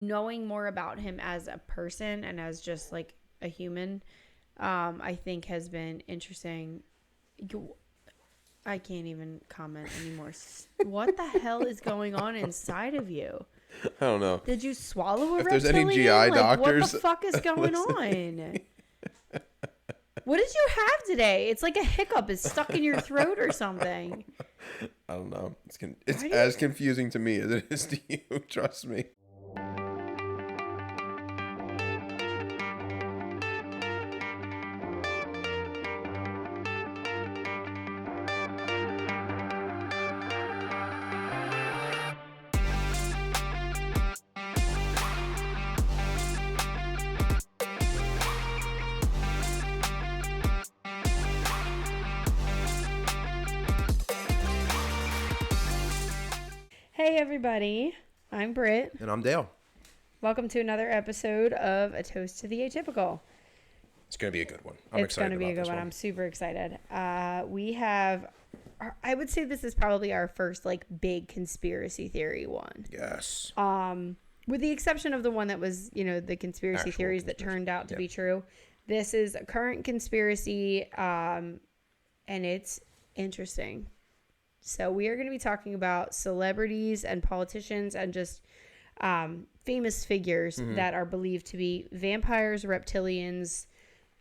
knowing more about him as a person and as just like a human, I think has been interesting. I can't even comment anymore. What the hell is going on inside of you? I don't know. Did you swallow a If there's any reptilian? GI Like, what the doctors fuck is going on? What did you have today? It's like a hiccup is stuck in your throat or something. I don't know. It's as confusing to me as it is to you. Trust me. Hey, everybody. I'm Britt. And I'm Dale. Welcome to another episode of A Toast to the Atypical. It's going to be a good one. I'm It's going excited to be a about good this one. one. I'm super excited. We have, I would say this is probably our first like big conspiracy theory one. Yes. With the exception of the one that was, the conspiracy theories that turned out to be true. This is a current conspiracy, and it's interesting. So we are going to be talking about celebrities and politicians and just famous figures that are believed to be vampires, reptilians,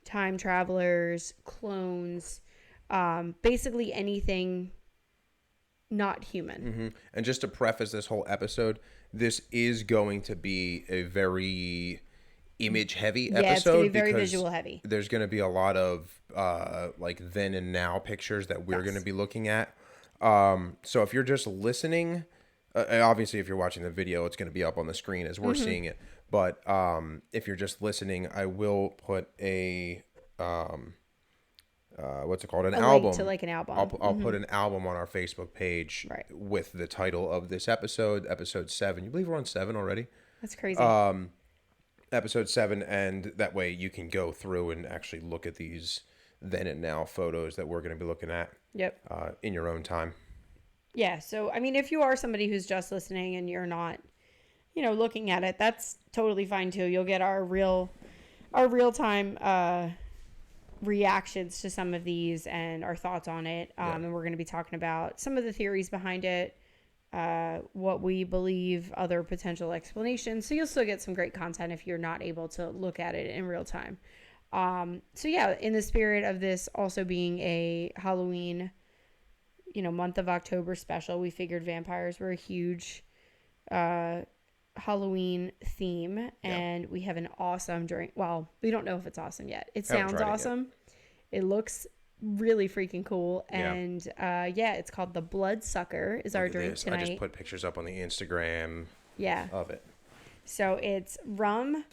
time travelers, clones, basically anything not human. And just to preface this whole episode, this is going to be a very image-heavy episode. Yeah, it's going to be very visual heavy. There's going to be a lot of like then and now pictures that we're going to be looking at. So if you're just listening, obviously if you're watching the video, it's going to be up on the screen as we're seeing it. But if you're just listening, I will put a what's it called? An album. Link to like an album. I'll put an album on our Facebook page Right. with the title of this episode, episode 7. You believe we're on 7 already? That's crazy. Episode 7, and that way you can go through and actually look at these then and now photos that we're going to be looking at. Yep. In your own time. Yeah. So, I mean, if you are somebody who's just listening and you're not, looking at it, that's totally fine too. You'll get our real time reactions to some of these and our thoughts on it. And we're going to be talking about some of the theories behind it, what we believe, other potential explanations. So you'll still get some great content if you're not able to look at it in real time. So yeah, in the spirit of this also being a Halloween, month of October special, we figured vampires were a huge Halloween theme, and we have an awesome drink. Well, we don't know if it's awesome yet. It sounds awesome. It looks really freaking cool, and it's called the Bloodsucker is our drink tonight. I just put pictures up on the Instagram. Of it. So it's rum,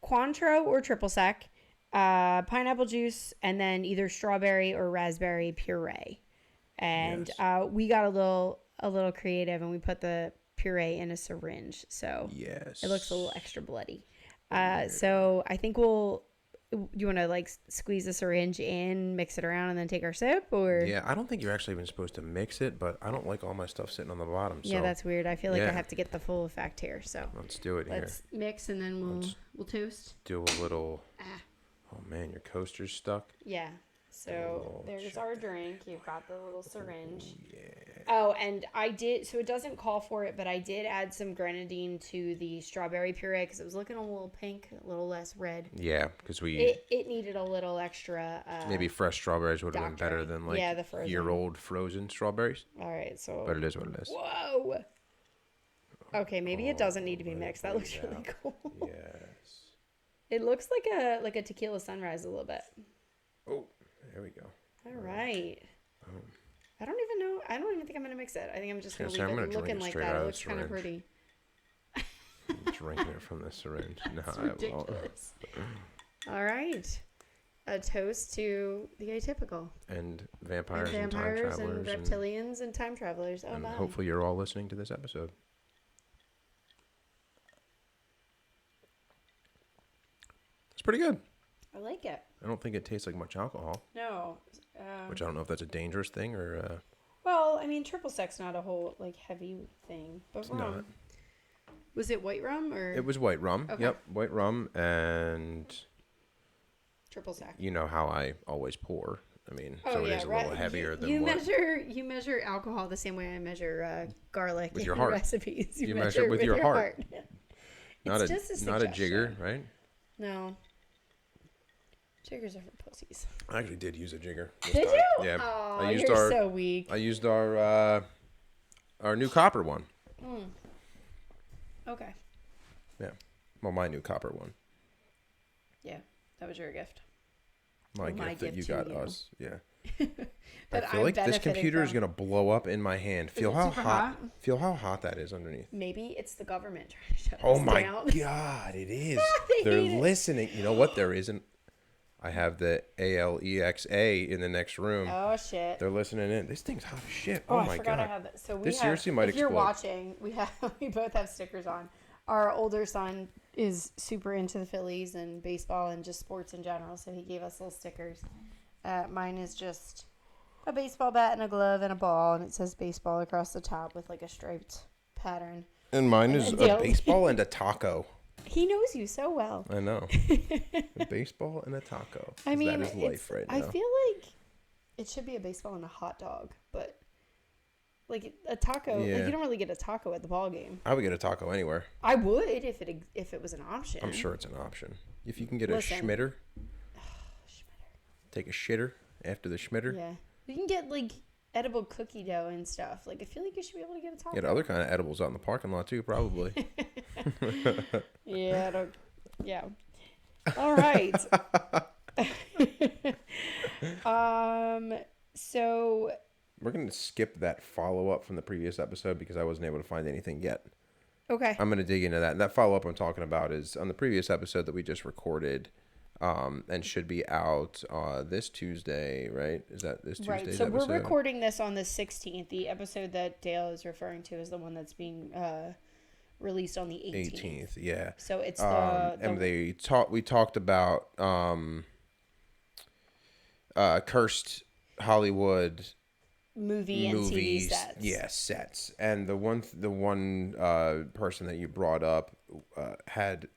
Cointreau or triple sec, pineapple juice, and then either strawberry or raspberry puree. And we got a little creative, and we put the puree in a syringe, so it looks a little extra bloody. So I think do you want to like squeeze the syringe in, mix it around, and then take our sip? Or I don't think you're actually even supposed to mix it, but I don't like all my stuff sitting on the bottom. So. Yeah, that's weird. I feel like I have to get the full effect here. So let's do it here. Let's mix, and then we'll toast. Do a little. Oh man, your coaster's stuck. Yeah. So there's our drink. You've got the little syringe. Oh, and I did, so it doesn't call for it, but I did add some grenadine to the strawberry puree because it was looking a little pink, a little less red. Yeah, because it needed a little extra. Maybe fresh strawberries would have been better than like the year-old frozen strawberries. All right, so. But it is what it is. Whoa. Okay, maybe it doesn't need to be mixed. That looks really cool. Yes. It looks like a tequila sunrise a little bit. Oh, there we go. All right. I don't even know. I don't even think I'm going to mix it. I think I'm just going to leave it looking like that. It looks kind of pretty. I'm drinking it from the syringe. No, That's ridiculous. All right. A toast to the atypical. And vampires and time travelers. And reptilians and time travelers. Oh, and no. Hopefully you're all listening to this episode. It's pretty good. I like it. I don't think it tastes like much alcohol. No. Which I don't know if that's a dangerous thing or... Well, I mean, triple sec's not a whole, like, heavy thing. But it's not. Was it white rum or? It was white rum. Okay. Yep, white rum, and Triple sec. you know how I always pour. I mean, Oh, so it yeah, is a right. little heavier than you what You measure alcohol the same way I measure garlic with in your heart. recipes. You measure with your heart. Not It's just a not a jigger, suggestion. right? No. Jiggers are for pussies. I actually did use a jigger. this Did time. you? Yeah. Oh, I used you're so weak. I used our new copper one. Okay. Yeah. Well, my new copper one. Yeah, that was your gift. My my gift that you gift to got you. us. Yeah. But I feel I'm like this benefiting computer is from- gonna blow up in my hand. Feel it how super hot. hot? Feel how hot that is underneath. Maybe it's the government trying to shut Oh us my down. god, it is. They They're hate it. listening. You know what? There isn't. I have the ALEXA in the next room. Oh shit. They're listening in. This thing's hot as shit. Oh, Oh I my forgot god. I have that. So we This have, seriously might if you're explode. watching, we both have stickers on. Our older son is super into the Phillies and baseball and just sports in general, so he gave us little stickers. Mine is just a baseball bat and a glove and a ball, and it says baseball across the top with like a striped pattern. And mine is Dale- a baseball and a taco. He knows you so well. I know. A baseball and a taco. I mean, that is life right now. I feel like it should be a baseball and a hot dog, but like a taco, Yeah. like you don't really get a taco at the ball game. I would get a taco anywhere. I would if it was an option. I'm sure it's an option. If you can get Listen. a schmitter, take a shitter after the schmitter. Yeah, you can get like edible cookie dough and stuff. Like I feel like you should be able to get a taco. Get other kind of edibles out in the parking lot too, probably. Yeah, I don't, yeah. All right. So We're gonna skip that follow up from the previous episode because I wasn't able to find anything yet. okay. I'm gonna dig into that. And that follow up I'm talking about is on the previous episode that we just recorded, and should be out this Tuesday, right? Is that this Tuesday's Right. So episode? we're recording this on the 16th. The episode that Dale is referring to is the one that's being released on the 18th. 18th, yeah. So it's And we talked about cursed Hollywood movie and TV movies, sets. yeah, sets. And the one person that you brought up had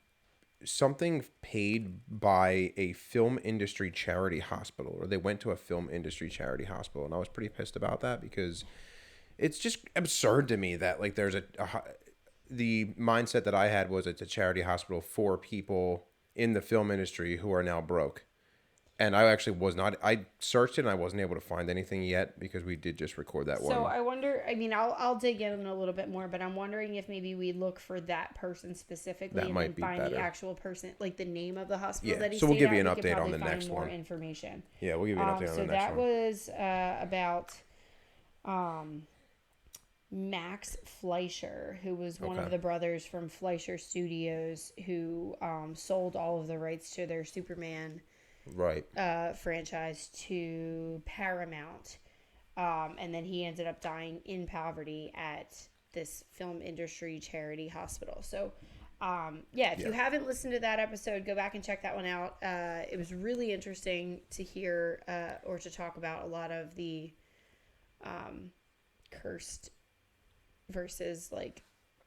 something paid by a film industry charity hospital, or they went to a film industry charity hospital, and I was pretty pissed about that because it's just absurd to me that like there's the mindset that I had was it's a charity hospital for people in the film industry who are now broke. And I actually was not. I searched it and I wasn't able to find anything yet because we did just record that one. So I wonder. I mean, I'll dig in a little bit more, but I'm wondering if maybe we look for that person specifically That and might then be find better. the actual person, like the name of the hospital Yeah, that he so we'll stayed give you at. an We could update on probably the find next more one. information. Yeah, we'll give you an update on the next So that was about Max Fleischer, who was one of Okay. the brothers from Fleischer Studios, who sold all of the rights to their Superman Right. franchise to Paramount. And then he ended up dying in poverty at this film industry charity hospital. So, if you haven't listened to that episode, go back and check that one out. It was really interesting to hear or to talk about a lot of the cursed versus like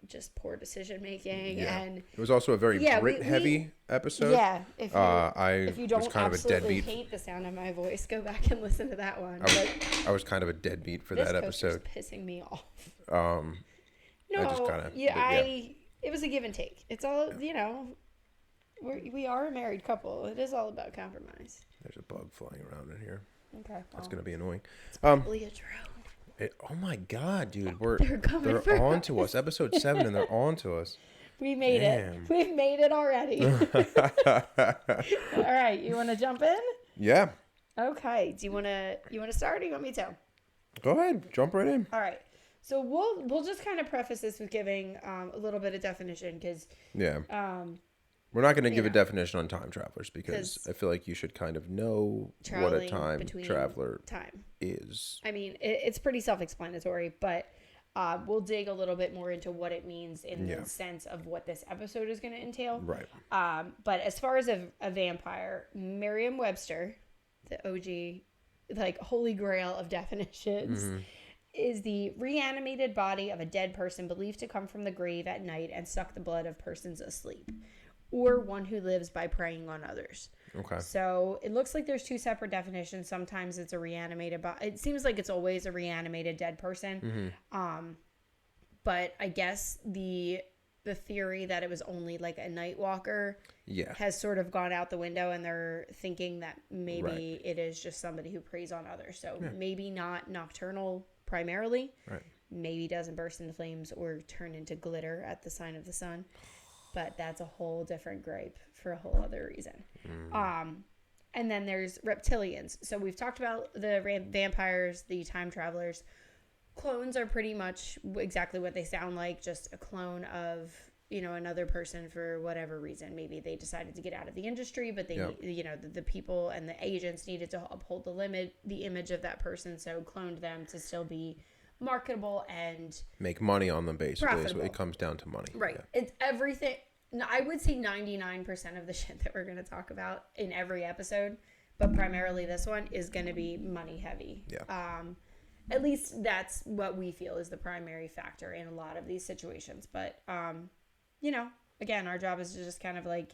just poor decision making. Yeah. And It was also a very Brit heavy episode. yeah, if you I don't was kind of a absolutely deadbeat. hate the sound of my voice, go back and listen to that one. I was kind of a deadbeat for This that coaster's episode. pissing me off. I just kinda- It was a give and take. It's all, we are a married couple. It is all about compromise. There's a bug flying around in here. Okay. That's gonna be annoying. Probably a drone. Oh my god, dude, coming for they're on to us. Episode 7, and they're on to us. We made Damn. it. We've made it already. All right. You want to jump in? Yeah, Okay. Do you want to start or you want me to? go ahead, jump right in. All right. So we'll just kind of preface this with giving a little bit of definition because Yeah, we're not gonna give a know. definition on time travelers because 'Cause I feel like you should kind of know what a traveling time between traveler time. is. I mean, it's pretty self-explanatory, but we'll dig a little bit more into what it means in Yeah. the sense of what this episode is going to entail. Right. But as far as a vampire, Merriam-Webster, the OG, like holy grail of definitions, is the reanimated body of a dead person believed to come from the grave at night and suck the blood of persons asleep, or one who lives by preying on others. Okay. So it looks like there's two separate definitions. Sometimes it's a reanimated body. It seems like it's always a reanimated dead person. But I guess the theory that it was only like a night walker has sort of gone out the window, and they're thinking that maybe it is just somebody who preys on others. So maybe not nocturnal primarily. Right. Maybe doesn't burst into flames or turn into glitter at the sign of the sun. But that's a whole different gripe for a whole other reason. And then there's reptilians. So we've talked about the vampires, the time travelers. Clones are pretty much exactly what they sound like, just a clone of, you know, another person for whatever reason. Maybe they decided to get out of the industry, but they, you know, the people and the agents needed to uphold the image of that person, so cloned them to still be marketable and make money on them, basically. Profitable. So it comes down to money. Right. Yeah. It's everything. I would say 99% of the shit that we're going to talk about in every episode, but primarily this one, is going to be money heavy. Yeah. At least that's what we feel is the primary factor in a lot of these situations. But, you know, again, our job is to just kind of like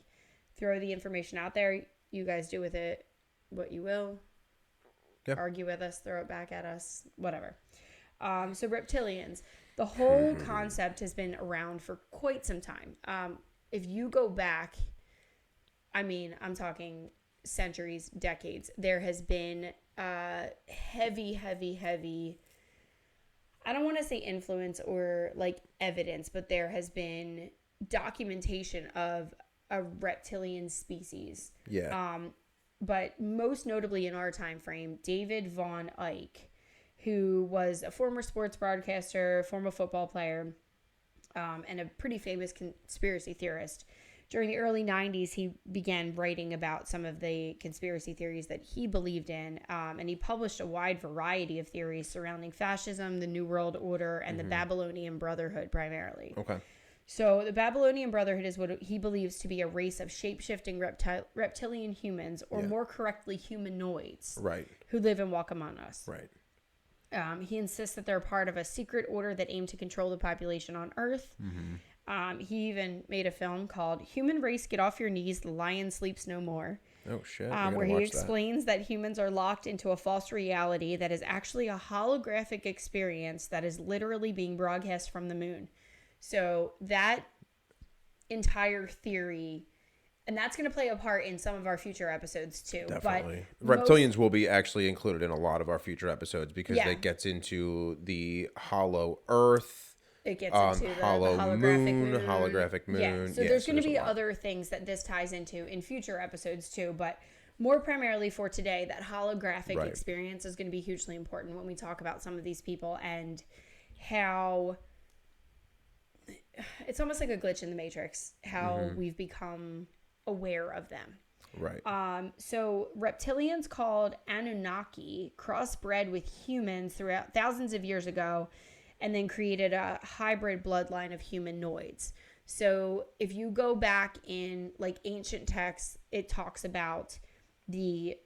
throw the information out there. You guys do with it what you will. Yep. Argue with us, throw it back at us, whatever. So reptilians, the whole concept has been around for quite some time. If you go back, I mean, I'm talking centuries, decades, there has been heavy, I don't want to say influence or like evidence, but there has been documentation of a reptilian species. Yeah. But most notably in our time frame, David Von Eyck, who was a former sports broadcaster, former football player, and a pretty famous conspiracy theorist. During the early 90s, he began writing about some of the conspiracy theories that he believed in, and he published a wide variety of theories surrounding fascism, the New World Order, and the Babylonian Brotherhood primarily. Okay. So the Babylonian Brotherhood is what he believes to be a race of shape-shifting reptilian humans, or more correctly, humanoids, right, who live and walk among us. Right. He insists that they're part of a secret order that aim to control the population on Earth. He even made a film called Human Race, Get Off Your Knees, The Lion Sleeps No More. Oh, shit. Where he explains that humans are locked into a false reality that is actually a holographic experience that is literally being broadcast from the moon. So that entire theory, and that's going to play a part in some of our future episodes too. Definitely. But reptilians will be actually included in a lot of our future episodes because it gets into the hollow Earth. It gets into the holographic moon. Yeah, so there's going to be other things that this ties into in future episodes too, but more primarily for today, that holographic experience is going to be hugely important when we talk about some of these people and how it's almost like a glitch in the Matrix, how we've become aware of them. Right. So reptilians called Anunnaki crossbred with humans throughout thousands of years ago, and then created a hybrid bloodline of humanoids. So if you go back in like ancient texts, it talks about the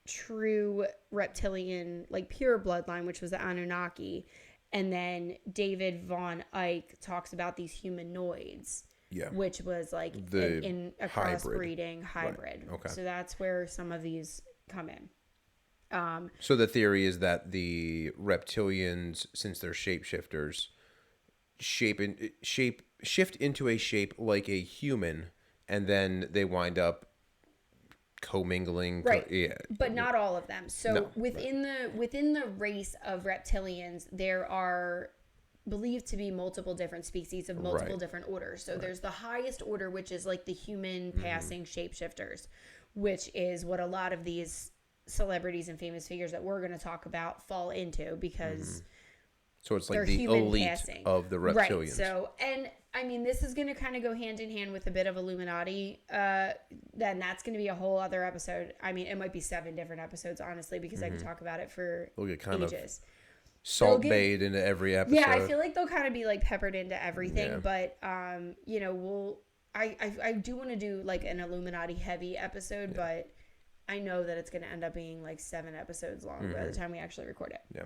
true reptilian, like pure bloodline, which was the Anunnaki. And then David Von Eyck talks about these humanoids, which was like in a crossbreeding hybrid. Right. Okay. So that's where some of these come in. So the theory is that the reptilians, since they're shapeshifters, shift into a shape like a human, and then they wind up commingling. Right. But not all of them. So within the race of reptilians, there are believed to be multiple different species of multiple different orders. So there's the highest order, which is like the human passing shapeshifters, which is what a lot of these celebrities and famous figures that we're going to talk about fall into, because so it's like the elite of the reptilians. Right. So, and I mean, this is going to kind of go hand in hand with a bit of Illuminati. Then that's going to be a whole other episode. I mean, it might be 7 different episodes, honestly, because I could talk about it for we'll get kind ages. Of salt bayed into every episode. Yeah, I feel like they'll kind of be like peppered into everything. Yeah. But you know, I do want to do like an Illuminati heavy episode, but I know that it's going to end up being like 7 episodes long by the time we actually record it. Yeah.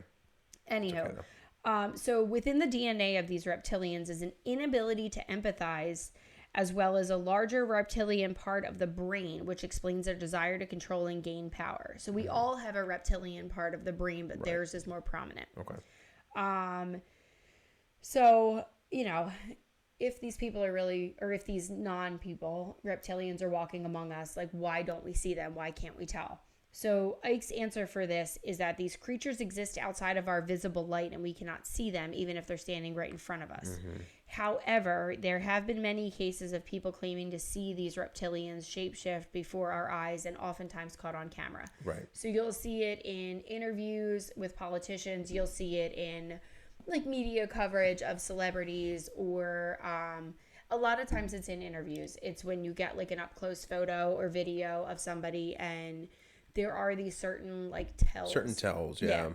Anywho, so within the DNA of these reptilians is an inability to empathize, as well as a larger reptilian part of the brain, which explains their desire to control and gain power. So we all have a reptilian part of the brain, but theirs is more prominent. Okay. So, if these people are really, or if these non-people, reptilians, are walking among us, like, why don't we see them? Why can't we tell? So Ike's answer for this is that these creatures exist outside of our visible light and we cannot see them even if they're standing right in front of us. However, there have been many cases of people claiming to see these reptilians shapeshift before our eyes and oftentimes caught on camera. Right. So you'll see it in interviews with politicians. You'll see it in like media coverage of celebrities, or a lot of times it's in interviews. It's when you get like an up close photo or video of somebody and there are these certain like tells. Certain tells, yeah.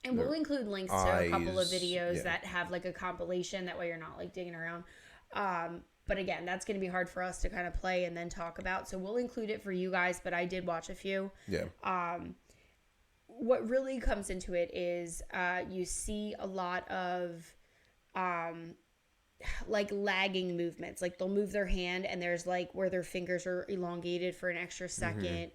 And we'll include links to a couple of videos that have like a compilation. That way you're not like digging around. But again, that's going to be hard for us to kind of play and then talk about. So we'll include it for you guys, but I did watch a few. Yeah. What really comes into it is you see a lot of like lagging movements. Like they'll move their hand and there's like where their fingers are elongated for an extra second.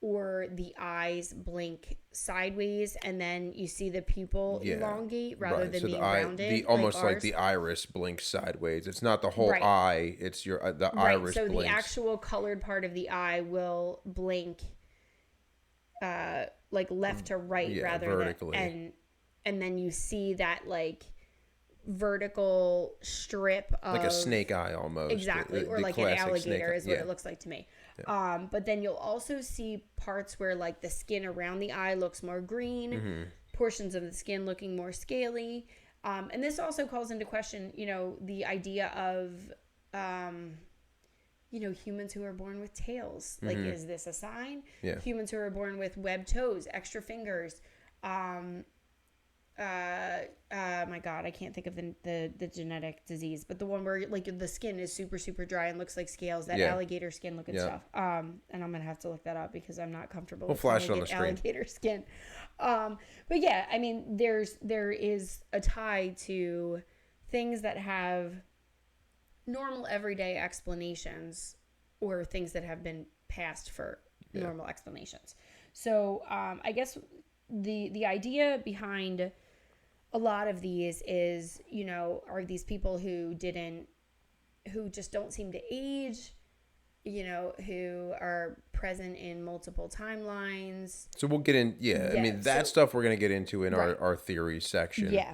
Or the eyes blink sideways, and then you see the pupil elongate rather than being rounded. Almost like the iris blinks sideways. It's not the whole eye; it's the iris. So blinks. The actual colored part of the eye will blink, like left to right rather vertically. And then you see that like vertical strip of like a snake eye almost. Exactly, or like an alligator is what it looks like to me. Yeah. But then you'll also see parts where like the skin around the eye looks more green, portions of the skin looking more scaly. And this also calls into question, the idea of, humans who are born with tails. Like, is this a sign? Yeah. Humans who are born with webbed toes, extra fingers. My God, I can't think of the genetic disease, but the one where like the skin is super, super dry and looks like scales, that alligator skin looking stuff. And I'm going to have to look that up because I'm not comfortable with flash it on the screen. Alligator skin. But yeah, I mean, there is a tie to things that have normal everyday explanations or things that have been passed for normal explanations. So, I guess the idea behind a lot of these is, are these people who just don't seem to age, who are present in multiple timelines. So we'll get in, I mean, that stuff we're going to get into in our theory section. Yeah.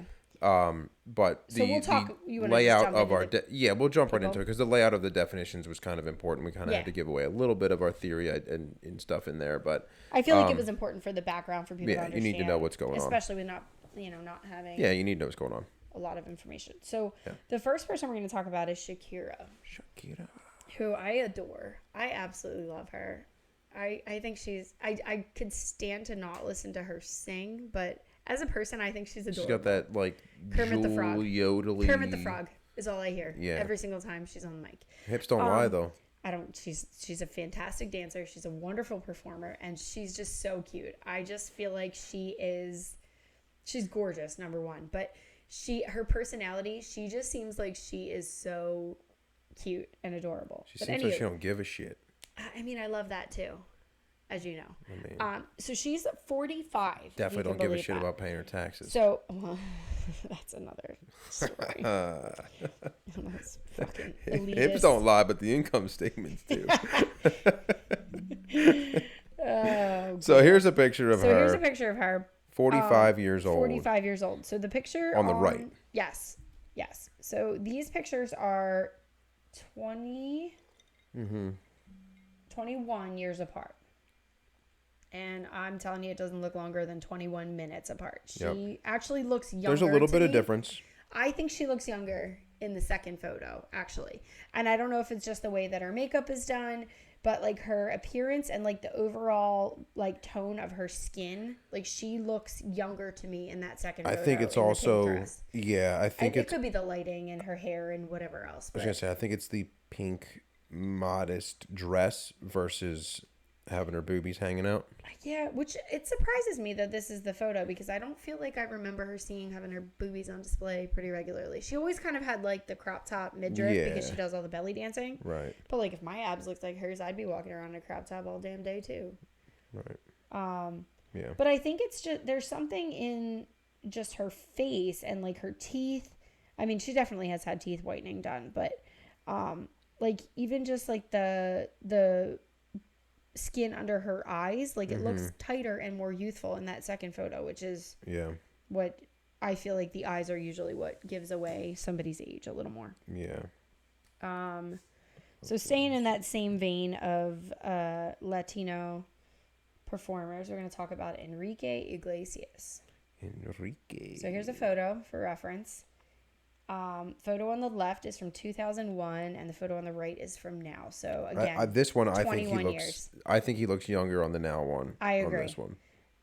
But we'll talk, the layout of our, we'll jump right into it because the layout of the definitions was kind of important. We kind of had to give away a little bit of our theory and stuff in there, but I feel like it was important for the background for people to understand. You need to know what's going on. Especially with not having. Yeah, you need to know what's going on. A lot of information. So the first person we're going to talk about is Shakira. Who I adore. I absolutely love her. I think I could stand to not listen to her sing, but as a person, I think she's adorable. She's got that like Kermit the Frog. Yodely. Kermit the Frog is all I hear. Yeah. Every single time she's on the mic. Hips don't lie though. She's a fantastic dancer. She's a wonderful performer, and she's just so cute. I just feel like she's gorgeous, number one, but her personality, she just seems like she is so cute and adorable. She seems like she don't give a shit. I mean, I love that too, as you know. So she's 45. Definitely don't give a shit about paying her taxes. So, that's another story. That's fucking elitist. Hips don't lie, but the income statements do. So here's a picture of her. 45 years old. 45 years old. So the picture on the right. Yes. So these pictures are 21 years apart. And I'm telling you, it doesn't look longer than 21 minutes apart. She actually looks younger. There's a little bit of difference. I think she looks younger in the second photo, actually. And I don't know if it's just the way that her makeup is done, but like her appearance and like the overall like tone of her skin, like she looks younger to me in that second photo. I think it's also, I think it could be the lighting and her hair and whatever else. I was going to say, I think it's the pink modest dress versus having her boobies hanging out. Yeah, which it surprises me that this is the photo because I don't feel like I remember her having her boobies on display pretty regularly. She always kind of had like the crop top midriff because she does all the belly dancing. Right. But like if my abs looked like hers, I'd be walking around in a crop top all damn day too. Right. Yeah. But I think it's just there's something in just her face and like her teeth. I mean, she definitely has had teeth whitening done, but like even just like the skin under her eyes, like it looks tighter and more youthful in that second photo, which is what I feel like the eyes are usually what gives away somebody's age a little more. So staying in that same vein of Latino performers, we're going to talk about Enrique Iglesias. So here's a photo for reference. Photo on the left is from 2001 and the photo on the right is from now. So again, this one I think he looks younger on the now one. I agree. On this one.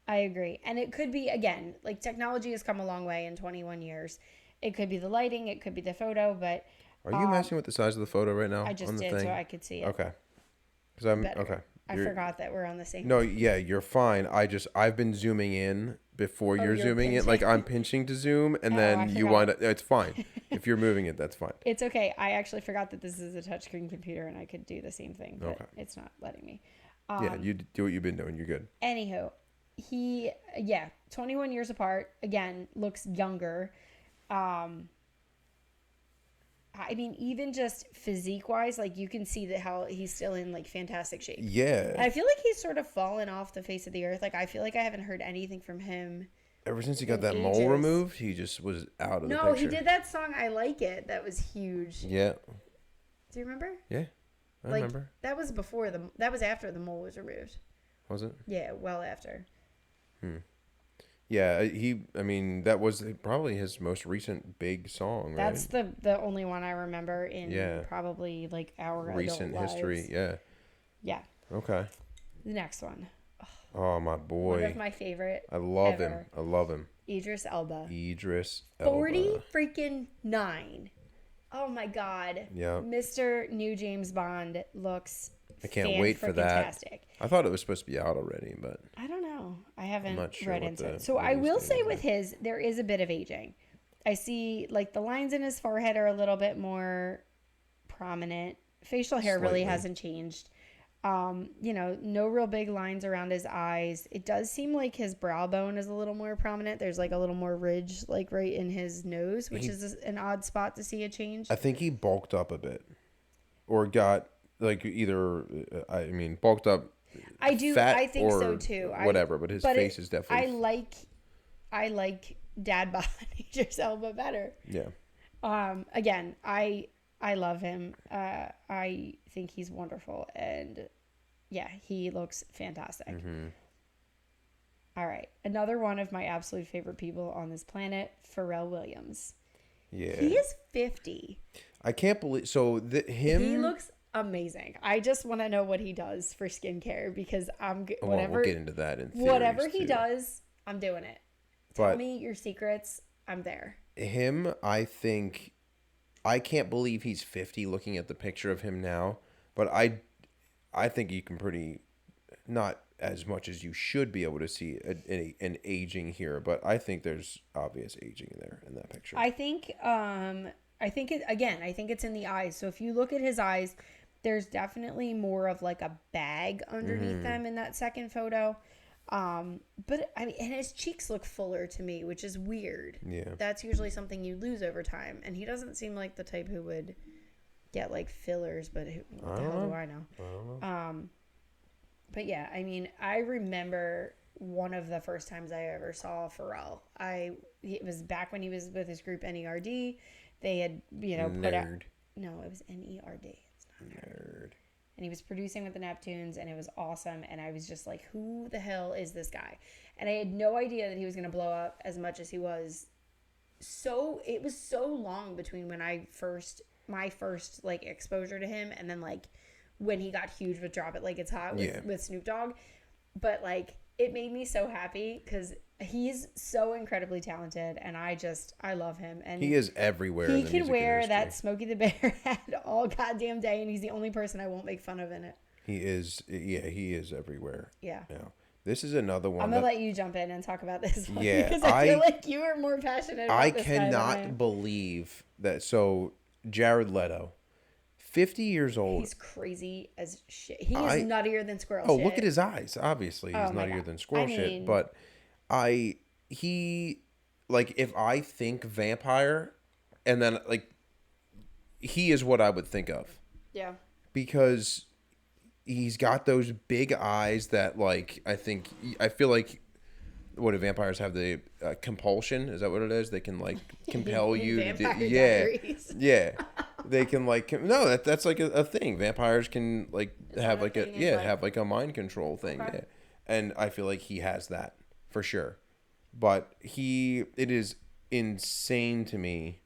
I agree. And it could be, again, like technology has come a long way in 21 years. It could be the lighting, it could be the photo, but are you messing with the size of the photo right now? I just did so I could see it. Okay. Okay. I forgot that we're on the same. No, yeah, you're fine. I've been zooming in before you're zooming in. Like I'm pinching to zoom, and then you wind up. It's fine. If you're moving it, that's fine. It's okay. I actually forgot that this is a touchscreen computer, and I could do the same thing, but it's not letting me. Yeah, you do what you've been doing. You're good. Anywho, 21 years apart. Again, looks younger. I mean, even just physique-wise, like, you can see that how he's still in, like, fantastic shape. Yeah. And I feel like he's sort of fallen off the face of the earth. Like, I feel like I haven't heard anything from him. Ever since he got that mole removed, he just was out of the picture. No, he did that song, I Like It. That was huge. Yeah. Do you remember? Yeah, I remember. That was after the mole was removed. Was it? Yeah, well after. Yeah, that was probably his most recent big song, right? That's the only one I remember in probably like our recent adult history. lives. Yeah. Yeah. Okay. The next one. Oh, my boy. One of my favorite. I love him. Idris Elba. 40 freaking 9. Oh my God. Yeah. Mr. New James Bond looks I can't wait for that. Fantastic. I thought it was supposed to be out already, but I don't know. I haven't sure read into it. So I will say with his, there is a bit of aging. I see like the lines in his forehead are a little bit more prominent. Facial hair really hasn't changed. No real big lines around his eyes. It does seem like his brow bone is a little more prominent. There's like a little more ridge like right in his nose, which is an odd spot to see a change. I think he bulked up a bit or got like bulked up. I do. Fat I think or so too. Whatever, but his face is definitely. I like dad bod Idris Elba better. Yeah. Again, I love him. I think he's wonderful, and yeah, he looks fantastic. Mm-hmm. All right, another one of my absolute favorite people on this planet, Pharrell Williams. Yeah. He is 50. I can't believe He looks amazing. I just want to know what he does for skincare because whatever. We'll get into that in whatever he does, I'm doing it. Tell me your secrets. I'm there. Him, I think, I can't believe he's 50 looking at the picture of him now, but I think you can not as much as you should be able to see an aging here, but I think there's obvious aging in there in that picture. I think it's in the eyes. So if you look at his eyes, there's definitely more of like a bag underneath them in that second photo. But I mean, and his cheeks look fuller to me, which is weird. Yeah. That's usually something you lose over time. And he doesn't seem like the type who would get like fillers, but what the hell do I know? I don't know. But yeah, I mean, I remember one of the first times I ever saw Pharrell. It was back when he was with his group NERD. They had, put out. No, it was NERD. It's not Nerd. And he was producing with the Neptunes, and it was awesome. And I was just like, who the hell is this guy? And I had no idea that he was going to blow up as much as he was. So it was so long between when my first like exposure to him, and then like when he got huge with Drop It Like It's Hot with Snoop Dogg. But like it made me so happy because he's so incredibly talented, and I love him. And he is everywhere. He can wear that Smokey the Bear hat all goddamn day, and he's the only person I won't make fun of in it. He is. Yeah, he is everywhere. Yeah. Now, this is another one. I'm gonna let you jump in and talk about this one Yeah, because I feel like you are more passionate about I this guy than I cannot am. believe that. So, Jared Leto, 50 years old. He's crazy as shit. He is I nuttier than squirrel Oh, shit. look at his eyes. Obviously, he's Oh my nuttier God. than squirrel I shit. mean, But he, like, if I think vampire, and then like, he is what I would think of yeah. because he's got those big eyes that, like, I feel like. What do vampires have? The compulsion? Is that what it is? They can like compel In you to do. Vampire Yeah, Diaries. yeah. They can like no. That's like a thing. Vampires can like Is have that a like a thing in yeah life? have like a mind control thing. Okay. Yeah, and I feel like he has that for sure. But it is insane to me.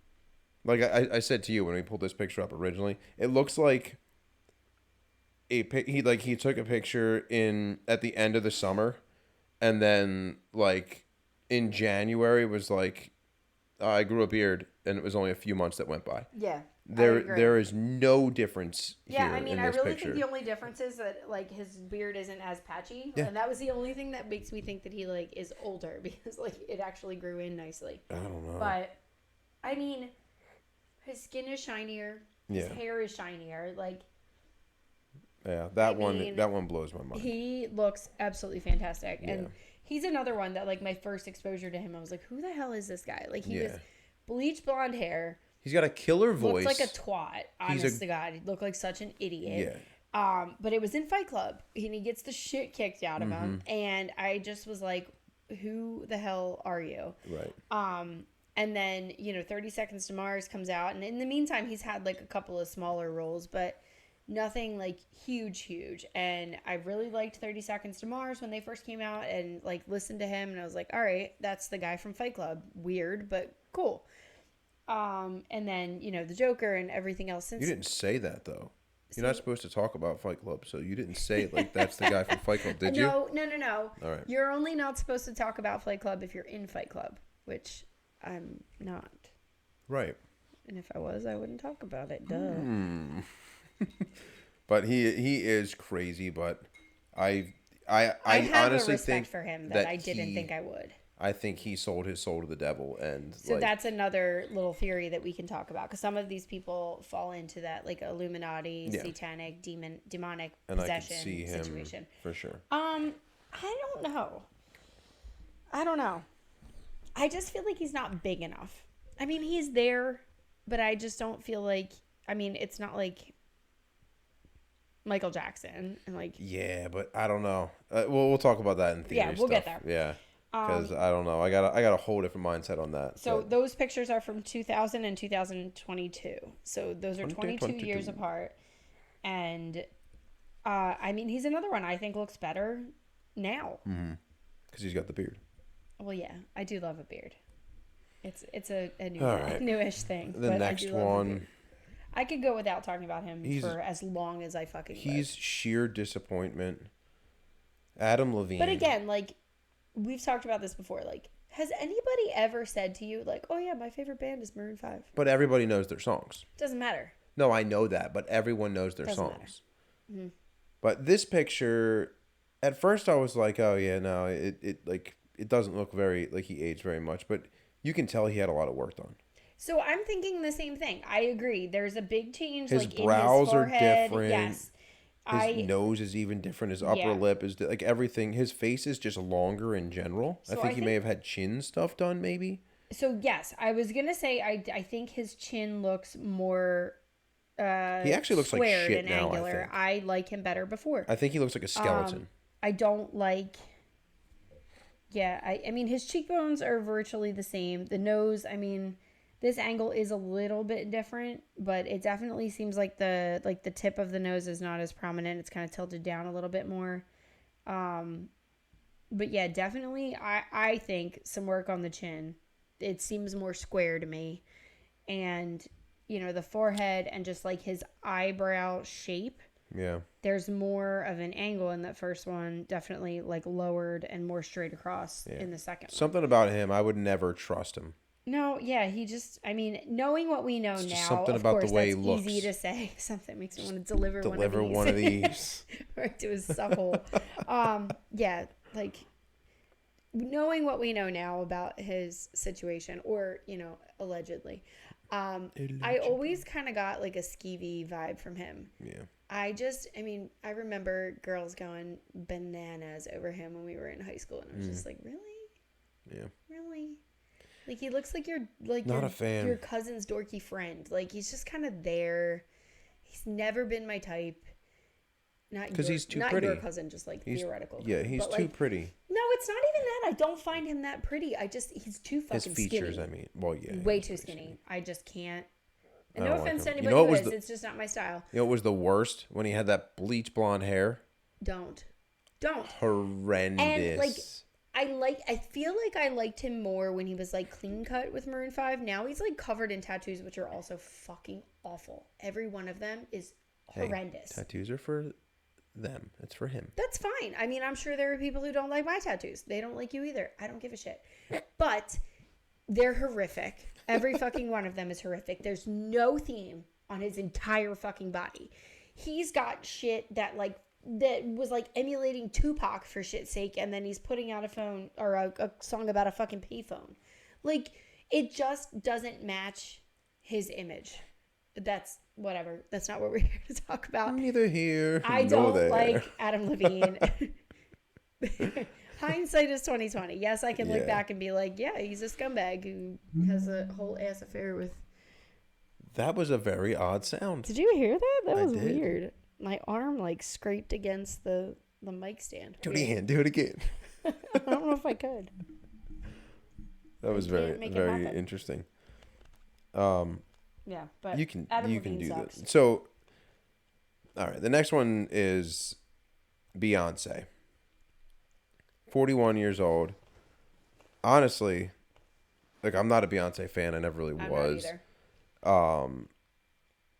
Like I said to you when we pulled this picture up originally, it looks like he took a picture in at the end of the summer and then like in January was like I grew a beard and it was only a few months that went by. Yeah. There is no difference Yeah, here I mean, in I this really picture. think the only difference is that like his beard isn't as patchy, Yeah. and that was the only thing that makes me think that he like is older because like it actually grew in nicely. I don't know. But I mean, his skin is shinier, his Yeah. hair is shinier. Like Yeah, I mean, that one blows my mind. he looks absolutely fantastic, Yeah. and he's another one that like my first exposure to him, I was like, who the hell is this guy? Like he Yeah. was bleach blonde hair. He's got a killer voice. Looks like a twat, honest to God. He looked like such an idiot. Yeah. But it was in Fight Club, and he gets the shit kicked out of him. And I just was like, who the hell are you? Right. And then, 30 Seconds to Mars comes out. And in the meantime, he's had like a couple of smaller roles, but nothing like huge. And I really liked 30 Seconds to Mars when they first came out and like listened to him. And I was like, all right, that's the guy from Fight Club. Weird, but cool. And then, the Joker and everything else since. You didn't say that though. You're not supposed to talk about Fight Club, so you didn't say like that's the guy from Fight Club, did you? No. All right. You're only not supposed to talk about Fight Club if you're in Fight Club, which I'm not. Right. And if I was, I wouldn't talk about it. Duh. But he is crazy, but I have honestly a respect think for him that I didn't think I would. I think he sold his soul to the devil, and So that's another little theory that we can talk about because some of these people fall into that like Illuminati, satanic, demonic and possession I can see him situation. for sure. I don't know. I just feel like he's not big enough. I mean, he's there, but I just don't feel like. I mean, it's not like Michael Jackson and like. Yeah, but I don't know. We'll talk about that in theory. Yeah, we'll get there. Yeah. Because I don't know, I got a whole different mindset on that. So those pictures are from 2000 and 2022. So those are 22 years apart, and I mean he's another one I think looks better now. Because he's got the beard. Well, yeah, I do love a beard. It's a right. newish thing. The but next I do love a one. beard. I could go without talking about him for as long as I fucking. He's live. sheer disappointment. Adam Levine. But again, like. We've talked about this before. Like, has anybody ever said to you, like, oh, yeah, my favorite band is Maroon 5? But everybody knows their songs. Doesn't matter. No, I know that, but everyone knows their Doesn't songs. But this picture, at first I was like, oh, yeah, no, it doesn't look very, like he aged very much. But you can tell he had a lot of work done. So I'm thinking the same thing. I agree. There's a big change, His like brows in his forehead. are different. Yes. His nose is even different. His upper lip is like everything. His face is just longer in general. So I think he may have had chin stuff done, maybe. So yes, I was gonna say I think his chin looks more. He actually looks like shit and now. angular. I like him better before. I think he looks like a skeleton. I don't like. Yeah, I mean his cheekbones are virtually the same. The nose, I mean. This angle is a little bit different, but it definitely seems like the tip of the nose is not as prominent. It's kind of tilted down a little bit more. But yeah, definitely I think some work on the chin. It seems more square to me. And, the forehead and just like his eyebrow shape. Yeah. There's more of an angle in that first one, definitely like lowered and more straight across in the second one. Something about him, I would never trust him. No, yeah, he just, I mean, knowing what we know It's just now, something of about the course, way that's he looks. easy to say. Something makes me want to deliver Deliver one of these. right to his suckhole. Yeah, like knowing what we know now about his situation, or allegedly, I always kind of got like a skeevy vibe from him. Yeah. I mean, I remember girls going bananas over him when we were in high school, and I was just like, really, Yeah. really. Like, he looks like Not a fan. your cousin's dorky friend. Like, he's just kind of there. He's never been my type. Because he's too not pretty. Your cousin, just like theoretical. Yeah, he's but, too like, pretty. No, it's not even that. I don't find him that pretty. He's too fucking His features, skinny. I mean. Well, yeah. Way too skinny. I just can't. And I no don't offense like to him. anybody who is. It's just not my style. You know what was the worst? When he had that bleach blonde hair. Don't. Horrendous. And, like, I feel like I liked him more when he was like clean cut with Maroon 5. Now he's like covered in tattoos, which are also fucking awful. Every one of them is horrendous. Tattoos are for them. It's for him. That's fine. I mean, I'm sure there are people who don't like my tattoos. They don't like you either. I don't give a shit. But they're horrific. Every fucking one of them is horrific. There's no theme on his entire fucking body. He's got shit that was like emulating Tupac for shit's sake, and then he's putting out a phone or a song about a fucking payphone. Like, it just doesn't match his image. That's whatever. That's not what we're here to talk about. Neither here. I nor don't there. like Adam Levine. Hindsight is 2020. Yes, I can look back and be like, yeah, he's a scumbag who has a whole ass affair with. That was a very odd sound. Did you hear that? That was did. weird. My arm scraped against the mic stand. Do it again. Do it again. I don't know if I could. That was very interesting. Yeah, but you can Adam do Levine sucks. that. So, all right, the next one is Beyonce. 41 years old. Honestly, I'm not a Beyonce fan. I never really was. Not either.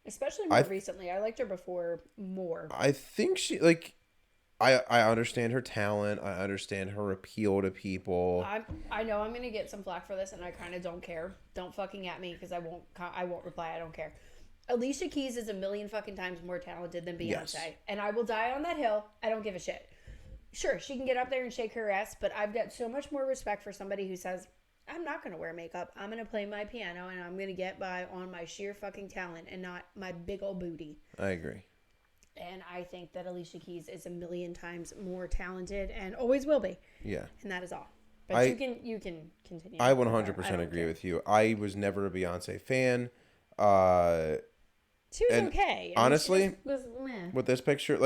Especially more recently. I liked her before more. I think she I understand her talent. I understand her appeal to people. I know I'm going to get some flack for this, and I kind of don't care. Don't fucking at me, because I won't reply. I don't care. Alicia Keys is a million fucking times more talented than Beyonce. Yes. And I will die on that hill. I don't give a shit. Sure, she can get up there and shake her ass, but I've got so much more respect for somebody who says, I'm not going to wear makeup. I'm going to play my piano, and I'm going to get by on my sheer fucking talent and not my big old booty. I agree. And I think that Alicia Keys is a million times more talented and always will be. Yeah. And that is all. But you can continue. I 100% agree with you. I was never a Beyonce fan. She was okay. Honestly, with this picture,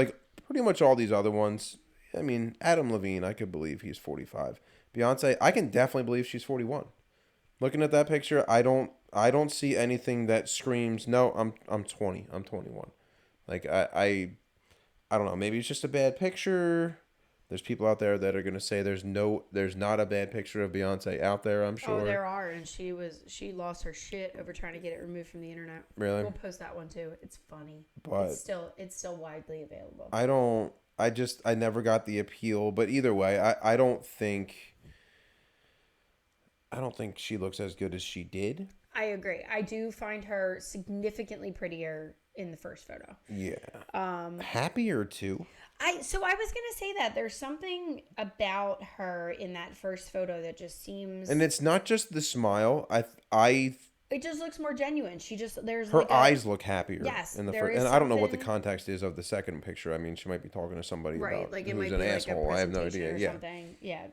pretty much all these other ones, I mean, Adam Levine, I could believe he's 45. Beyonce, I can definitely believe she's 41. Looking at that picture, I don't see anything that screams, no, I'm 20. I'm 21. I don't know. Maybe it's just a bad picture. There's people out there that are gonna say there's not a bad picture of Beyonce out there. I'm sure. Oh, there are, and she lost her shit over trying to get it removed from the internet. Really? We'll post that one too. It's funny, but it's still widely available. I never got the appeal. But either way, I don't think she looks as good as she did. I agree. I do find her significantly prettier in the first photo. Yeah. Happier too. I was gonna say that there's something about her in that first photo that just seems. And it's not just the smile. It just looks more genuine. Her eyes look happier. Yes, in the first, and I don't know what the context is of the second picture. I mean, she might be talking to somebody about who's an asshole. I have no idea. Yeah. Something. Yeah.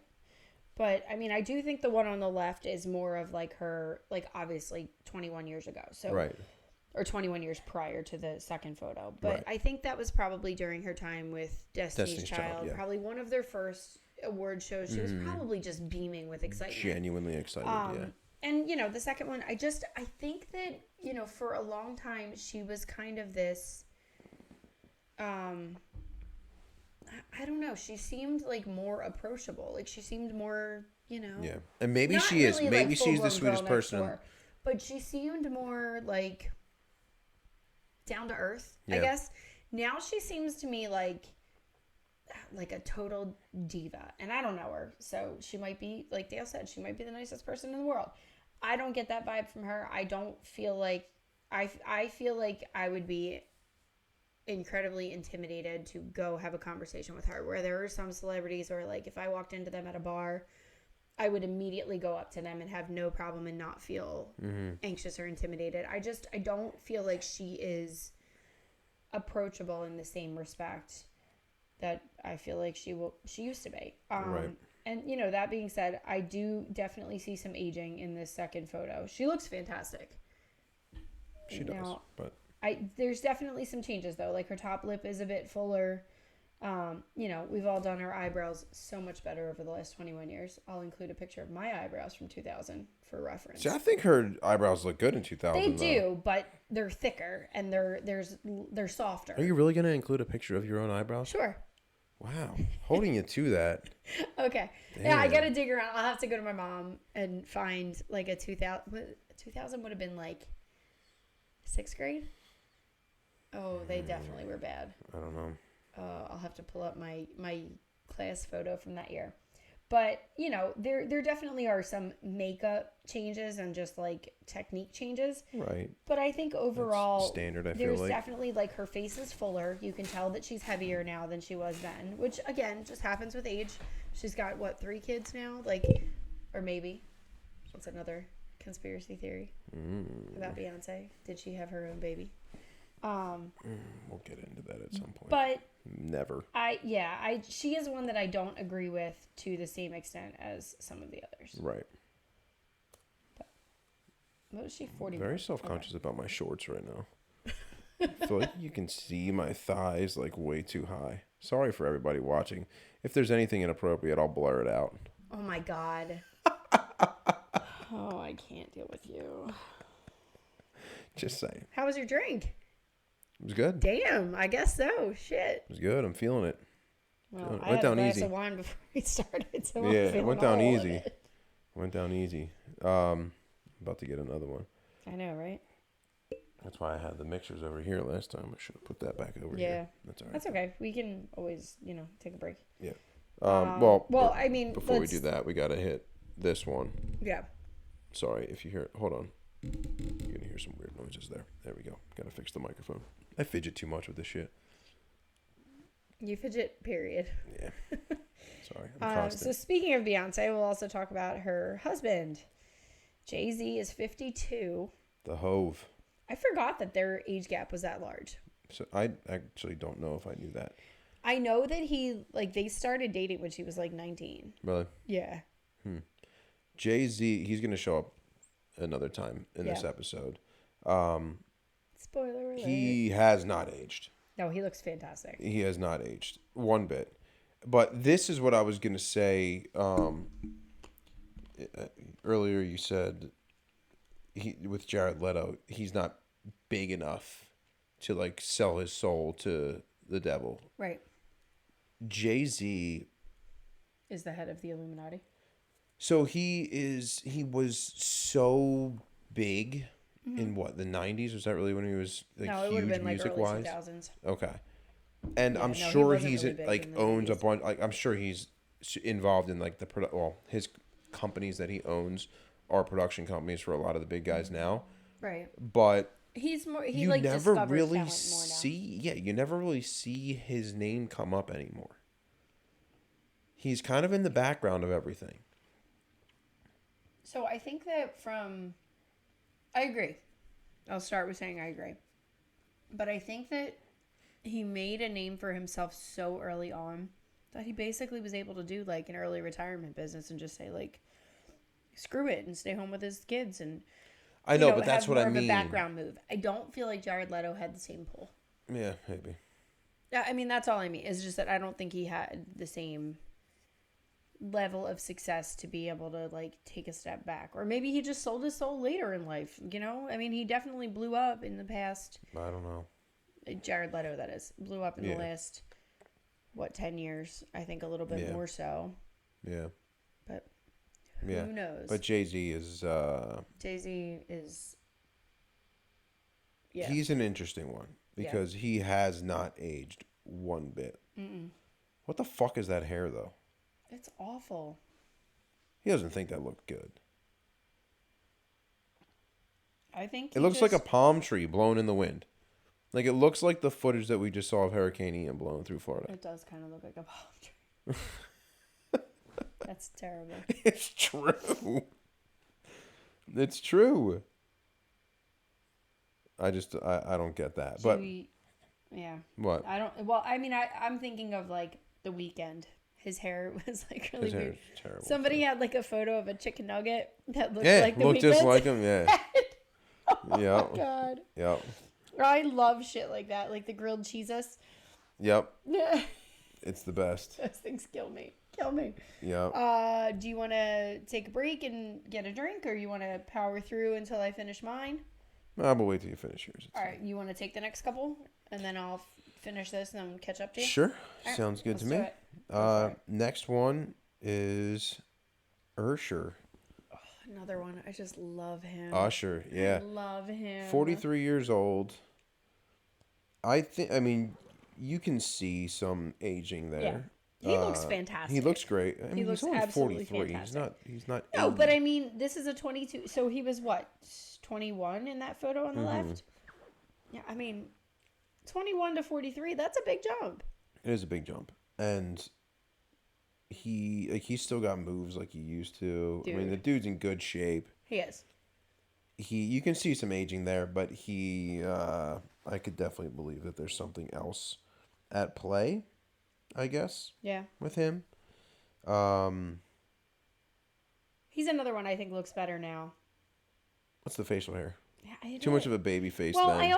But I mean, I do think the one on the left is more of her, obviously 21 years ago. So right. Or 21 years prior to the second photo. But right. I think that was probably during her time with Destiny's Child. Yeah. Probably one of their first award shows. She was probably just beaming with excitement. Genuinely excited, yeah. And, the second one, I think that, for a long time, she was kind of this, I don't know. She seemed more approachable. She seemed more, Yeah. And maybe she is. Maybe she's the sweetest person. But she seemed more down to earth, I guess. Now she seems to me like a total diva, and I don't know her, so she might be, like Dale said, she might be the nicest person in the world. I don't get that vibe from her. I don't feel like I feel like I would be incredibly intimidated to go have a conversation with her. Where there are some celebrities where like if I walked into them at a bar, I would immediately go up to them and have no problem and not feel anxious or intimidated. I don't feel like she is approachable in the same respect that I feel like she used to be. Right. And you know, that being said, I do definitely see some aging in this second photo. She looks fantastic. She does, but there's definitely some changes though. Like her top lip is a bit fuller. You know, we've all done our eyebrows so much better over the last 21 years. I'll include a picture of my eyebrows from 2000 for reference. see, I think her eyebrows look good in 2000. They do, but they're thicker and they're softer. Are you really going to include a picture of your own eyebrows? Sure. Wow. Holding you to that. Okay. Damn. Yeah, I got to dig around. I'll have to go to my mom and find like a 2000 would have been like 6th grade. Oh, they definitely were bad. I don't know. I'll have to pull up my class photo from that year. But, you know, there definitely are some makeup changes and just like technique changes. Right. But I think overall, that's standard, I feel there's like. definitely like her face is fuller. You can tell that she's heavier now than she was then, which again just happens with age. She's got what, 3 kids now? Like, or maybe. What's another conspiracy theory about Beyonce? Did she have her own baby? We'll get into that at some point. But never. She is one that I don't agree with to the same extent as some of the others. Right. But, what was she, 40? Very self-conscious about my shorts right now. I feel like you can see my thighs like way too high. Sorry for everybody watching. If there's anything inappropriate, I'll blur it out. Oh my God. Oh, I can't deal with you. Just saying. How was your drink? It was good. Damn, I guess so. Shit. It was good. I'm feeling it. Well, I went had down a glass easy. of wine before we started, so Yeah, I'm it feeling went down all of easy. it. Went down easy. About to get another one. I know, right? That's why I had the mixers over here last time. I should have put that back over Yeah. here. That's all right. That's okay. We can always, take a break. Yeah. Well, I mean, before we do that, we got to hit this one. Yeah. Sorry if you hear it. Hold on. You're going to hear some weird noises there. There we go. Got to fix the microphone. I fidget too much with this shit. You fidget, period. Yeah. Sorry. I'm constant. So speaking of Beyonce, we'll also talk about her husband. Jay-Z is 52. The Hove. I forgot that their age gap was that large. So I actually don't know if I knew that. I know that they started dating when she was like 19. Really? Yeah. Jay-Z, he's going to show up another time in this episode. Spoiler alert. He has not aged. No, he looks fantastic. He has not aged one bit. But this is what I was going to say. Earlier you said with Jared Leto, he's not big enough to like sell his soul to the devil. Right. Jay-Z is the head of the Illuminati. So he was so big in what, the 90s? Was that really when he was like no, it huge would have been like early music-wise? 2000s. Okay. And I'm he sure wasn't he's really big like in the owns a 90s. bunch, like I'm sure he's involved in like his companies that he owns are production companies for a lot of the big guys now. Right. But He's more. He you like never discovers really talent more now. you never really see his name come up anymore. He's kind of in the background of everything. So I think that I agree. I'll start with saying I agree. But I think that he made a name for himself so early on that he basically was able to do like an early retirement business and just say like, screw it and stay home with his kids and I know, but that's what I have more mean. of a background move. I don't feel like Jared Leto had the same pull. Yeah, maybe. Yeah, I mean that's all I mean. It's just that I don't think he had the same level of success to be able to like take a step back, or maybe he just sold his soul later in life. I mean, he definitely blew up in the past. I don't know. Jared Leto, that is, blew up in the last 10 years? I think a little bit more so. Yeah. But who knows? But Jay-Z is Jay-Z is he's an interesting one because he has not aged one bit. What the fuck is that hair though? It's awful. He doesn't think that looked good. I think It looks like a palm tree blown in the wind. Like, it looks like the footage that we just saw of Hurricane Ian blowing through Florida. It does kind of look like a palm tree. That's terrible. It's true. It's true. I don't get that. But yeah. what? I don't. Well, I mean, I'm thinking of like The Weeknd. His hair was like really His hair weird. is terrible. Somebody had like a photo of a chicken nugget that looked Yeah, like The looked Weeknd's just like him. Yeah. oh Yep. my god. Yep. I love shit like that, like the grilled cheeses. Yep. It's the best. Those things kill me. Kill me. Yep. Do you want to take a break and get a drink, or you want to power through until I finish mine? I'll wait till you finish yours. All right. You want to take the next couple, and then I'll finish this and then catch up to you? Sure. Right, Sounds good to let's me. do it. Next one is Usher. Oh, another one. I just love him. Usher, yeah. I love him. 43 years old. I mean, you can see some aging there. Yeah. He looks fantastic. He looks great. I mean, He looks he's only absolutely 43. fantastic. He's not No, 80. but I mean, this is a 22. So he was what, 21 in that photo on the left? Yeah, I mean, 21 to 43, that's a big jump. It is a big jump. And he's still got moves like he used to. Dude. I mean, the dude's in good shape. He is. You can see some aging there, but I could definitely believe that there's something else at play, I guess. Yeah. With him. He's another one I think looks better now. What's the facial hair? Yeah, Too much of a baby face. Well, then.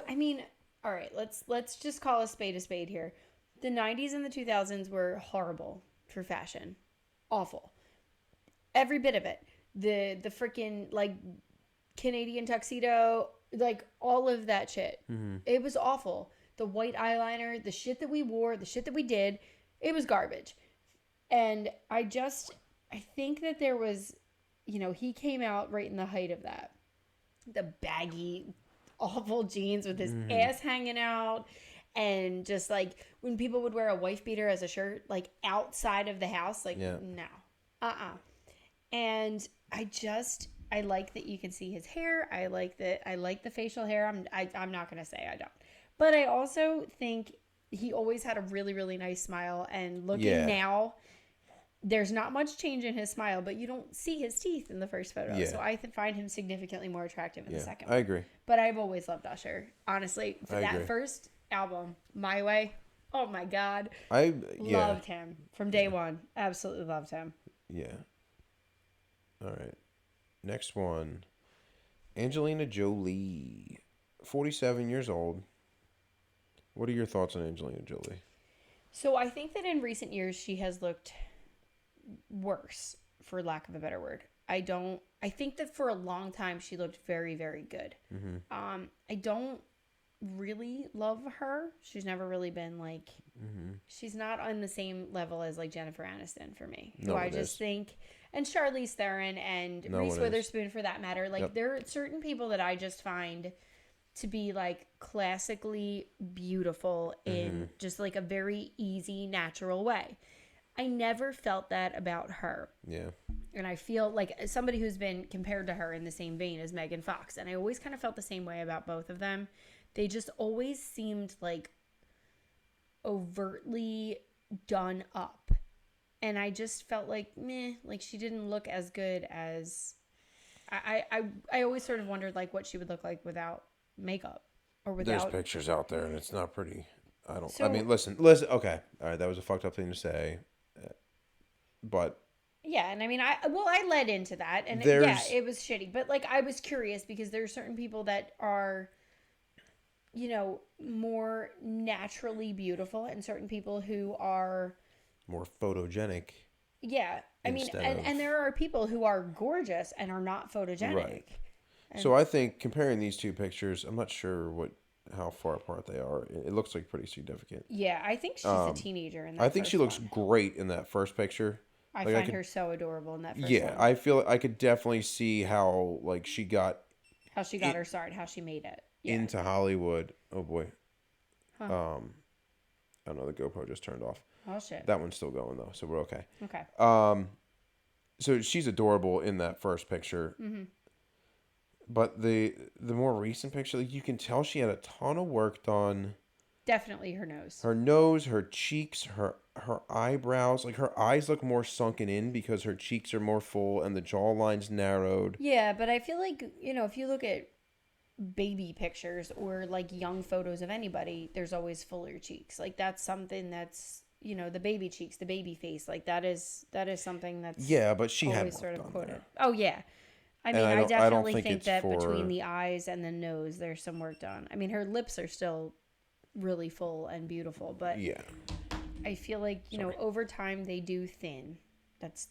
I mean, all right, let's just call a spade here. The 90s and the 2000s were horrible for fashion. Awful. Every bit of it. The freaking, like, Canadian tuxedo, like, all of that shit. Mm-hmm. It was awful. The white eyeliner, the shit that we wore, the shit that we did, it was garbage. And I think that there was, he came out right in the height of that. The baggy, awful jeans with his ass hanging out. And just like when people would wear a wife beater as a shirt, like outside of the house, like, no. And I like that you can see his hair. I like the facial hair. I'm not going to say I don't. But I also think he always had a really, really nice smile. And looking now, there's not much change in his smile, but you don't see his teeth in the first photo. Yeah. So I find him significantly more attractive in the second one. I agree. But I've always loved Usher. Honestly, for that first album, My Way, oh my God. I loved him from day one. Absolutely loved him. Yeah. All right. Next one. Angelina Jolie. 47 years old. What are your thoughts on Angelina Jolie? So I think that in recent years she has looked worse, for lack of a better word. I think that for a long time she looked very, very good. Mm-hmm. I don't really love her. She's never really been like, she's not on the same level as like Jennifer Aniston for me. Who I just think, and Charlize Theron and Reese Witherspoon for that matter. Like there are certain people that I just find to be like classically beautiful in just like a very easy, natural way. I never felt that about her. Yeah. And I feel like somebody who's been compared to her in the same vein as Megan Fox. And I always kind of felt the same way about both of them. They just always seemed like overtly done up. And I just felt like, meh, like she didn't look as good as... I always sort of wondered like what she would look like without makeup or without... There's pictures out there and it's not pretty. I mean, listen. Okay. All right. That was a fucked up thing to say. But... Yeah, and I mean, I led into that, and it was shitty. But, like, I was curious because there are certain people that are, more naturally beautiful, and certain people who are... more photogenic. Yeah, I mean, and there are people who are gorgeous and are not photogenic. Right. So I think comparing these two pictures, I'm not sure how far apart they are. It looks like pretty significant. Yeah, I think she's a teenager in that I think she looks great in that first picture. I find her so adorable in that first one. Yeah, I feel I could definitely see how she got how she made it into Hollywood. Oh boy. Huh. I don't know, the GoPro just turned off. Oh shit. That one's still going though, so we're okay. Okay. So she's adorable in that first picture. Mm-hmm. But the more recent picture, like, you can tell she had a ton of work done. Definitely her nose. Her nose, her cheeks, her eyebrows, like her eyes look more sunken in because her cheeks are more full and the jawline's narrowed. Yeah, but I feel like, if you look at baby pictures or like young photos of anybody, there's always fuller cheeks. Like that's something that's, the baby cheeks, the baby face, like that is something that's Yeah, but she had always work sort of done quoted. there. Oh yeah. I mean, And I I don't definitely think think it's that for... between the eyes and the nose, there's some work done. I mean, her lips are still really full and beautiful, but Yeah. I feel like, over time they do thin. That's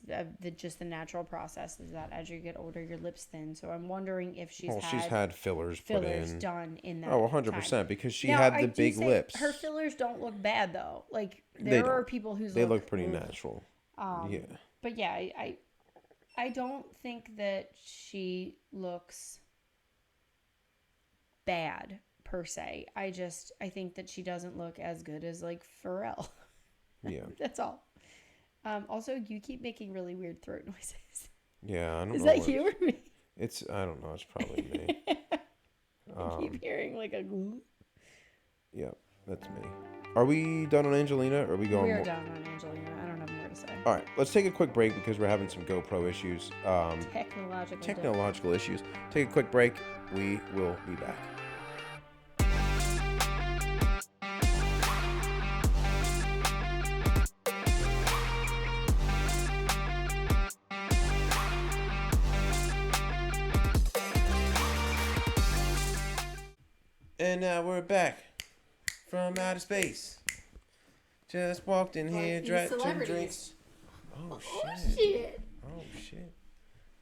just the natural process is that as you get older, your lips thin. So I'm wondering if she's had fillers put in. done in that. Oh, 100%, time. because she Now, had I the do big say lips. Her fillers don't look bad though. Like They there are don't. people whose They look pretty natural. Yeah. But yeah, I don't think that she looks bad per se. I think that she doesn't look as good as like Pharrell. Yeah. That's all. Also, you keep making really weird throat noises. Yeah, I don't know. Is that you or me? I don't know. It's probably me. I keep hearing like a. Yeah, that's me. Are we done on Angelina, or are we going? We're done on Angelina. I don't have more to say. All right, let's take a quick break because we're having some GoPro issues. Technological issues. Take a quick break. We will be back. And now we're back from outer space. Just walked in here, drank some drinks. Oh shit! Oh shit!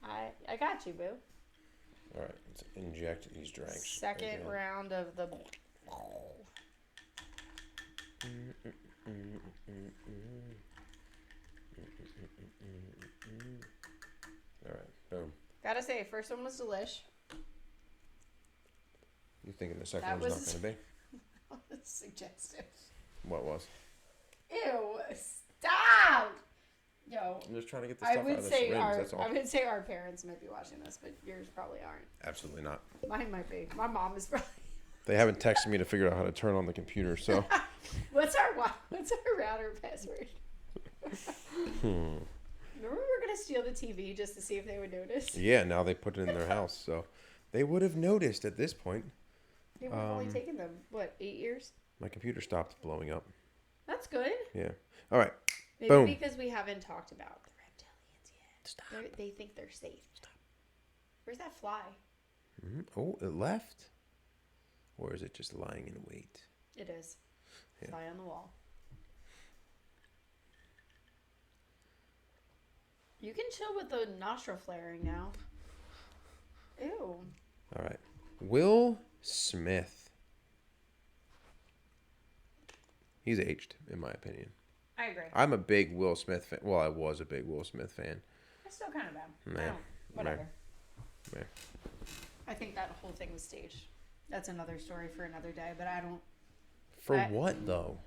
I got you, boo. All right, let's inject these drinks. Second round of the. All right, boom. Gotta say, first one was delish. You thinking the second one's not gonna be? That's suggestive. What was? Ew! Stop! Yo. I'm just trying to get the stuff out of the syringe, that's all. I would say our parents might be watching this, but yours probably aren't. Absolutely not. Mine might be. My mom is probably. They haven't texted me to figure out how to turn on the computer, so. What's our router password? Remember we were gonna steal the TV just to see if they would notice? Yeah, now they put it in their house, so they would have noticed at this point. It would have only taken them, 8 years? My computer stopped blowing up. That's good. Yeah. All right. Maybe Boom. because we haven't talked about the reptilians yet. Stop. They think they're safe. Stop. Where's that fly? Mm-hmm. Oh, it left? Or is it just lying in wait? It is. Yeah. Fly on the wall. You can chill with the nostril flaring now. Ew. All right. Will Smith. He's aged, in my opinion. I agree. I'm a big Will Smith fan. Well, I was a big Will Smith fan. That's still kind of bad. Meh. Whatever. Meh. I think that whole thing was staged. That's another story for another day, but I don't... For what, though?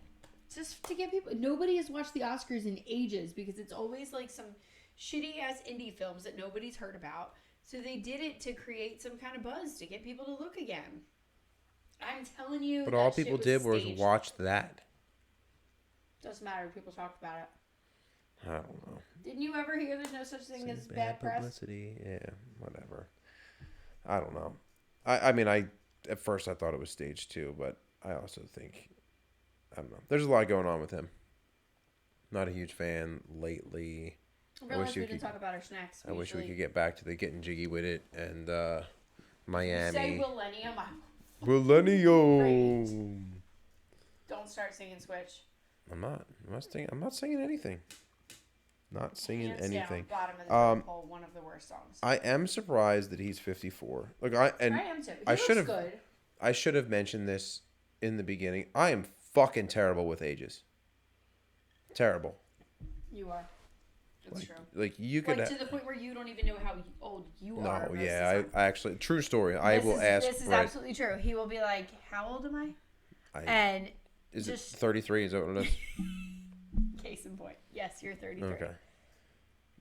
Just to get people... Nobody has watched the Oscars in ages because it's always like some shitty-ass indie films that nobody's heard about. So they did it to create some kind of buzz to get people to look again. I'm telling you. But all people did was watch that. Doesn't matter. People talked about it. I don't know. Didn't you ever hear there's no such thing as bad press? Publicity. Yeah, whatever. I don't know. I mean, at first I thought it was staged too, but I also think, I don't know. There's a lot going on with him. Not a huge fan lately. I realize we didn't talk about our snacks. I wish we could get back to the getting jiggy with it and Miami. You say Millennium. Millennium. Don't start singing Switch. I'm not singing anything. Not singing Hands anything. Down, bottom of the totem pole, one of the worst songs. I am surprised that he's 54. Look, I am too. Good. I should have mentioned this in the beginning. I am fucking terrible with ages. Terrible. You are. It's true. Like you could to the point where you don't even know how old you are. No, yeah, I actually true story. I will ask. This is absolutely true. He will be like, "How old am I?" And is it 33? Is that what it is? Case in point. Yes, you're 33. Okay.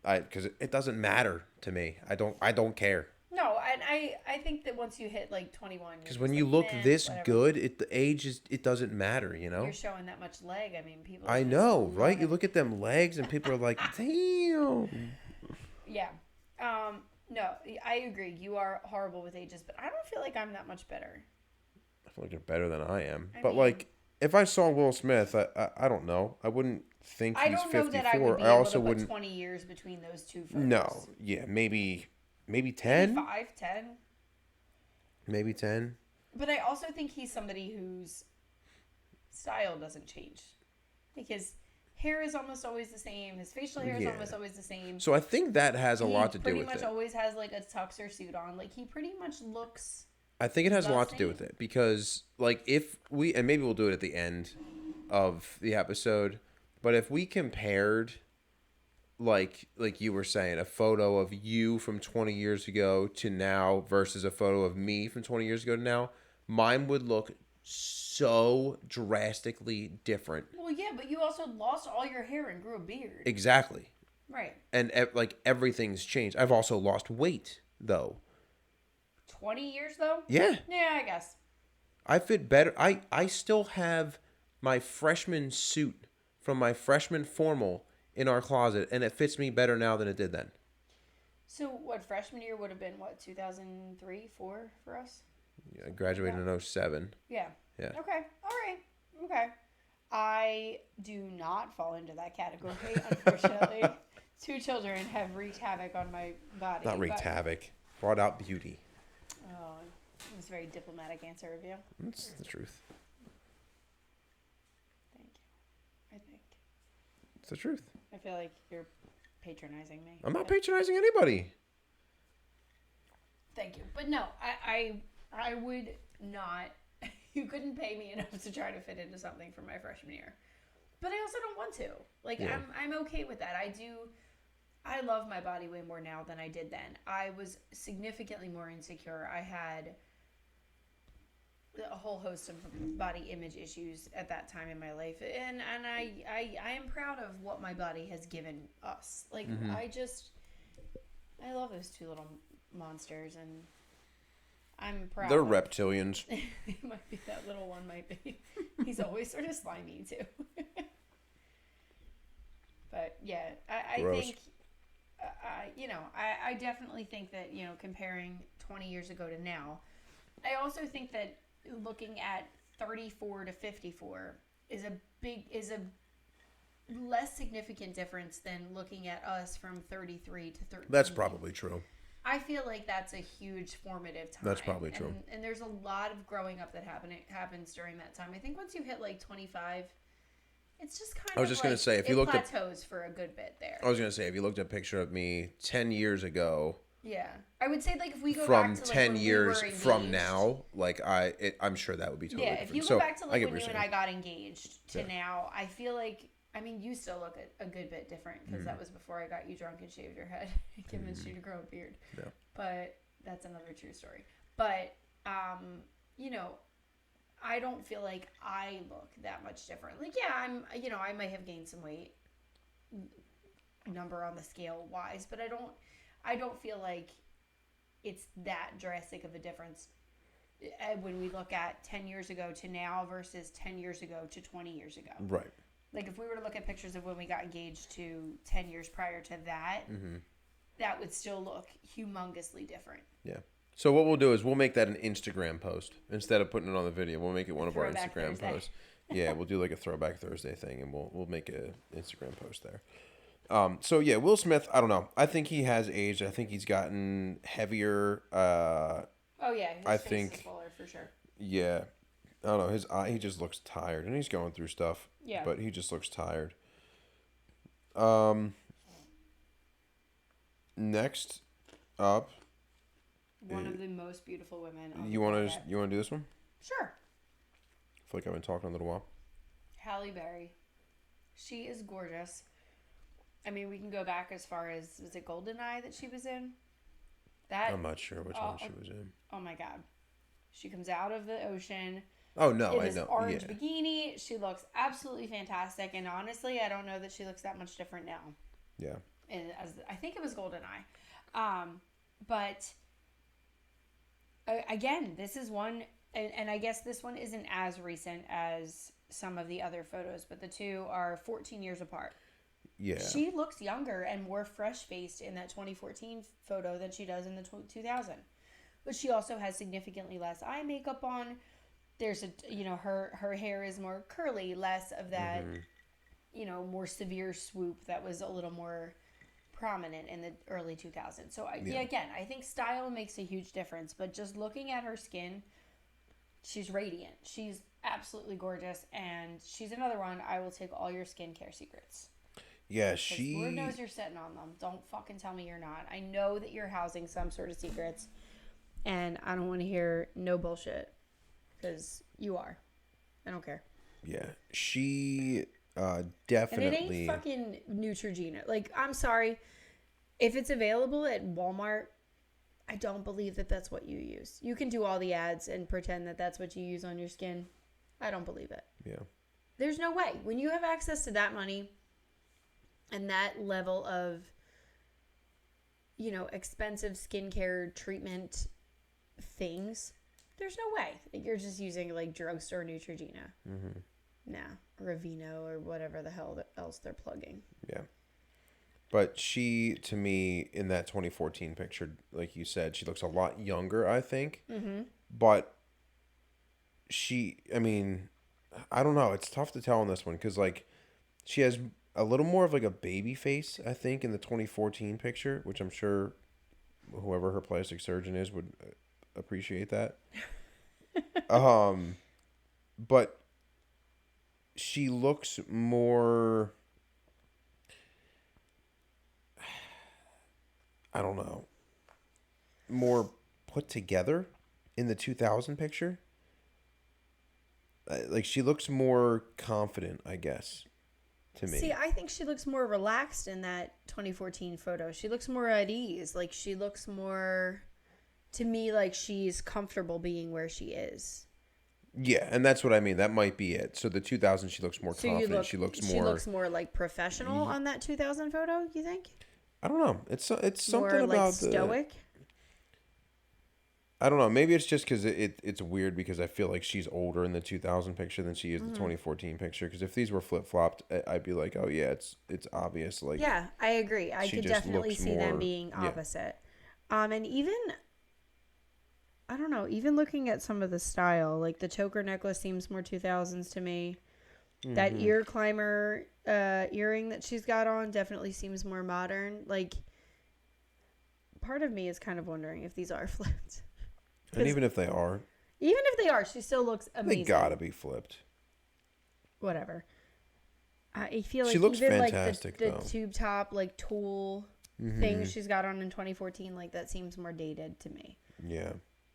Because it doesn't matter to me. I don't care. No, and I think that once you hit like 21, Because when you look this whatever. good, the age it doesn't matter, you know. You're showing that much leg. I mean, people. I Just know, love right? You it. look at them legs, and people are like, "Damn." Yeah. No, I agree. You are horrible with ages, but I don't feel like I'm that much better. I feel like you're better than I am. I But mean, like, if I saw Will Smith, I don't know. I wouldn't think I he's don't know that I would 54. be I able also to put wouldn't. 20 years between those two No, photos. yeah, maybe Maybe 10, 5, 10. maybe 10. But I also think he's somebody whose style doesn't change. Like his hair is almost always the same. His facial hair is Yeah. almost always the same. So I think that has a lot to do Pretty with much it. always has like a tux or suit on. Like he pretty much looks I think it has a the lot to do same. with it because, like, if we, and maybe we'll do it at the end of the episode, but if we compared, like you were saying, a photo of you from 20 years ago to now versus a photo of me from 20 years ago to now, mine would look so drastically different. Well, yeah, but you also lost all your hair and grew a beard. Exactly. Right. And like everything's changed. I've also lost weight though. 20 years though? Yeah. Yeah, I guess. I fit better. I still have my freshman suit from my freshman formal in our closet, and it fits me better now than it did then. So what freshman year would have been what 2003, 4 for us? Yeah, I graduated in 07. Yeah. Yeah. Okay. All right. Okay. I do not fall into that category, unfortunately. 2 children have wreaked havoc on my body. Not wreaked havoc. Brought out beauty. Oh, it was a very diplomatic answer of you. That's the truth. Thank you. I think. It's the truth. I feel like you're patronizing me. I'm not patronizing anybody. Thank you. But no, I would not. You couldn't pay me enough to try to fit into something from my freshman year. But I also don't want to. Like, Yeah. I'm okay with that. I love my body way more now than I did then. I was significantly more insecure. I had a whole host of body image issues at that time in my life. And I am proud of what my body has given us. Like, I love those 2 little monsters, and I'm proud. They're reptilians. It might be that little one, might be. He's always sort of slimy, too. But, yeah, I think, I definitely think that, comparing 20 years ago to now, I also think that looking at 34 to 54 is a less significant difference than looking at us from 33 to 13. That's probably true. I feel like that's a huge formative time. That's probably true. And there's a lot of growing up that happens during that time. I think once you hit like 25, it's just kind of. I was just gonna say, if you looked at plateaus for a good bit there. I was gonna say, if you looked at a picture of me 10 years ago. Yeah, I would say like if we go from back to 10 when years we were from engaged, now, like I'm sure that would be totally different. if you go So, back to I like get when what you you're and I saying. got engaged to now, I feel like you still look a good bit different because that was before I got you drunk and shaved your head and convinced you to grow a beard. Yeah. But that's another true story. But I don't feel like I look that much different. Like, yeah, I might have gained some weight, number on the scale wise, but I don't feel like it's that drastic of a difference when we look at 10 years ago to now versus 10 years ago to 20 years ago. Right. Like, if we were to look at pictures of when we got engaged to 10 years prior to that, that would still look humongously different. Yeah. So what we'll do is we'll make that an Instagram post instead of putting it on the video. We'll make it one of our Throwback Instagram Thursday. posts. Yeah, we'll do like a Throwback Thursday thing, and we'll make a Instagram post there. So yeah, Will Smith. I don't know. I think he has aged. I think he's gotten heavier. Oh yeah, his I face think- is fuller for sure. Yeah. I don't know. His eye. He just looks tired, and he's going through stuff. Yeah. But he just looks tired. Next up, One of the most beautiful women. On you the want planet. to do this one? Sure. I feel like I've been talking a little while. Halle Berry. She is gorgeous. I mean, we can go back as far as, was it GoldenEye that she was in? I'm not sure which one she was in. Oh my God. She comes out of the ocean Oh no, in I this know. orange Yeah. bikini. She looks absolutely fantastic. And honestly, I don't know that she looks that much different now. Yeah. And I think it was GoldenEye. But again, this is one, and I guess this one isn't as recent as some of the other photos, but the two are 14 years apart. Yeah. She looks younger and more fresh-faced in that 2014 photo than she does in the 2000. But she also has significantly less eye makeup on. There's her hair is more curly, less of that, more severe swoop that was a little more prominent in the early 2000s. So again, I think style makes a huge difference, but just looking at her skin, she's radiant. She's absolutely gorgeous, and she's another one. I will take all your skincare secrets. Yeah, Lord knows you're sitting on them. Don't fucking tell me you're not. I know that you're housing some sort of secrets, and I don't want to hear no bullshit, because you are. I don't care. Yeah, she definitely. And it ain't fucking Neutrogena. Like, I'm sorry, if it's available at Walmart, I don't believe that that's what you use. You can do all the ads and pretend that that's what you use on your skin. I don't believe it. Yeah. There's no way. When you have access to that money and that level of, expensive skincare treatment things, there's no way that you're just using, like, drugstore Neutrogena. Mm-hmm. Nah. Or Aveeno or whatever the hell else they're plugging. Yeah. But she, to me, in that 2014 picture, like you said, she looks a lot younger, I think. Mm-hmm. But I don't know. It's tough to tell on this one because, like, she has a little more of, like, a baby face, I think, in the 2014 picture, which I'm sure whoever her plastic surgeon is would appreciate that. But she looks more... I don't know, more put together in the 2000 picture. Like, she looks more confident, I guess, to me. See, I think she looks more relaxed in that 2014 photo. She looks more at ease. Like, she looks more, to me, like she's comfortable being where she is. Yeah, and that's what I mean. That might be it. So the 2000, she looks more confident. She looks more like professional on that 2000 photo, you think? I don't know. It's something more, about like, stoic. I don't know. Maybe it's just because it's weird because I feel like she's older in the 2000 picture than she is the 2014 picture. Because if these were flip flopped, I'd be like, oh yeah, it's obvious. Like, yeah, I agree. I could definitely see them being opposite. Yeah. And even, I don't know. Even looking at some of the style, like the choker necklace seems more 2000s to me. Mm-hmm. That ear climber earring that she's got on definitely seems more modern. Like, part of me is kind of wondering if these are flipped. And even if they are, she still looks amazing. They gotta be flipped. Whatever. I feel like she looks even fantastic, like the tube top, like tulle thing she's got on in 2014, like that seems more dated to me. Yeah.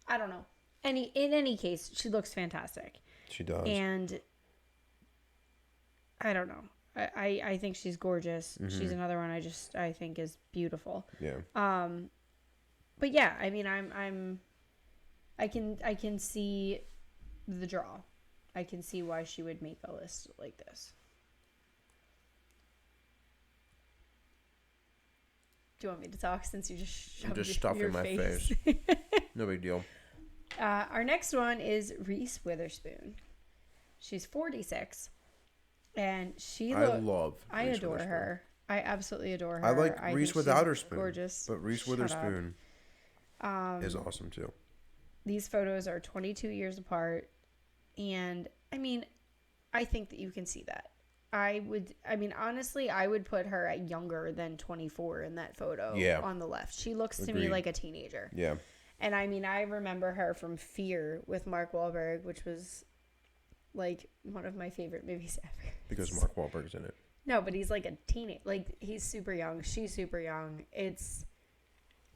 I don't know. In any case, she looks fantastic. She does. And I don't know. I think she's gorgeous. Mm-hmm. She's another one I think is beautiful. Yeah. But yeah, I mean, I can see the draw. I can see why she would make a list like this. Do you want me to talk since you just shoved I'm just stuffing my face? No big deal. Our next one is Reese Witherspoon. She's 46. And I adore her. I absolutely adore her. I like Reese without her spoon. Gorgeous. But Reese Witherspoon is awesome too. These photos are 22 years apart. And I mean, I think that you can see that. Honestly, I would put her at younger than 24 in that photo on the left. She looks to me like a teenager. Yeah. And I mean, I remember her from Fear with Mark Wahlberg, which was like one of my favorite movies ever. Because Mark Wahlberg's in it. No, but he's like a teenage, like he's super young. She's super young. It's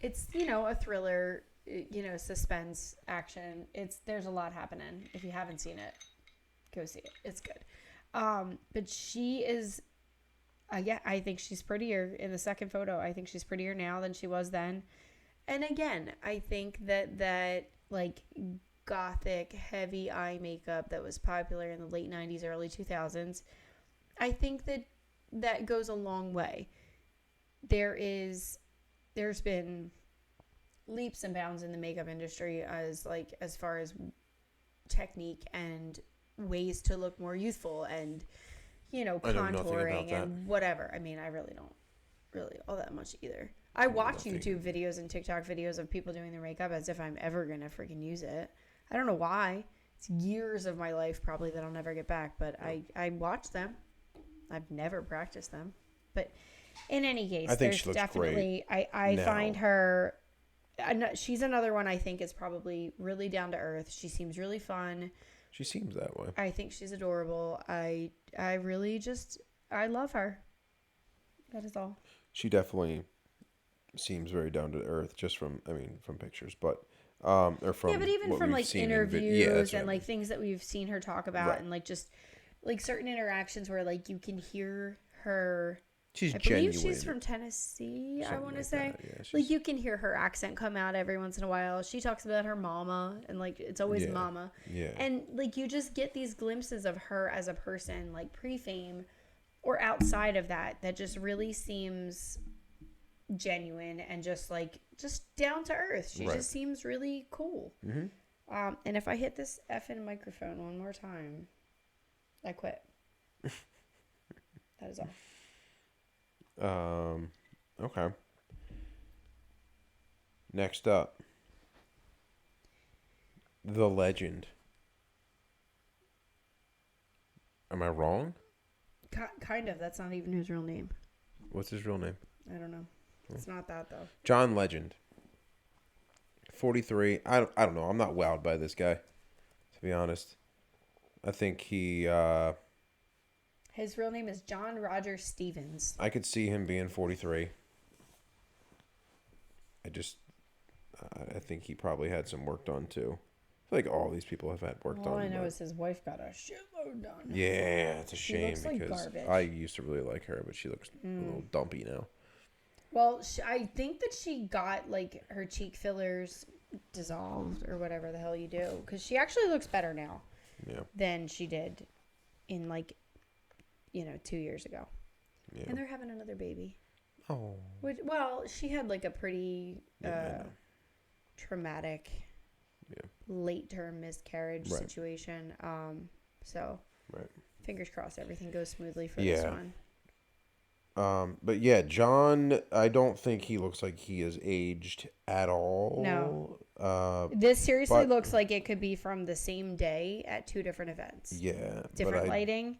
a thriller, suspense, action. There's a lot happening. If you haven't seen it, go see it. It's good. But she is, I think she's prettier in the second photo. I think she's prettier now than she was then. And again, I think that like gothic heavy eye makeup that was popular in the late 90s, early 2000s, I think that goes a long way. There's been leaps and bounds in the makeup industry as far as technique and ways to look more youthful and, contouring and whatever. I mean, I really don't all that much either. I watch YouTube videos and TikTok videos of people doing their makeup as if I'm ever going to freaking use it. I don't know why. It's years of my life probably that I'll never get back, but I watch them. I've never practiced them. But in any case, I think she looks definitely great. I find her, she's another one I think is probably really down to earth. She seems really fun. She seems that way. I think she's adorable. I really just, I love her. That is all. She definitely seems very down to earth just from pictures, but or from but even from like interviews and like things that we've seen her talk about, right. and like just like certain interactions where like you can hear her. She's I genuine. believe she's from Tennessee. I want to say, yeah, like you can hear her accent come out every once in a while. She talks about her mama, and like it's always mama. Yeah. And like you just get these glimpses of her as a person, like pre-fame or outside of that, that just really seems genuine and just down to earth. She just seems really cool. Mm-hmm. And if I hit this effing microphone one more time, I quit. That is all. Okay. Next up, the legend. Am I wrong? Kind of. That's not even his real name. What's his real name? I don't know. It's not that though. John Legend. 43. I don't know. I'm not wowed by this guy, to be honest. I think he his real name is John Roger Stevens. I could see him being 43. I think he probably had some work done too. I feel like all these people have had work done. All I know is his wife got a shitload done. Yeah, it's a shame because garbage. I used to really like her, but she looks a little dumpy now. Well, I think that she got like her cheek fillers dissolved or whatever the hell you do, because she actually looks better now than she did in 2 years ago. Yeah. And they're having another baby. Oh. Well, she had like a pretty traumatic late-term miscarriage situation. So fingers crossed everything goes smoothly for this one. But yeah, John, I don't think he looks like he is aged at all. No. This seriously looks like it could be from the same day at two different events. Yeah. Different lighting.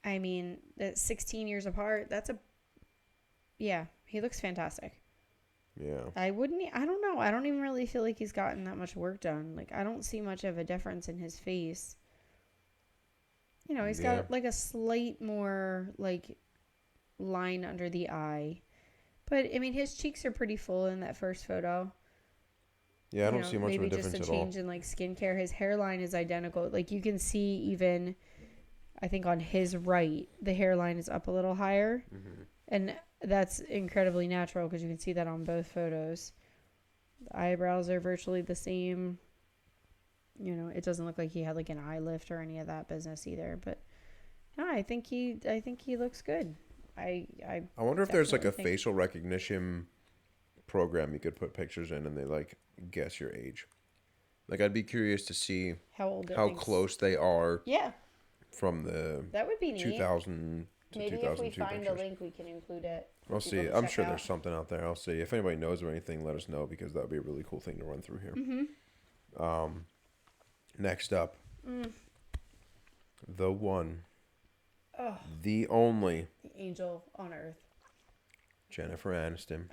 I mean, 16 years apart, he looks fantastic. Yeah. I don't know. I don't even really feel like he's gotten that much work done. Like, I don't see much of a difference in his face. He's got like a slight more like line under the eye. But I mean, his cheeks are pretty full in that first photo. Yeah, I don't see much of a difference at all. Maybe just a change in like skincare. His hairline is identical. Like you can see even, I think on his right, the hairline is up a little higher. Mm-hmm. And that's incredibly natural because you can see that on both photos. The eyebrows are virtually the same. It doesn't look like he had like an eye lift or any of that business either. But no, I think he looks good. I wonder if there's like a facial recognition program you could put pictures in and they like guess your age. Like I'd be curious to see how close they are. Yeah. From the that would be 2000 to maybe 2002 if we find pictures. a link, we can include it. I'll see. I'm sure there's something out there. I'll see. If anybody knows of anything, let us know because that would be a really cool thing to run through here. Mm-hmm. Next up, the one, the only, the angel on earth, Jennifer Aniston.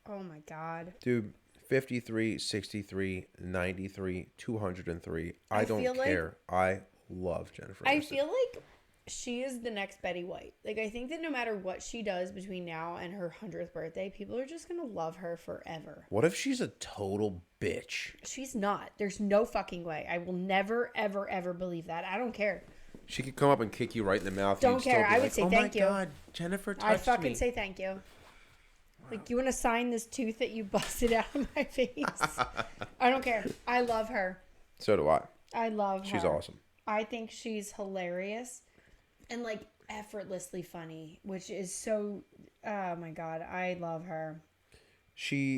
Oh my God. Dude, 53, 63, 93, 203. I don't care. I love Jennifer Aniston. I feel like she is the next Betty White. Like, I think that no matter what she does between now and her 100th birthday, people are just going to love her forever. What if she's a total bitch? She's not. There's no fucking way. I will never, ever, ever believe that. I don't care. She could come up and kick you right in the mouth. Don't care. I would say thank you. Oh my God, Jennifer touched me. I'd fucking say thank you. Like, you want to sign this tooth that you busted out of my face? I don't care. I love her. So do I. I love her. She's awesome. I think she's hilarious and like effortlessly funny, which is so, oh my God, I love her.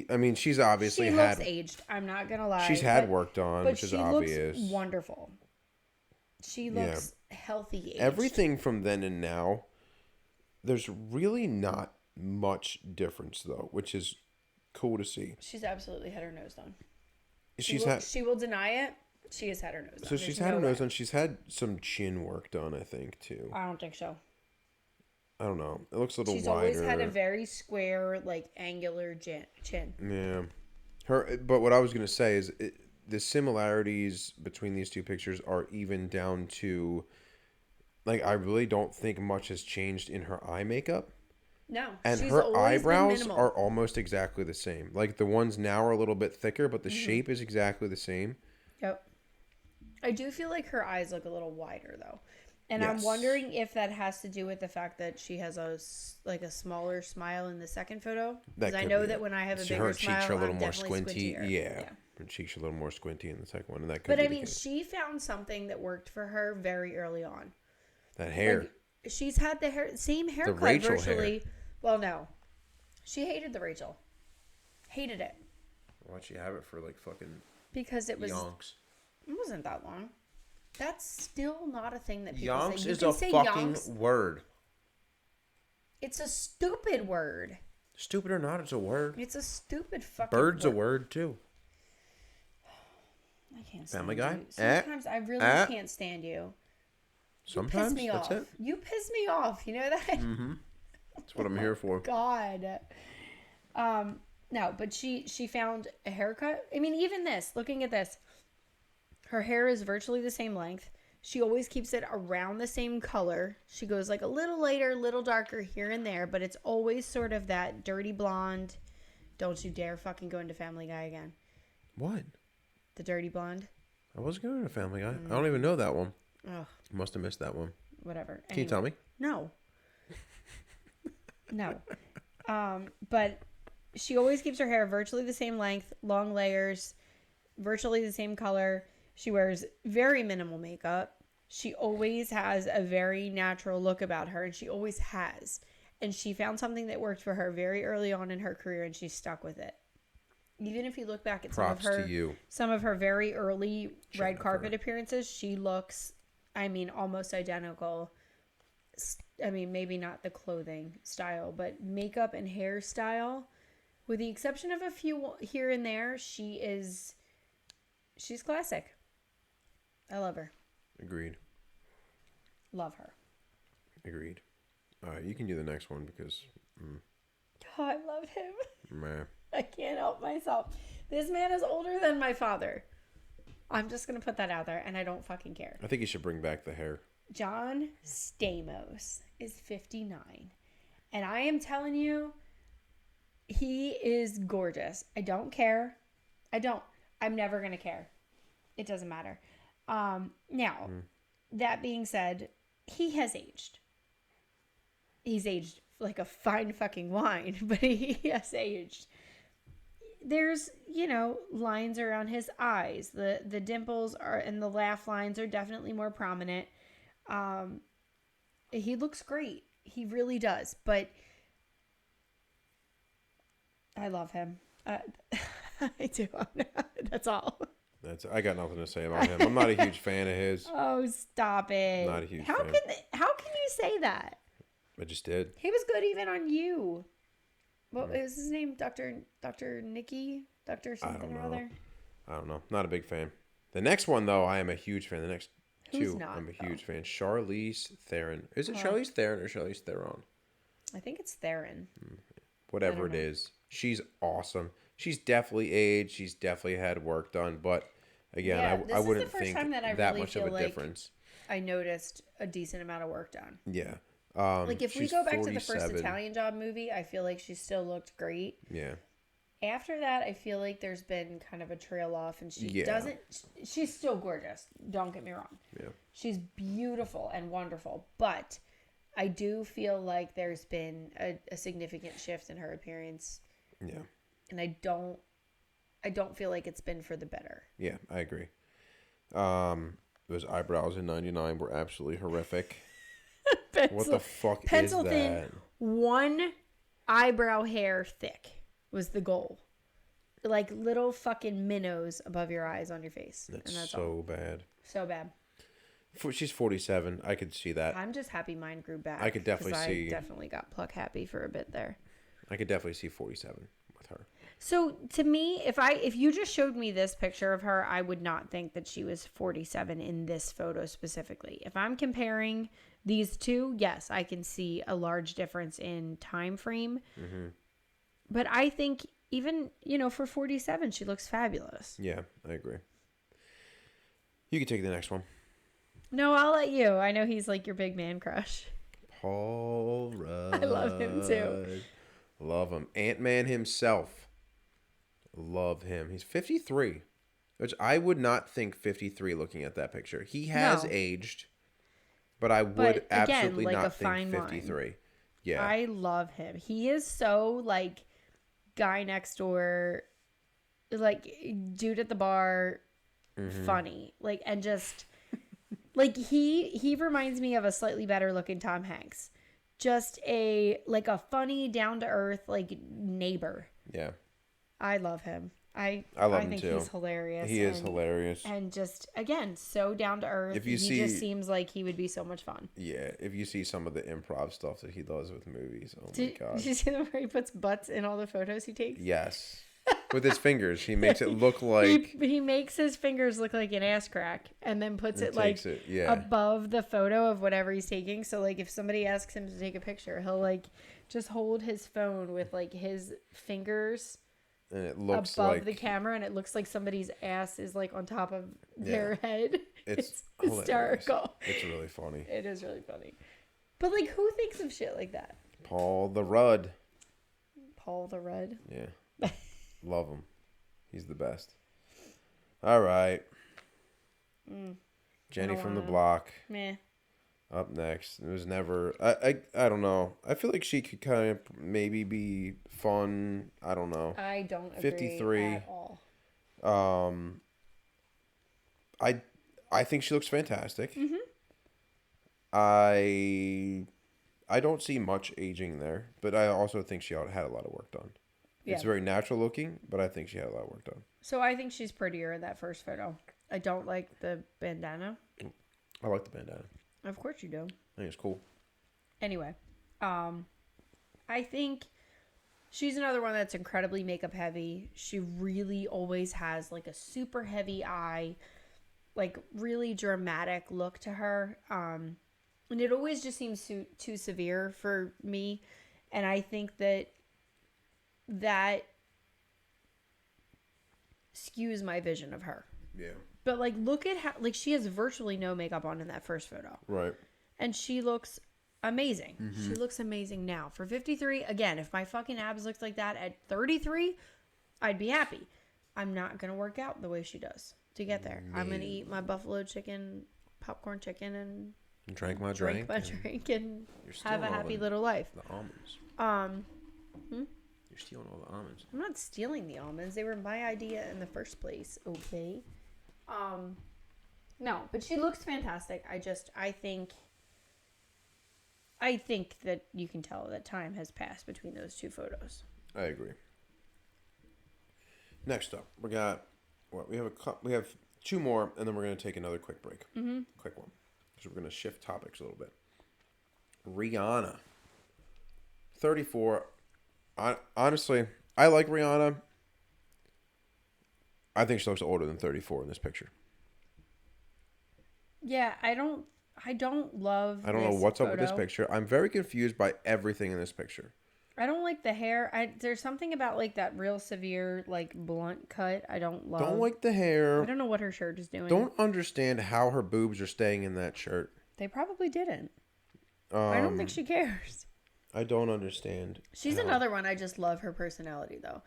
I mean, she's obviously she looks aged. I'm not gonna lie. She's had work done, which is obvious. Looks wonderful. She looks healthy aged. Everything from then and now, there's really not much difference though, which is cool to see. She's absolutely had her nose done. She will deny it. She has had her nose done. So she's had her nose done. She's had some chin work done, I think, too. I don't think so. I don't know. It looks a little wider. She's always had a very square, like, angular chin. Yeah. But what I was going to say is the similarities between these two pictures are even down to, like, I really don't think much has changed in her eye makeup. No. And her eyebrows are almost exactly the same. Like, the ones now are a little bit thicker, but the shape is exactly the same. Yep. I do feel like her eyes look a little wider, though. And yes. I'm wondering if that has to do with the fact that she has a smaller smile in the second photo. Because I know that when I have a bigger smile, her cheeks are a little more squinty. Yeah. Her cheeks are a little more squinty in the second one. And that could but I mean, she found something that worked for her very early on. That hair. Like, she's had the same haircut virtually. Hair. Well, no. She hated the Rachel. Hated it. Why'd she have it for like fucking... Because it was... Yonks. It wasn't that long. That's still not a thing that people Yonks say. Is a fucking word. It's a stupid word. Stupid or not, it's a word. It's a stupid fucking Bird's word. a word, too. I can't stand Family Guy? You. Sometimes I really can't stand you. Sometimes? You piss me That's off. it? You piss me off. You know that? Mm-hmm. That's what I'm here for. God. No, but she found a haircut. I mean, even this, looking at this, her hair is virtually the same length. She always keeps it around the same color. She goes like a little lighter, a little darker here and there, but it's always sort of that dirty blonde. Don't you dare fucking go into Family Guy again. What? The dirty blonde. I was going to Family Guy. I don't even know that one. Oh. Must have missed that one. Whatever. Can you tell me? No. No. But she always keeps her hair virtually the same length, long layers, virtually the same color. She wears very minimal makeup. She always has a very natural look about her, and she always has. And she found something that worked for her very early on in her career, and she stuck with it. Even if you look back at some of her very early red carpet appearances, she looks, I mean, almost identical. I mean, maybe not the clothing style, but makeup and hairstyle, with the exception of a few here and there, she's classic. I love her. Agreed. Love her. Agreed. All right, you can do the next one because... Oh, I love him. Meh. I can't help myself. This man is older than my father. I'm just going to put that out there, and I don't fucking care. I think you should bring back the hair. John Stamos is 59. And I am telling you, he is gorgeous. I don't care. I'm never going to care. It doesn't matter. Now, that being said, he has aged. He's aged like a fine fucking wine, but he has aged. There's, lines around his eyes. The dimples and the laugh lines are definitely more prominent. He looks great. He really does. But I love him. I do. That's all. I got nothing to say about him. I'm not a huge fan of his. Oh, stop it. Not a huge fan. How can you say that? I just did. He was good even on You. What was his name? Dr. Nicky? Dr. something or other? I don't know. Not a big fan. The next one, though, I am a huge fan. The next Who's two, not, I'm a huge fan. Charlize Theron. Is it Charlize Theron or Charlize Theron? I think it's Theron. Whatever it is. She's awesome. She's definitely aged. She's definitely had work done. But, again, I wouldn't think that much of a difference. I noticed a decent amount of work done. Yeah. If we go back to the first Italian Job movie, I feel like she still looked great. Yeah. After that, I feel like there's been kind of a trail off, and she's still gorgeous. Don't get me wrong. Yeah. She's beautiful and wonderful, but I do feel like there's been a significant shift in her appearance. Yeah. And I don't feel like it's been for the better. Yeah, I agree. Those eyebrows in 99 were absolutely horrific. What the fuck is that? Pencil thin, one eyebrow hair thick. was the goal. Like little fucking minnows above your eyes on your face. That's so bad. So bad. She's 47. I could see that. I'm just happy mine grew back. I could definitely see. I definitely got pluck happy for a bit there. I could definitely see 47 with her. So to me, if you just showed me this picture of her, I would not think that she was 47 in this photo specifically. If I'm comparing these two, yes, I can see a large difference in time frame. Mm-hmm. But I think even, for 47, she looks fabulous. Yeah, I agree. You can take the next one. No, I'll let you. I know he's like your big man crush. Paul Rudd. I love him too. Love him. Ant-Man himself. Love him. He's 53, which I would not think 53 looking at that picture. He has aged, but I would absolutely like not think 53. Line. Yeah. I love him. He is so like guy next door, like dude at the bar, funny. Like, and just like he reminds me of a slightly better looking Tom Hanks. Just a funny, down to earth like neighbor. Yeah. I love him. I love him think too. He's hilarious. He is hilarious. And just again, so down to earth. He just seems like he would be so much fun. Yeah, if you see some of the improv stuff that he does with movies, my god. Did you see the where he puts butts in all the photos he takes? Yes. With his fingers, he makes it look like he makes his fingers look like an ass crack, and then puts it above the photo of whatever he's taking. So like if somebody asks him to take a picture, he'll like just hold his phone with like his fingers. And it looks above the camera, and it looks like somebody's ass is like on top of their head. It's hysterical. It's really funny. It is really funny. But like, who thinks of shit like that? Paul the Rudd. Paul the Rudd. Yeah, love him. He's the best. All right, Jenny from the block. Meh. Up next. It was never. I don't know. I feel like she could kind of maybe be fun. I don't know. I don't agree 53 at all. I think she looks fantastic. Mm-hmm. I don't see much aging there, but I also think she had a lot of work done. Yeah. It's very natural looking, but I think she had a lot of work done. So I think she's prettier in that first photo. I don't like the bandana. I like the bandana. Of course you do. I think it's cool. Anyway, I think she's another one that's incredibly makeup heavy. She really always has like a super heavy eye, like really dramatic look to her. And it always just seems too severe for me. And I think that skews my vision of her. Yeah. But, like, look at how, like, she has virtually no makeup on in that first photo. Right. And she looks amazing. Mm-hmm. She looks amazing now. For 53, again, if my fucking abs looked like that at 33, I'd be happy. I'm not going to work out the way she does to get there. I'm going to eat my buffalo chicken, popcorn chicken, and drink my drink and have a happy little life. The almonds. You're stealing all the almonds. I'm not stealing the almonds. They were my idea in the first place. Okay. No, but she looks fantastic. I think that you can tell that time has passed between those two photos. I agree. Next up, we have two more, and then we're going to take another quick break. Mm-hmm. Quick one. So we're going to shift topics a little bit. Rihanna. 34. Honestly, I like Rihanna. I think she looks older than 34 in this picture. Yeah, I don't love I don't know what's up with this picture. I'm very confused by everything in this picture. I don't like the hair. There's something about like that real severe like blunt cut I don't love. Don't like the hair. I don't know what her shirt is doing. Don't understand how her boobs are staying in that shirt. They probably didn't. I don't think she cares. I don't understand. She's another one. I just love her personality though.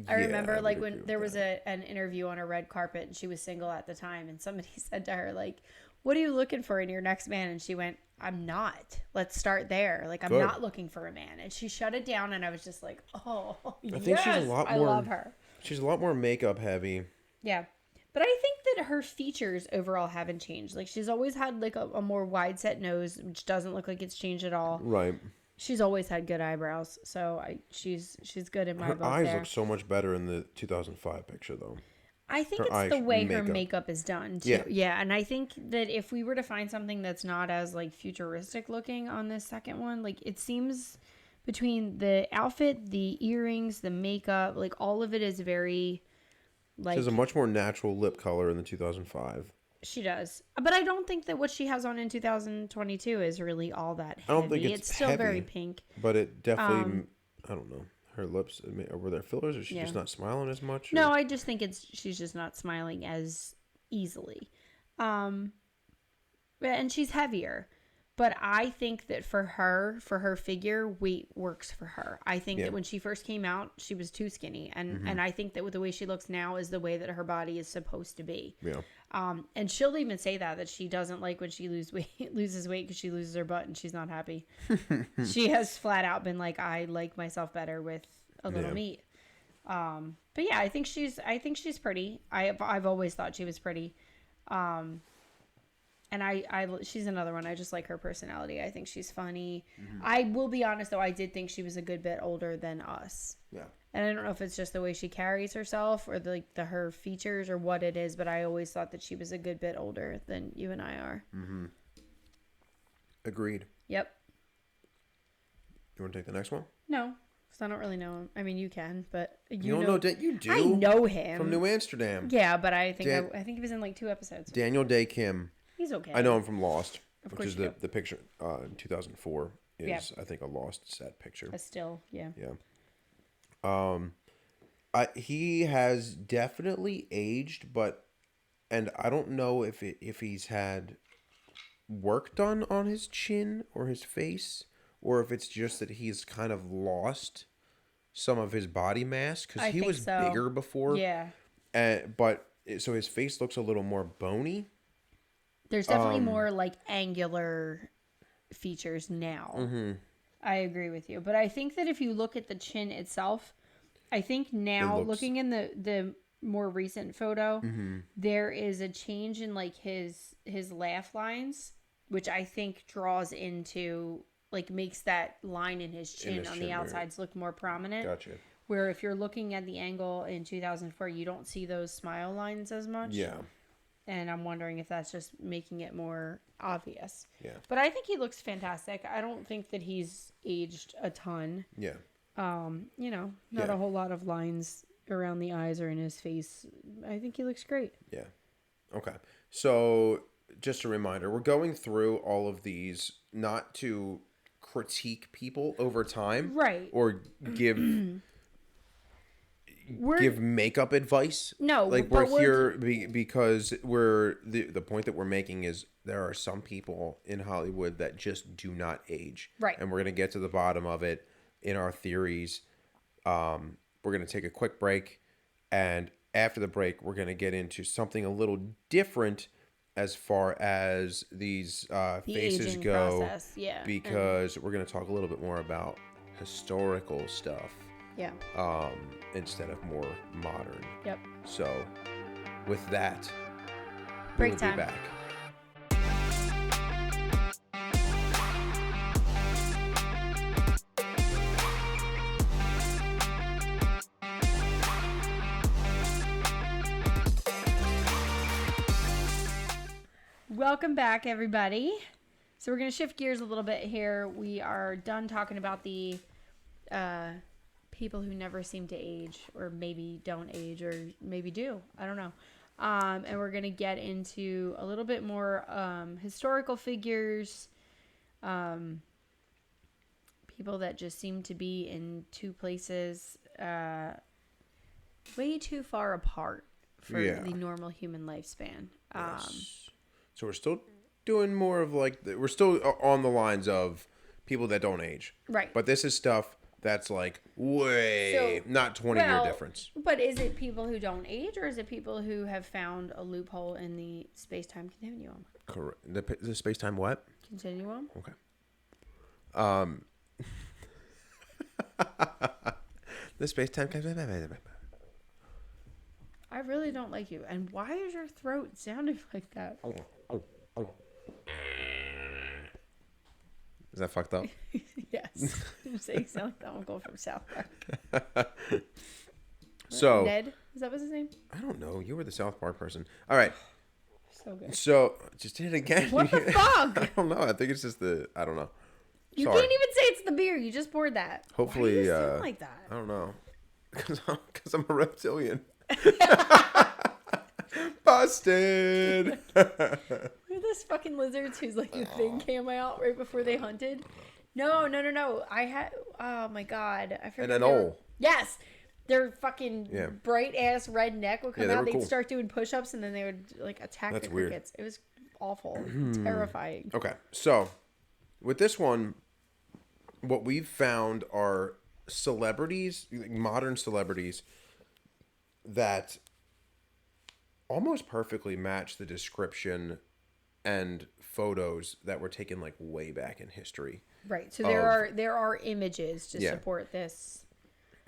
I remember like when there was an interview on a red carpet and she was single at the time and somebody said to her like, what are you looking for in your next man? And she went, I'm not. Let's start there. Like, I'm not looking for a man. And she shut it down and I was just like, oh, I think she's a lot more, I love her. She's a lot more makeup heavy. Yeah. But I think that her features overall haven't changed. Like, she's always had like a more wide set nose, which doesn't look like it's changed at all. Right. She's always had good eyebrows, so she's good in my Her book eyes there. look so much better in the 2005 picture, though. I think Her it's the eye way her makeup. makeup is done too. Yeah. Yeah, and I think that if we were to find something that's not as like futuristic looking on this second one, like it seems between the outfit, the earrings, the makeup, like all of it is very She like has a much more natural lip color in the 2005. she does. But I don't think that what she has on in 2022 is really all that heavy. I don't think it's still heavy, very pink. But it definitely, I don't know. Her lips, were there fillers, or is she just not smiling as much? Or? No, I just think she's just not smiling as easily. And she's heavier. But I think that for her figure, weight works for her. I think that when she first came out, she was too skinny. And I think that with the way she looks now is the way that her body is supposed to be. Yeah. And she'll even say that she doesn't like when she loses weight because she loses her butt and she's not happy. She has flat out been like, I like myself better with a little meat. But yeah, I think she's pretty. I've always thought she was pretty. And she's another one. I just like her personality. I think she's funny. I will be honest though, I did think she was a good bit older than us. Yeah. And I don't know if it's just the way she carries herself or her features or what it is, but I always thought that she was a good bit older than you and I are. Mm-hmm. Agreed. Yep. You want to take the next one? No, because I don't really know him. I mean, you can, but you don't know that you do. I know him from New Amsterdam. Yeah, but I think I think he was in like 2 episodes. Daniel Day Kim. He's okay. I know him from Lost, of which is the picture in 2004 is I think a Lost set picture. A still, yeah. Yeah. He has definitely aged, and I don't know if he's had work done on his chin or his face, or if it's just that he's kind of lost some of his body mass because he was bigger before. Yeah. So his face looks a little more bony. There's definitely more like angular features now. Mm-hmm. I agree with you, but I think that if you look at the chin itself, I think now looking in the more recent photo, there is a change in like his laugh lines, which I think draws into like makes that line in his chin on the outsides look more prominent. Gotcha. Where if you're looking at the angle in 2004, you don't see those smile lines as much. Yeah. And I'm wondering if that's just making it more obvious. Yeah. But I think he looks fantastic. I don't think that he's aged a ton. Yeah. Not a whole lot of lines around the eyes or in his face. I think he looks great. Yeah. Okay. So just a reminder, we're going through all of these not to critique people over time. Right. Or give makeup advice. No, like we're here because we're the point that we're making is there are some people in Hollywood that just do not age. Right. And we're going to get to the bottom of it in our theories. We're going to take a quick break, and after the break we're going to get into something a little different as far as these faces go. Process, yeah. Because we're going to talk a little bit more about historical stuff. Yeah. Instead of more modern. Yep. So, with that, break we'll time. Be back. Welcome back, everybody. So we're going to shift gears a little bit here. We are done talking about the people who never seem to age, or maybe don't age, or maybe do. I don't know. And we're going to get into a little bit more historical figures, people that just seem to be in two places way too far apart for the normal human lifespan. Yes. So we're still doing more of like, we're still on the lines of people that don't age. Right. But this is stuff that's like not 20-year difference. But is it people who don't age, or is it people who have found a loophole in the space-time continuum? Correct. The space-time what? Continuum. Okay. The space-time. I really don't like you. And why is your throat sounding like that? Is that fucked up? Yes. Yes. So you sound like the uncle from South Park. So Ned? Is that what's his name? I don't know. You were the South Park person. All right. So good. So just did it again. What the fuck? I don't know. I think it's just I don't know. You Sorry. can't even say it's the beer. You just poured that. Hopefully, Why do you sound like that? I don't know. Because I'm a reptilian. Busted. You're this fucking lizards whose like the thing came out right before they hunted. No. I had. Oh my god. I forgot. And an owl. Yes. Their fucking bright ass red neck would come out. They'd cool. start doing push ups and then they would like attack the crickets. It was awful. Terrifying. Okay. So with this one, what we've found are celebrities, modern celebrities, that almost perfectly match the description and photos that were taken like way back in history. Right. So there are images to support this.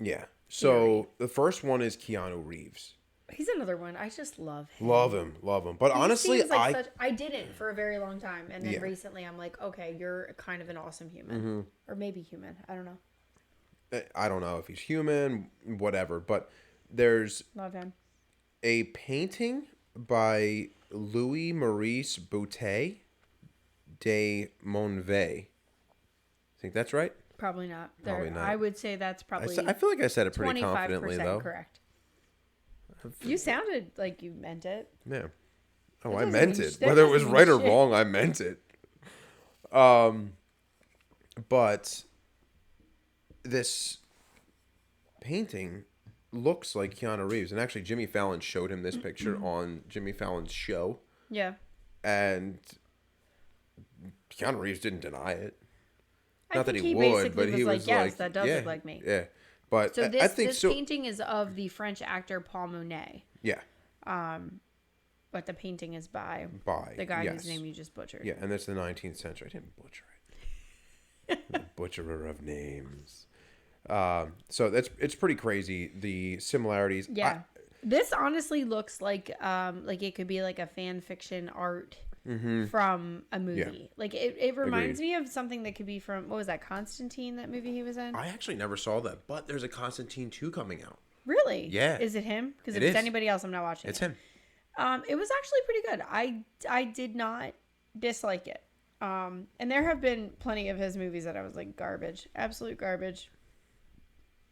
Yeah. So the first one is Keanu Reeves. He's another one. I just love him. Love him. But honestly, I didn't for a very long time, and then recently I'm like, okay, you're kind of an awesome human, or maybe human. I don't know. I don't know if he's human, whatever. But there's Love him. a painting by Louis Maurice Boutet de Monvet. Think that's right? Probably not. Probably not. I would say that's probably. I feel like I said it pretty confidently, though. Correct. You sounded like you meant it. Yeah. Oh, That I doesn't meant mean it. sh- that Whether it doesn't was mean right or shit. wrong, I meant it. But this painting looks like Keanu Reeves, and actually, Jimmy Fallon showed him this picture on Jimmy Fallon's show, Yeah. and Keanu Reeves didn't deny it. I Not that think he would, basically but he was yes, like, that does yeah, look like me. Yeah, but So I think this so. painting is of the French actor Paul Monet. Yeah, But the painting is by by the guy yes. whose name you just butchered. Yeah, and that's the 19th century. I didn't butcher it. The butcherer of names. So it's pretty crazy, the similarities. Yeah. This honestly looks like it could be like a fan fiction art from a movie. Yeah. Like it reminds me of something that could be from, what was that, Constantine, that movie he was in? I actually never saw that, but there's a Constantine 2 coming out. Really? Yeah. Is it him? Because if it's anybody else, I'm not watching It's him. It was actually pretty good. I did not dislike it. And there have been plenty of his movies that I was like, garbage. Absolute garbage.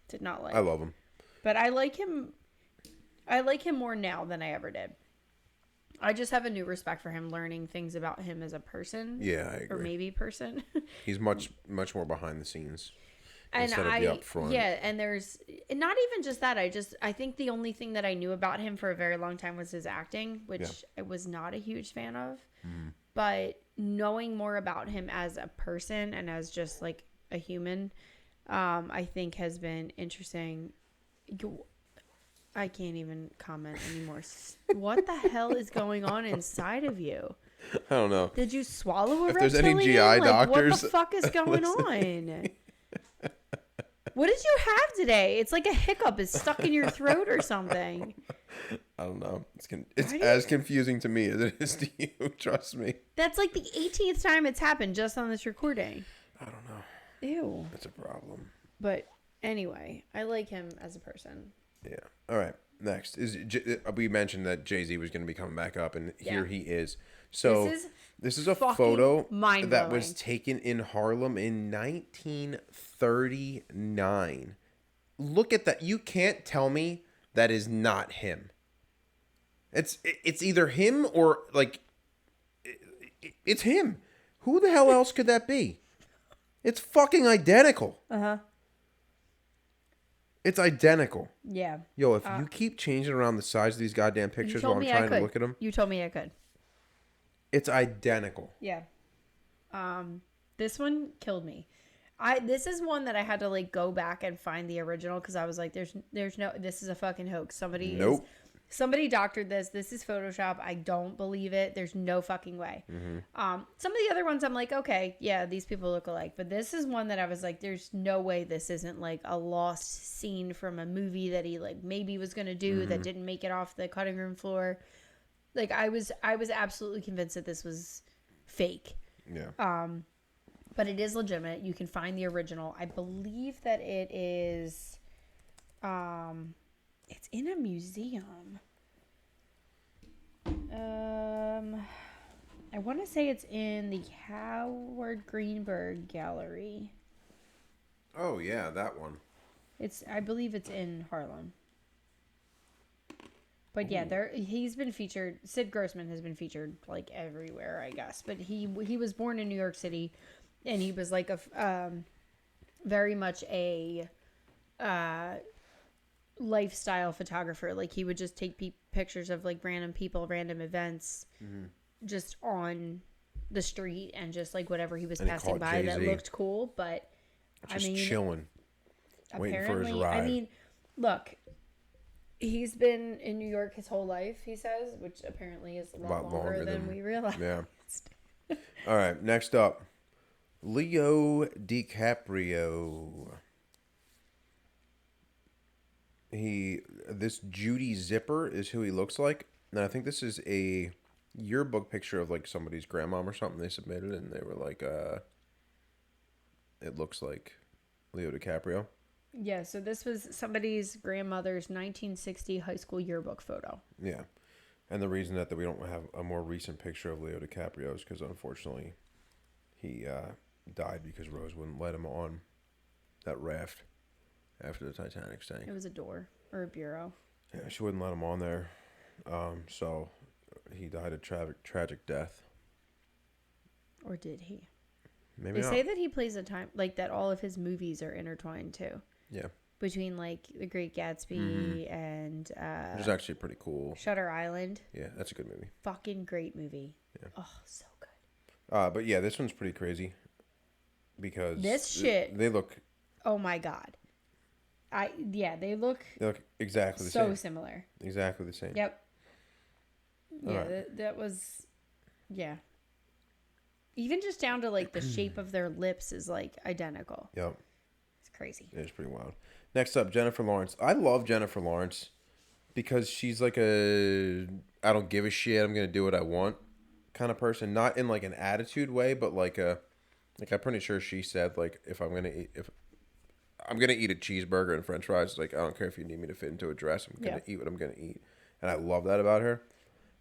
Did not like. I love him. But I like him more now than I ever did. I just have a new respect for him, learning things about him as a person. Yeah, I agree. Or maybe person. He's much more behind the scenes. And instead of the up front. Yeah, and there's not even just that. I think the only thing that I knew about him for a very long time was his acting, which I was not a huge fan of. But knowing more about him as a person and as just like a human, I think has been interesting. I can't even comment anymore. What the hell is going on inside of you? I don't know. Did you swallow a if reptilian? There's any GI doctors. What the fuck is going on? What did you have today? It's like a hiccup is stuck in your throat or something. I don't know. It's as confusing to me as it is to you. Trust me. That's like the 18th time it's happened just on this recording. I don't know. Ew. That's a problem. But anyway, I like him as a person. Yeah. All right. Next we mentioned that Jay-Z was going to be coming back up, and here he is. So this is a photo that was taken in Harlem in 1939. Look at that. You can't tell me that is not him. It's either him or like it's him. Who the hell else could that be? It's fucking identical. Uh-huh. It's identical. Yeah. Yo, if you keep changing around the size of these goddamn pictures while I'm trying to look at them. You told me I could. It's identical. Yeah. This one killed me. This is one that I had to like go back and find the original because I was like, there's no, this is a fucking hoax. Somebody doctored this. This is Photoshop. I don't believe it. There's no fucking way. Some of the other ones I'm like, okay, yeah, these people look alike. But this is one that I was like, there's no way this isn't like a lost scene from a movie that he like maybe was going to do that didn't make it off the cutting room floor. Like I was absolutely convinced that this was fake. Yeah. But it is legitimate. You can find the original. I believe that it is, it's in a museum. I want to say it's in the Howard Greenberg Gallery. Oh yeah, that one. I believe it's in Harlem. But yeah, he's been featured. Sid Grossman has been featured like everywhere, I guess. But he was born in New York City, and he was like very much a lifestyle photographer. Like he would just take pictures of like random people, random events, just on the street, and just like whatever he was passing by Jay-Z. That looked cool. But just chilling, waiting for his ride. I mean, look. He's been in New York his whole life, he says, which apparently is a lot longer than we realized. Yeah. All right, next up, Leo DiCaprio. This Judy Zipper is who he looks like. And I think this is a yearbook picture of like somebody's grandmom or something they submitted, and they were like, it looks like Leo DiCaprio. Yeah, so this was somebody's grandmother's 1960 high school yearbook photo. Yeah. And the reason that we don't have a more recent picture of Leo DiCaprio is because, unfortunately, he died because Rose wouldn't let him on that raft after the Titanic sank. It was a door or a bureau. Yeah, she wouldn't let him on there. So he died a tragic death. Or did he? Maybe they say that he plays a time, like that all of his movies are intertwined too. Yeah. Between like The Great Gatsby and which is actually pretty cool. Shutter Island. Yeah, that's a good movie. Fucking great movie. Yeah. Oh, so good. But yeah, this one's pretty crazy because this shit they look. Oh my god. They look exactly the same. So similar. Exactly the same. Yep. Yeah, right. that was. Yeah. Even just down to like the shape of their lips is like identical. Yep. Crazy. It's pretty wild. Next up, Jennifer Lawrence. I love Jennifer Lawrence because she's like I don't give a shit, I'm gonna do what I want kind of person. Not in like an attitude way, but like I'm pretty sure she said like if I'm gonna eat a cheeseburger and French fries, like I don't care if you need me to fit into a dress, I'm gonna eat what I'm gonna eat, and I love that about her.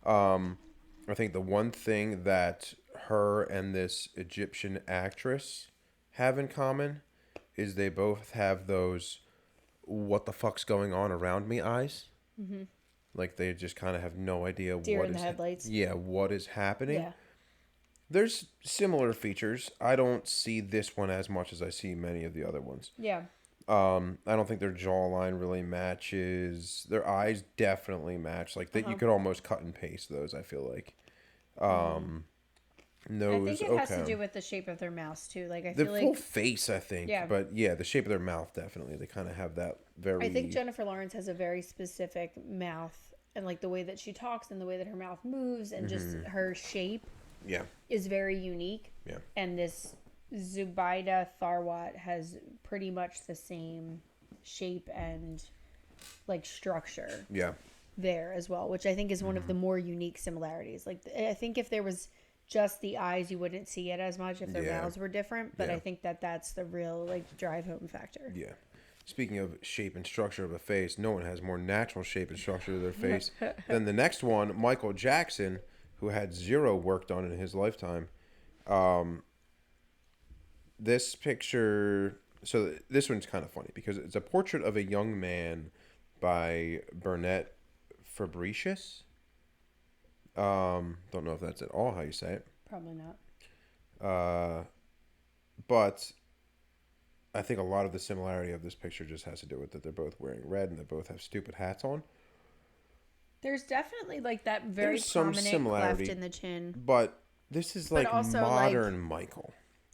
I think the one thing that her and this Egyptian actress have in common is they both have those what the fuck's going on around me eyes. Mm-hmm. Like they just kind of have no idea Deer in the headlights. What is happening. Yeah. There's similar features. I don't see this one as much as I see many of the other ones. Yeah. I don't think their jawline really matches. Their eyes definitely match. Like that, you could almost cut and paste those. I feel like. Nose, I think it has to do with the shape of their mouths too. Like I feel like the full face, I think. Yeah. But yeah, the shape of their mouth definitely. They kind of have that very. I think Jennifer Lawrence has a very specific mouth, and like the way that she talks and the way that her mouth moves and just her shape. Yeah. Is very unique. Yeah. And this Zubaida Tharwat has pretty much the same shape and like structure. Yeah. There as well, which I think is one of the more unique similarities. Like I think if there was just the eyes, you wouldn't see it as much if their mouths were different. But I think that's the real like drive home factor. Yeah. Speaking of shape and structure of a face, no one has more natural shape and structure of their face than the next one, Michael Jackson, who had zero work done in his lifetime. This picture, so this one's kind of funny because it's a portrait of a young man by Burnett Fabricius. Don't know if that's at all how you say it. Probably not. But I think a lot of the similarity of this picture just has to do with that they're both wearing red and they both have stupid hats on. There's definitely like that very prominent cleft in the chin. But this is like modern Michael.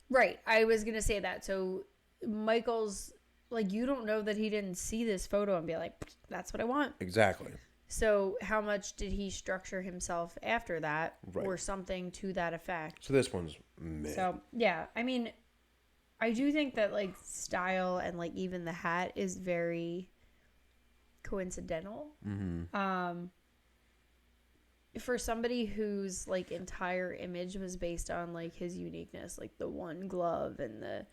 Right. I was going to say that. So Michael's like, you don't know that he didn't see this photo and be like, that's what I want. Exactly. So how much did he structure himself after that or something to that effect? So this one's meh. So, yeah. I mean, I do think that like style and like even the hat is very coincidental. Mm-hmm. for somebody whose like entire image was based on like his uniqueness, like the one glove and the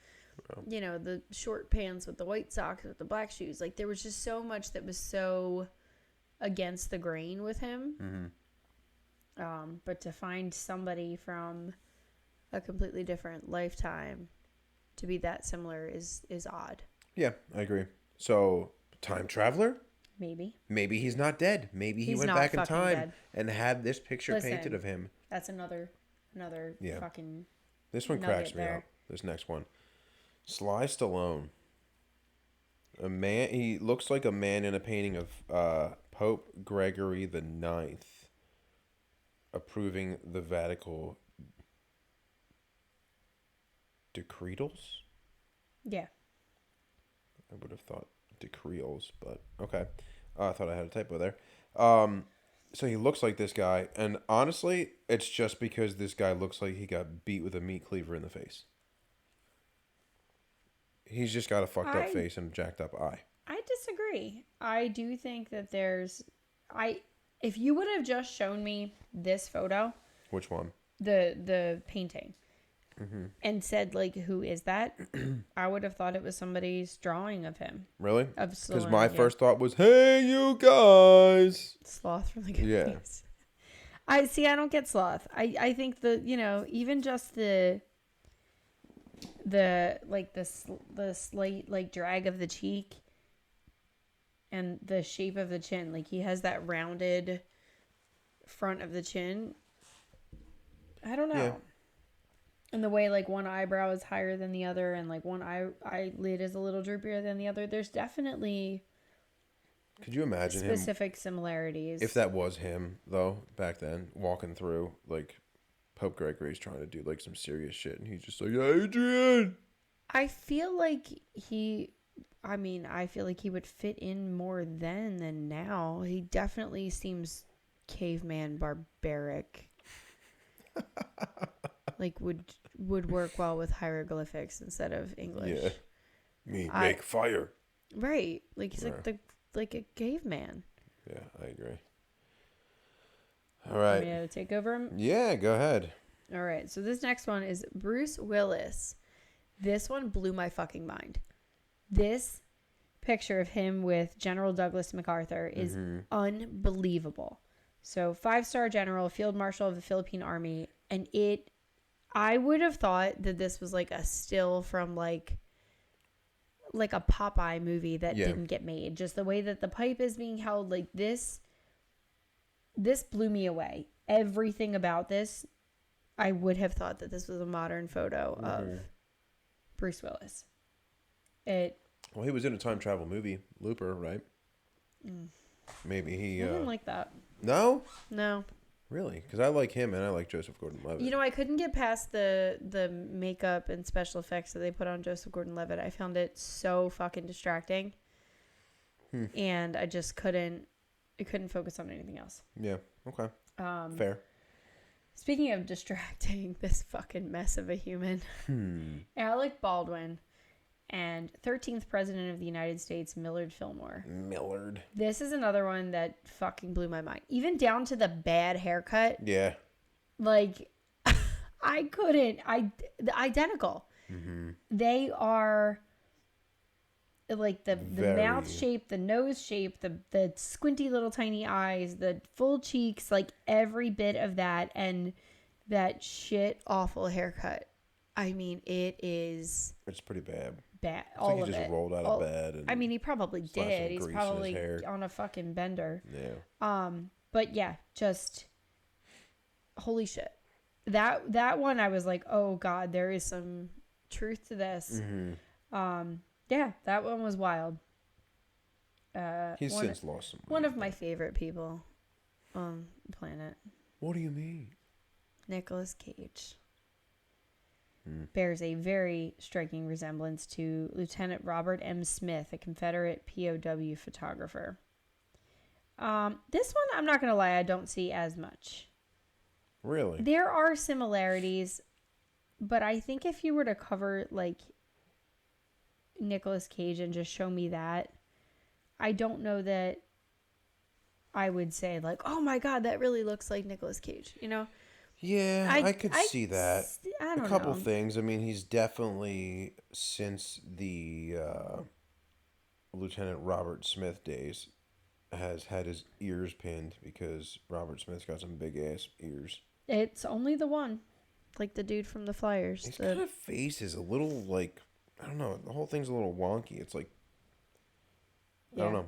you know, the short pants with the white socks with the black shoes, like there was just so much that was so against the grain with him. But to find somebody from a completely different lifetime to be that similar is odd. Yeah, I agree. So, time traveler? Maybe He's not dead. Maybe he went back in time and had this picture painted of him. That's another fucking. This one cracks me up. This next one, Sly Stallone. A man. He looks like a man in a painting of Pope Gregory the Ninth, approving the Vatican decretals. Yeah. I would have thought decretals, but okay. I thought I had a typo there. So he looks like this guy, and honestly, it's just because this guy looks like he got beat with a meat cleaver in the face. He's just got a fucked up face and a jacked up eye. I disagree. I do think that if you would have just shown me this photo. Which one? The painting. And said, like, who is that? I would have thought it was somebody's drawing of him. Really? Because my first thought was, hey, you guys. Sloth from the Goonies. I don't get Sloth. I think even just the slight, like, drag of the cheek and the shape of the chin. Like, he has that rounded front of the chin. I don't know. Yeah. And the way, like, one eyebrow is higher than the other and, like, one eyelid is a little droopier than the other. There's definitely... Could you imagine specific similarities? If that was him, though, back then, walking through, like, Pope Gregory's trying to do, like, some serious shit, and he's just like, Adrian! I feel like he would fit in more then than now. He definitely seems caveman barbaric. Like, would work well with hieroglyphics instead of English. Yeah. Make fire. Right. Like, he's like a caveman. Yeah, I agree. All right. Want me to take over him? Yeah, go ahead. All right. So this next one is Bruce Willis. This one blew my fucking mind. This picture of him with General Douglas MacArthur is unbelievable. So 5-star general, field marshal of the Philippine Army. And I would have thought that this was like a still from like a Popeye movie that didn't get made. Just the way that the pipe is being held, like this blew me away. Everything about this, I would have thought that this was a modern photo of Bruce Willis. Well, he was in a time travel movie, Looper, right? Maybe he... I didn't like that. No? No. Really? Because I like him and I like Joseph Gordon-Levitt. You know, I couldn't get past the makeup and special effects that they put on Joseph Gordon-Levitt. I found it so fucking distracting. And I just couldn't focus on anything else. Yeah. Okay. Fair. Speaking of distracting, this fucking mess of a human. Alec Baldwin and 13th President of the United States, Millard Fillmore. Millard. This is another one that fucking blew my mind. Even down to the bad haircut. Yeah. Like, I couldn't. Identical. They are, like, the mouth shape, the nose shape, the squinty little tiny eyes, the full cheeks, like, every bit of that. And that shit awful haircut. I mean, it's pretty bad. Bad. It's like he just rolled out of bed. And he probably did. He's probably on a fucking bender. Yeah. But yeah, just holy shit. That one I was like, oh god, there is some truth to this. Yeah, that one was wild. He's since lost some weight. One of my favorite people on the planet. What do you mean? Nicolas Cage. Bears a very striking resemblance to Lieutenant Robert M. Smith, a Confederate POW photographer. This one, I'm not going to lie, I don't see as much. Really? There are similarities, but I think if you were to cover, like, Nicolas Cage and just show me that, I don't know that I would say like, oh my God, that really looks like Nicolas Cage, you know? Yeah, I could see that. I A don't couple know. things. I mean, he's definitely, since the Lieutenant Robert Smith days, has had his ears pinned because Robert Smith's got some big ass ears. It's only the one. Like the dude from the Flyers. His kind of face is a little like, I don't know, the whole thing's a little wonky. It's like, I don't know.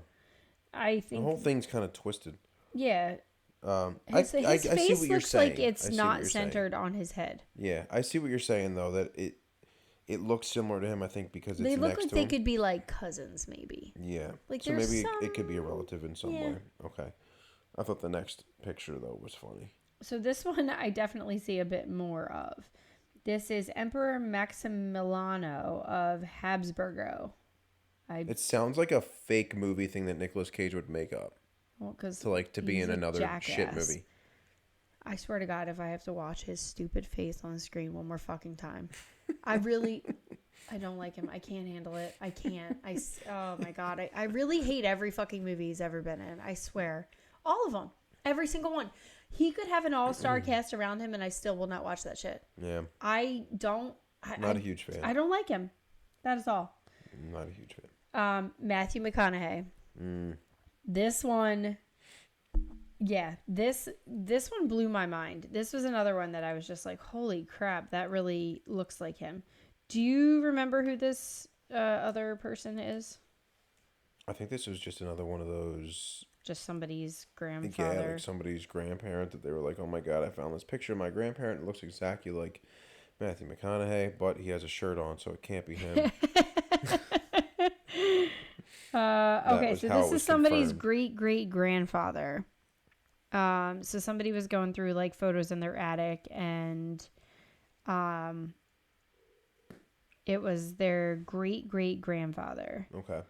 I The think whole thing's kind of twisted. yeah. His His see face what you're looks like saying. it's not centered on his head. Yeah, I see what you're saying though. That it looks similar to him. I think because it's They look next like to they him. could be like cousins, maybe. Yeah. Like So there's maybe some... it could be a relative in some Yeah. way. Okay. I thought the next picture though was funny. So this one I definitely see a bit more of. This is Emperor Maximiliano of Habsburgo. It sounds like a fake movie thing that Nicolas Cage would make up. Well, because to be in another shit movie. I swear to God, if I have to watch his stupid face on the screen one more fucking time, I don't like him. I can't handle it. I can't. Oh my God. I really hate every fucking movie he's ever been in. I swear. All of them. Every single one. He could have an all-star cast around him and I still will not watch that shit. Yeah. Not a huge fan. I don't like him. That is all. Not a huge fan. Matthew McConaughey. This one... Yeah, this one blew my mind. This was another one that I was just like, holy crap, that really looks like him. Do you remember who this other person is? I think this was just another one of those... Just somebody's grandfather. Yeah, like somebody's grandparent that they were like, oh my God, I found this picture of my grandparent. It looks exactly like Matthew McConaughey, but he has a shirt on, so it can't be him. Okay, so this is somebody's great-great-grandfather. So somebody was going through like photos in their attic and it was their great-great-grandfather. Okay.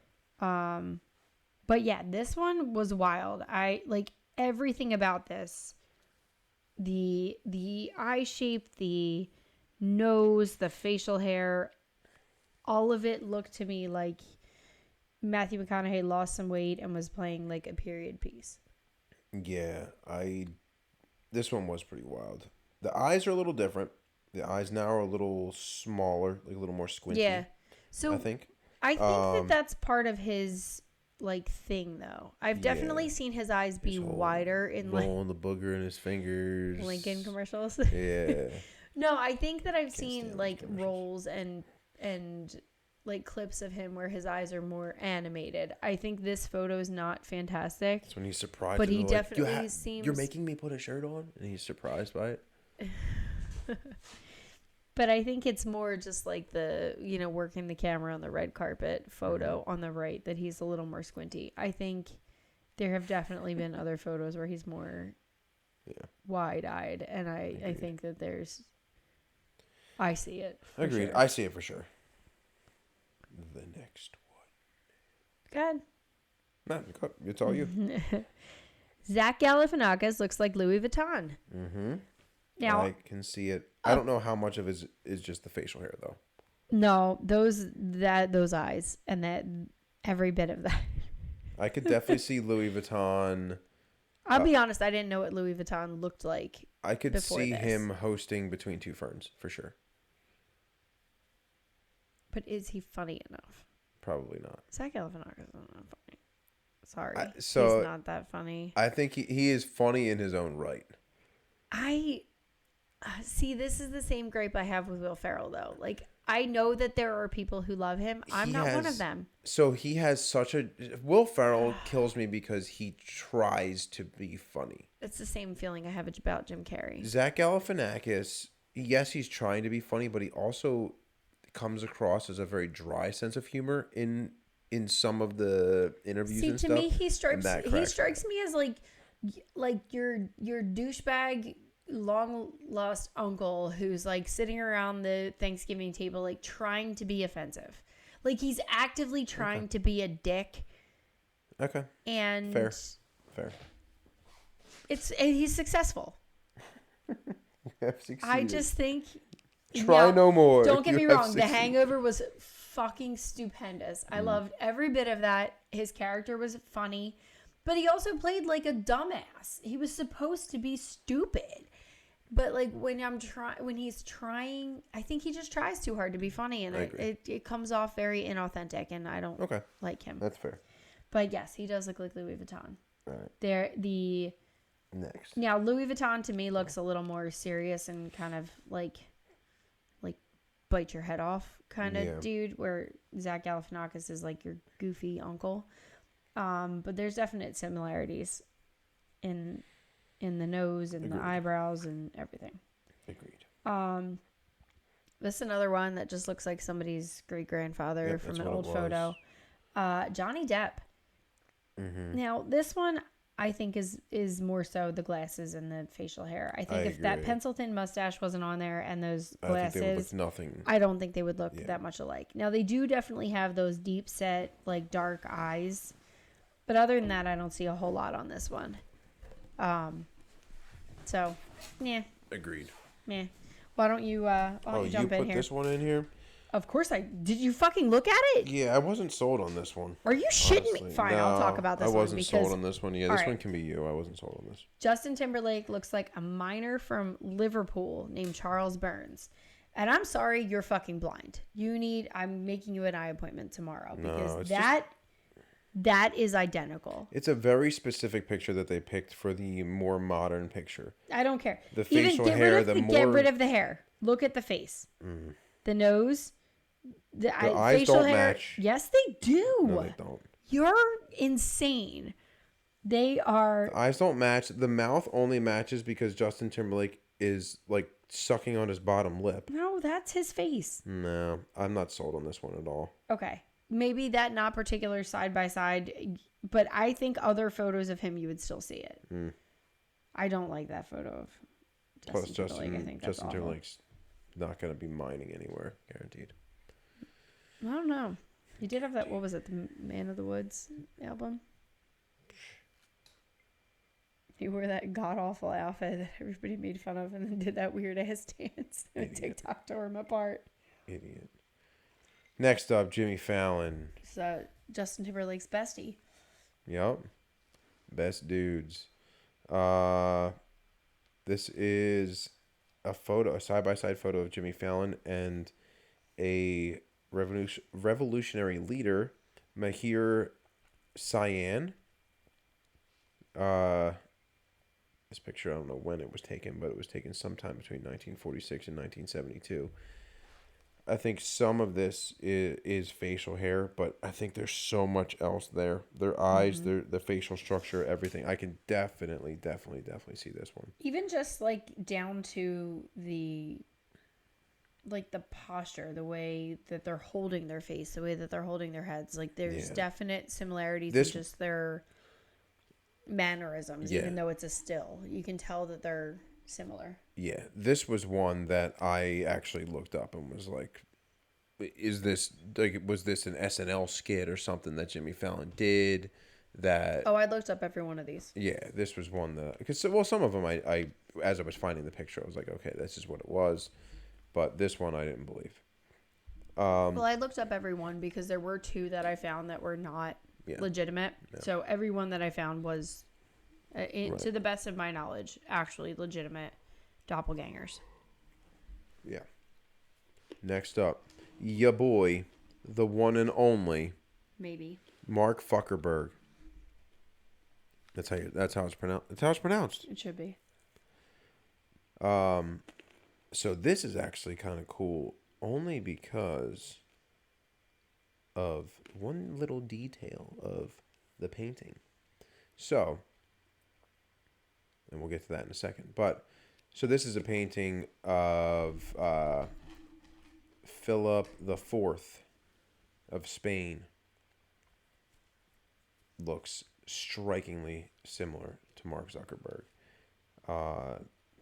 But yeah, this one was wild. I like everything about this. The eye shape, the nose, the facial hair, all of it looked to me like Matthew McConaughey lost some weight and was playing like a period piece. Yeah, this one was pretty wild. The eyes are a little different. The eyes now are a little smaller, like a little more squinty. Yeah. So I think that that's part of his like thing though. I've definitely seen his eyes be wider in like rolling the booger in his fingers. Lincoln commercials. Yeah. No, I think that I've seen like rolls and like clips of him where his eyes are more animated. I think this photo is not fantastic. That's when he's surprised. But he definitely seems... You're making me put a shirt on? And he's surprised by it. But I think it's more just like the, working the camera on the red carpet photo on the right that he's a little more squinty. I think there have definitely been other photos where he's more wide-eyed. And I think that I see it. Agreed. Sure. I see it for sure. The next one. Good. No, it's all you. Zach Galifianakis looks like Louis Vuitton. Mm-hmm. Now, I can see it. I don't know how much of it is just the facial hair though. No, those eyes and that every bit of that. I could definitely see Louis Vuitton. I'll be honest, I didn't know what Louis Vuitton looked like. I could see him hosting Between Two Ferns for sure. But is he funny enough? Probably not. Zach Galifianakis is not funny. Sorry, he's not that funny. I think he is funny in his own right. I see. This is the same gripe I have with Will Ferrell, though. Like, I know that there are people who love him. I'm not one of them. So he has such a... Will Ferrell kills me because he tries to be funny. It's the same feeling I have about Jim Carrey. Zach Galifianakis, yes, he's trying to be funny, but he also comes across as a very dry sense of humor in some of the interviews and stuff. See, to me, he strikes me as like your douchebag long lost uncle who's like sitting around the Thanksgiving table like trying to be offensive. Like he's actively trying to be a dick. Okay. And fair. He's successful. I just think try no more. Don't get me wrong, The Hangover was fucking stupendous. I loved every bit of that. His character was funny. But he also played like a dumbass. He was supposed to be stupid. But like when he's trying, I think he just tries too hard to be funny, and it comes off very inauthentic, and I don't like him. That's fair. But yes, he does look like Louis Vuitton. All right. Next. Now Louis Vuitton to me looks a little more serious and kind of like bite your head off kind of dude, where Zach Galifianakis is like your goofy uncle. But there's definite similarities in the nose and the eyebrows and everything. Agreed. This is another one that just looks like somebody's great grandfather from an old photo. Johnny Depp. Mm-hmm. Now this one I think is more so the glasses and the facial hair. I think if that pencil thin mustache wasn't on there and those glasses, I think they would look nothing. I don't think they would look that much alike. Now they do definitely have those deep set like dark eyes, but other than that, I don't see a whole lot on this one. So, yeah. Agreed. Yeah. Why don't you jump in here? You put this one in here? Of course I did. You fucking look at it? Yeah, I wasn't sold on this one. Are you shitting me? Fine, no, I'll talk about this one. I wasn't sold on this one. Yeah, this one can be you. I wasn't sold on this. Justin Timberlake looks like a miner from Liverpool named Charles Burns. And I'm sorry, you're fucking blind. I'm making you an eye appointment tomorrow because that is identical. It's a very specific picture that they picked for the more modern picture. I don't care. The facial hair, get rid of the hair. Look at the face. The nose. The eyes facial don't hair. Match. Yes, they do. No, they don't. You're insane. They are. The eyes don't match. The mouth only matches because Justin Timberlake is like sucking on his bottom lip. No, that's his face. No, I'm not sold on this one at all. Okay. Maybe that not particular side by side, but I think other photos of him you would still see it. I don't like that photo of Justin Timberlake. I think that's Justin Timberlake's not going to be mining anywhere, guaranteed. I don't know. He did have that. What was it? The Man of the Woods album. He wore that god awful outfit that everybody made fun of, and then did that weird ass dance. And TikTok tore him apart. Idiot. Next up, Jimmy Fallon. So Justin Timberlake's bestie. Yep. Best dudes. This is a side-by-side photo of Jimmy Fallon and a revolutionary leader, Mahir Sayan. This picture, I don't know when it was taken, but it was taken sometime between 1946 and 1972. I think some of this is facial hair, but I think there's so much else there. Their eyes, the facial structure, everything. I can definitely see this one. Even just like down to the posture, the way that they're holding their face, the way that they're holding their heads. Like there's definite similarities in just their mannerisms, even though it's a still. You can tell that they're similar. Yeah, this was one that I actually looked up and was like, was this an SNL skit or something that Jimmy Fallon did? I looked up every one of these. Yeah, this was one that, because some of them I as I was finding the picture, I was like, okay, this is what it was, but this one I didn't believe. Well, I looked up every one because there were two that I found that were not legitimate. Yeah. So every one that I found was, to the best of my knowledge, actually legitimate doppelgangers. Yeah. Next up, ya boy, the one and only. Maybe. Mark Zuckerberg. That's how it's pronounced. That's how it's pronounced. It should be. So this is actually kind of cool, only because of one little detail of the painting. So, and we'll get to that in a second. But, so this is a painting of Philip IV of Spain. Looks strikingly similar to Mark Zuckerberg.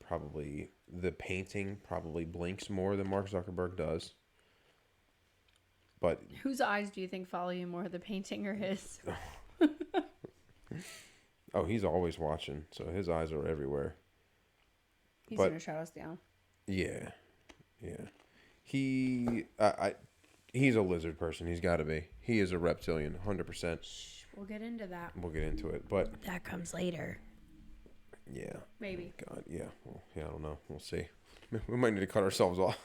Probably the painting probably blinks more than Mark Zuckerberg does. But whose eyes do you think follow you more, the painting or his? Oh, he's always watching, so his eyes are everywhere. He's gonna shut us down. Yeah. He's a lizard person. He's got to be. He is a reptilian, 100%. We'll get into that. We'll get into it, but That comes later. yeah. Maybe. God, yeah. Well, yeah, I don't know. We'll see. We might need to cut ourselves off.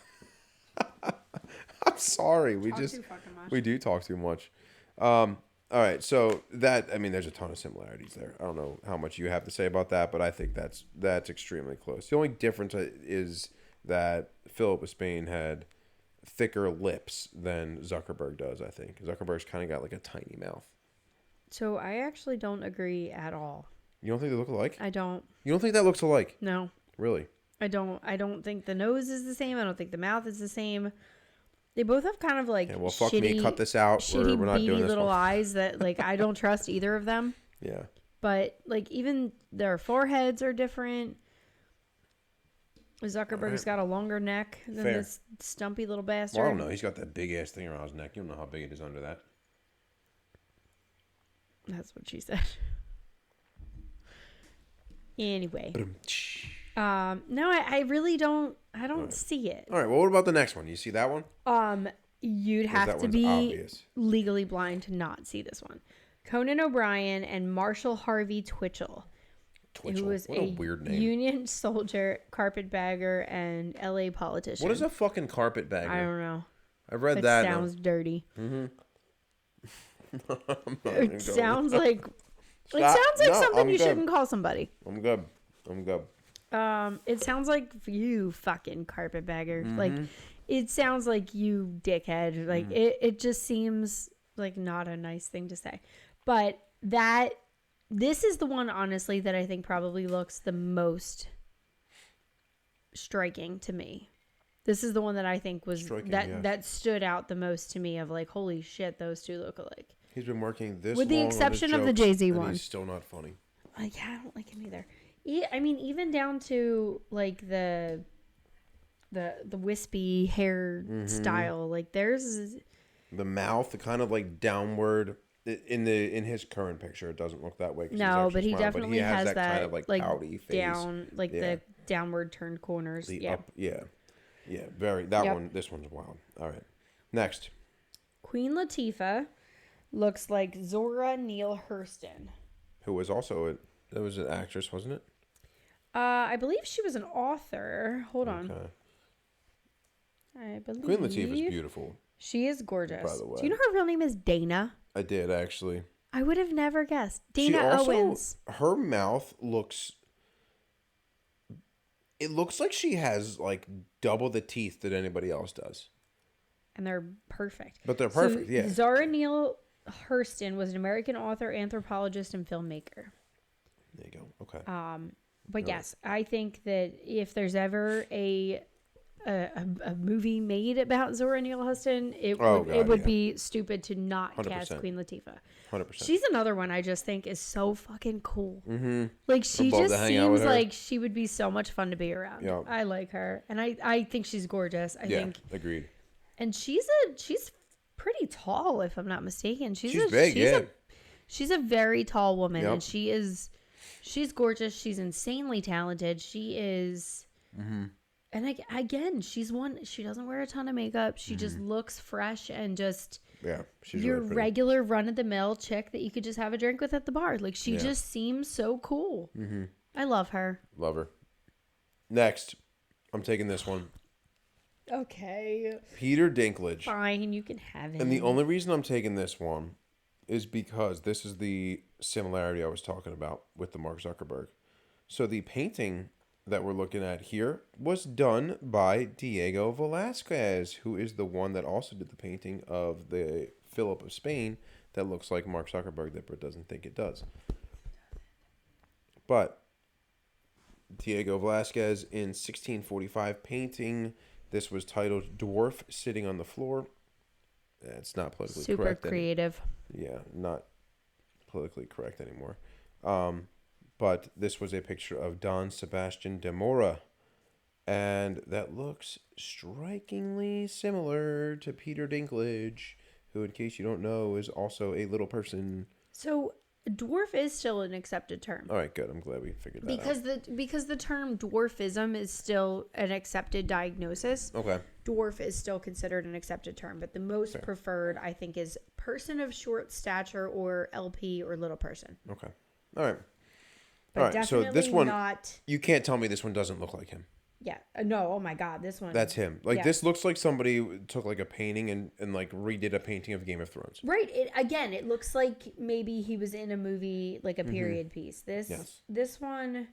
I'm sorry. We Talk just too fucking much. we do talk too much. All right, so there's a ton of similarities there. I don't know how much you have to say about that, but I think that's extremely close. The only difference is that Philip of Spain had thicker lips than Zuckerberg does. I think Zuckerberg's kind of got like a tiny mouth. So I actually don't agree at all. You don't think they look alike? I don't. You don't think that looks alike? No. Really? I don't think the nose is the same. I don't think the mouth is the same. They both have kind of like fuck shitty, me, cut this out. Shitty, we're not beady doing this little one. eyes that like I don't trust either of them. Yeah. But like even their foreheads are different. Zuckerberg's got a longer neck than Fair. this stumpy little bastard. Well, I don't know. He's got that big ass thing around his neck. You don't know how big it is under that. That's what she said. Anyway. No, I really don't. I don't see it. All right. Well, what about the next one? You see that one? You'd have that to one's be obvious. legally blind to not see this one. Conan O'Brien and Marshall Harvey Twitchell, who was What a weird name. Union soldier, carpetbagger, and L.A. politician. What is a fucking carpetbagger? I don't know. I've read It that. sounds dirty. Mm-hmm. It sounds like Stop. it sounds like No, something I'm you good. shouldn't call somebody. I'm good. It sounds like you fucking carpetbagger. Mm-hmm. Like it sounds like you dickhead. Like it just seems like not a nice thing to say. But this is the one honestly that I think probably looks the most striking to me. This is the one that I think was that stood out the most to me of like, holy shit, those two look alike. He's been working this with the long on his exception of the jokes, Jay-Z and one. He's still not funny. Like, yeah, I don't like him either. I mean, even down to like the wispy hair style. Like, there's the mouth, the kind of like downward in his current picture. It doesn't look that way. No, but he definitely has that kind of like pouty face. down, like the downward turned corners. Very that one. This one's wild. All right, next. Queen Latifah looks like Zora Neale Hurston, who was also that was an actress, wasn't it? I believe she was an author. Hold on. I believe Queen Latifah's beautiful. She is gorgeous. By the way, do you know her real name is Dana? I did actually. I would have never guessed. Dana Owens. Her mouth looks. It looks like she has like double the teeth that anybody else does. And they're perfect. But they're perfect, so, yeah. Zora Neale Hurston was an American author, anthropologist, and filmmaker. There you go. Okay. But yes, I think that if there's ever a movie made about Zora Neale Hurston, it would be stupid to not 100%. cast Queen Latifah. 100%. She's another one I just think is so fucking cool. Mm-hmm. Like she just seems like she would be so much fun to be around. Yep. I like her, and I think she's gorgeous. I think agreed. And she's pretty tall, if I'm not mistaken. She's big. She's a very tall woman, and she's gorgeous. She's insanely talented. She is, and again, she's one. She doesn't wear a ton of makeup. She just looks fresh and just she's your really regular run of the mill chick that you could just have a drink with at the bar. Like she just seems so cool. I love her. Love her. Next, I'm taking this one. Okay. Peter Dinklage. Fine, you can have it. And the only reason I'm taking this one is because this is the similarity I was talking about with the Mark Zuckerberg. So the painting that we're looking at here was done by Diego Velázquez, who is the one that also did the painting of the Philip of Spain that looks like Mark Zuckerberg that Britt doesn't think it does. But Diego Velázquez in 1645 painting. This was titled Dwarf Sitting on the Floor. It's not politically correct. Super creative. Not politically correct anymore. But this was a picture of Don Sebastian de Mora. And that looks strikingly similar to Peter Dinklage, who, in case you don't know, is also a little person. So Dwarf is still an accepted term. All right, good. I'm glad we figured that out. Because the term dwarfism is still an accepted diagnosis. Okay. Dwarf is still considered an accepted term, but the most preferred, I think, is person of short stature or LP or little person. Okay. All right. But All right. So this one, not. you can't tell me this one doesn't look like him. Yeah. No. Oh my God. This one. That's him. Like this looks like somebody took like a painting and like redid a painting of Game of Thrones. Right. It looks like maybe he was in a movie, like a period piece. This one,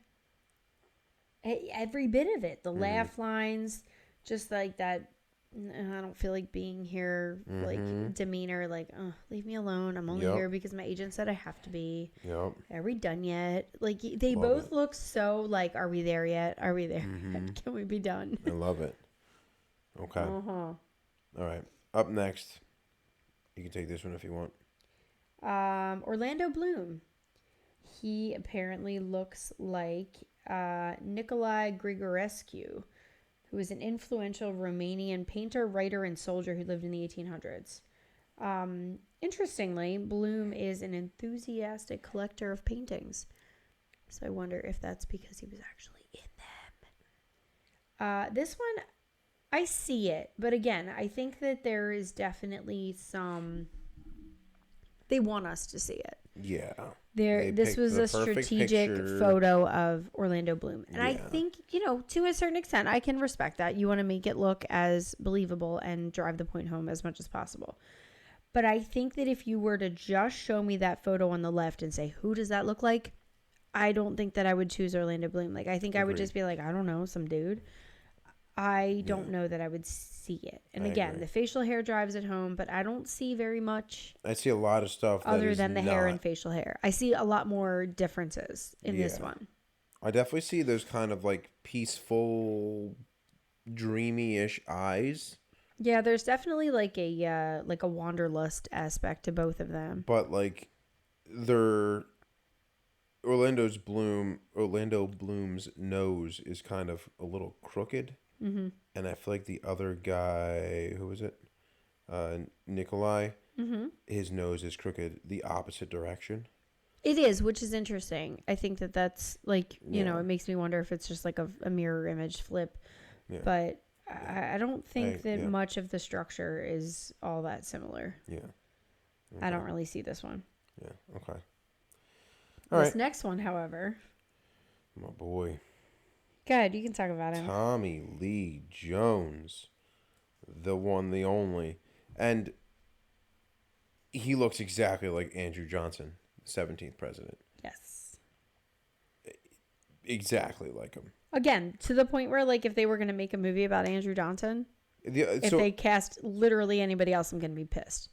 every bit of it, the laugh lines, just like that. I don't feel like being here, like demeanor, like, oh, leave me alone. I'm only here because my agent said I have to be. Yep. Are we done yet? Like they both look so like, are we there yet? Are we there? Can we be done? I love it. Okay. All right. Up next, you can take this one if you want. Orlando Bloom. He apparently looks like Nicolae Grigorescu, who was an influential Romanian painter, writer, and soldier who lived in the 1800s. Interestingly, Bloom is an enthusiastic collector of paintings. So I wonder if that's because he was actually in them. This one, I see it. But again, I think that there is definitely some... They want us to see it. Yeah. This was a strategic photo of Orlando Bloom. And I think, to a certain extent, I can respect that. You want to make it look as believable and drive the point home as much as possible. But I think that if you were to just show me that photo on the left and say, who does that look like? I don't think that I would choose Orlando Bloom. Like, I think I would just be like, I don't know, some dude. I don't know that I would see it. And again, the facial hair drives it home, but I don't see very much. I see a lot of stuff other than the hair and facial hair. I see a lot more differences in this one. I definitely see those kind of like peaceful, dreamy-ish eyes. Yeah, there's definitely like a wanderlust aspect to both of them. But like, Orlando Bloom's nose is kind of a little crooked. Mm-hmm. And I feel like the other guy, who was it? Nikolai, his nose is crooked the opposite direction. It is, which is interesting. I think that's like, it makes me wonder if it's just like a mirror image flip. Yeah. But I don't think that much of the structure is all that similar. Yeah. Okay. I don't really see this one. Yeah, okay. This next one, however. My boy. Good, you can talk about him. Tommy Lee Jones. The one, the only. And he looks exactly like Andrew Johnson, the 17th president. Yes. Exactly like him. Again, to the point where, like, if they were going to make a movie about Andrew Johnson, if they cast literally anybody else, I'm going to be pissed.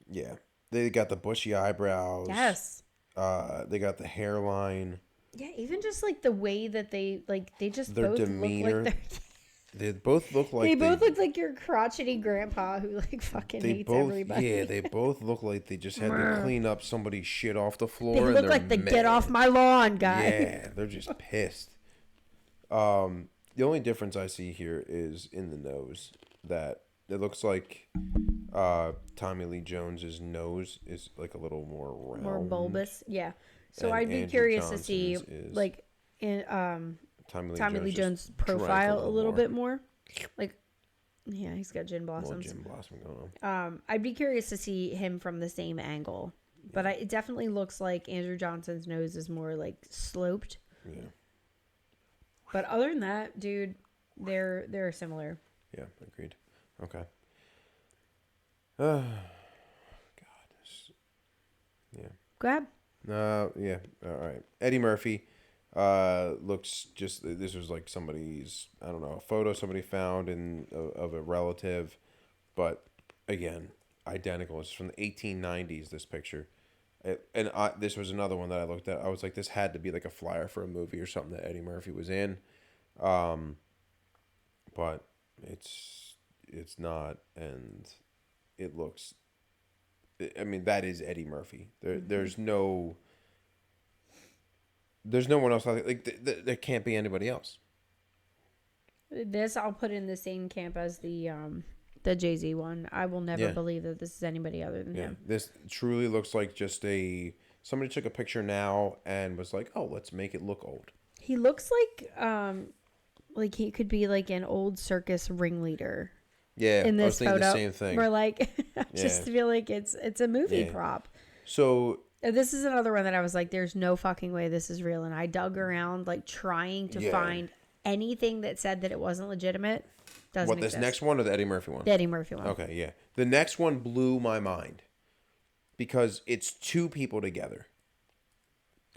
Yeah. They got the bushy eyebrows. Yes. They got the hairline. Yeah, even just like the way that they just their both demeanor. Look like they both look like they both look like your crotchety grandpa who like fucking hates everybody. Yeah, they both look like they just had to clean up somebody's shit off the floor. They look like the get off my lawn guy. Yeah, they're just pissed. The only difference I see here is in the nose. That it looks like Tommy Lee Jones's nose is like a little more round. More bulbous, yeah. So I'd be curious to see, like, in Tommy Lee Jones' profile a little bit more. Like, yeah, he's got gin blossoms. Gin blossom going on. I'd be curious to see him from the same angle. But it definitely looks like Andrew Johnson's nose is more, like, sloped. Yeah. But other than that, dude, they're similar. Yeah, agreed. Okay. God. Yeah. Go ahead. Yeah. All right. Eddie Murphy looks just. This was like somebody's. I don't know, a photo somebody found of a relative, but again, identical. It's from the 1890s. This picture, this was another one that I looked at. I was like, this had to be like a flyer for a movie or something that Eddie Murphy was in, but it's not, and it looks. I mean, that is Eddie Murphy. There's no one else. Like there can't be anybody else. This I'll put in the same camp as the the Jay-Z one. I will never Yeah. believe that this is anybody other than him. This truly looks like just somebody took a picture now and was like, oh, let's make it look old. He looks like he could be like an old circus ringleader. Yeah, In this I was thinking photo, the same thing. We're like, I just feel like it's a movie prop. So This is another one that I was like, there's no fucking way this is real. And I dug around like trying to find anything that said that it wasn't legitimate. Doesn't exist. This next one or the Eddie Murphy one? The Eddie Murphy one. Okay, yeah. The next one blew my mind because it's two people together.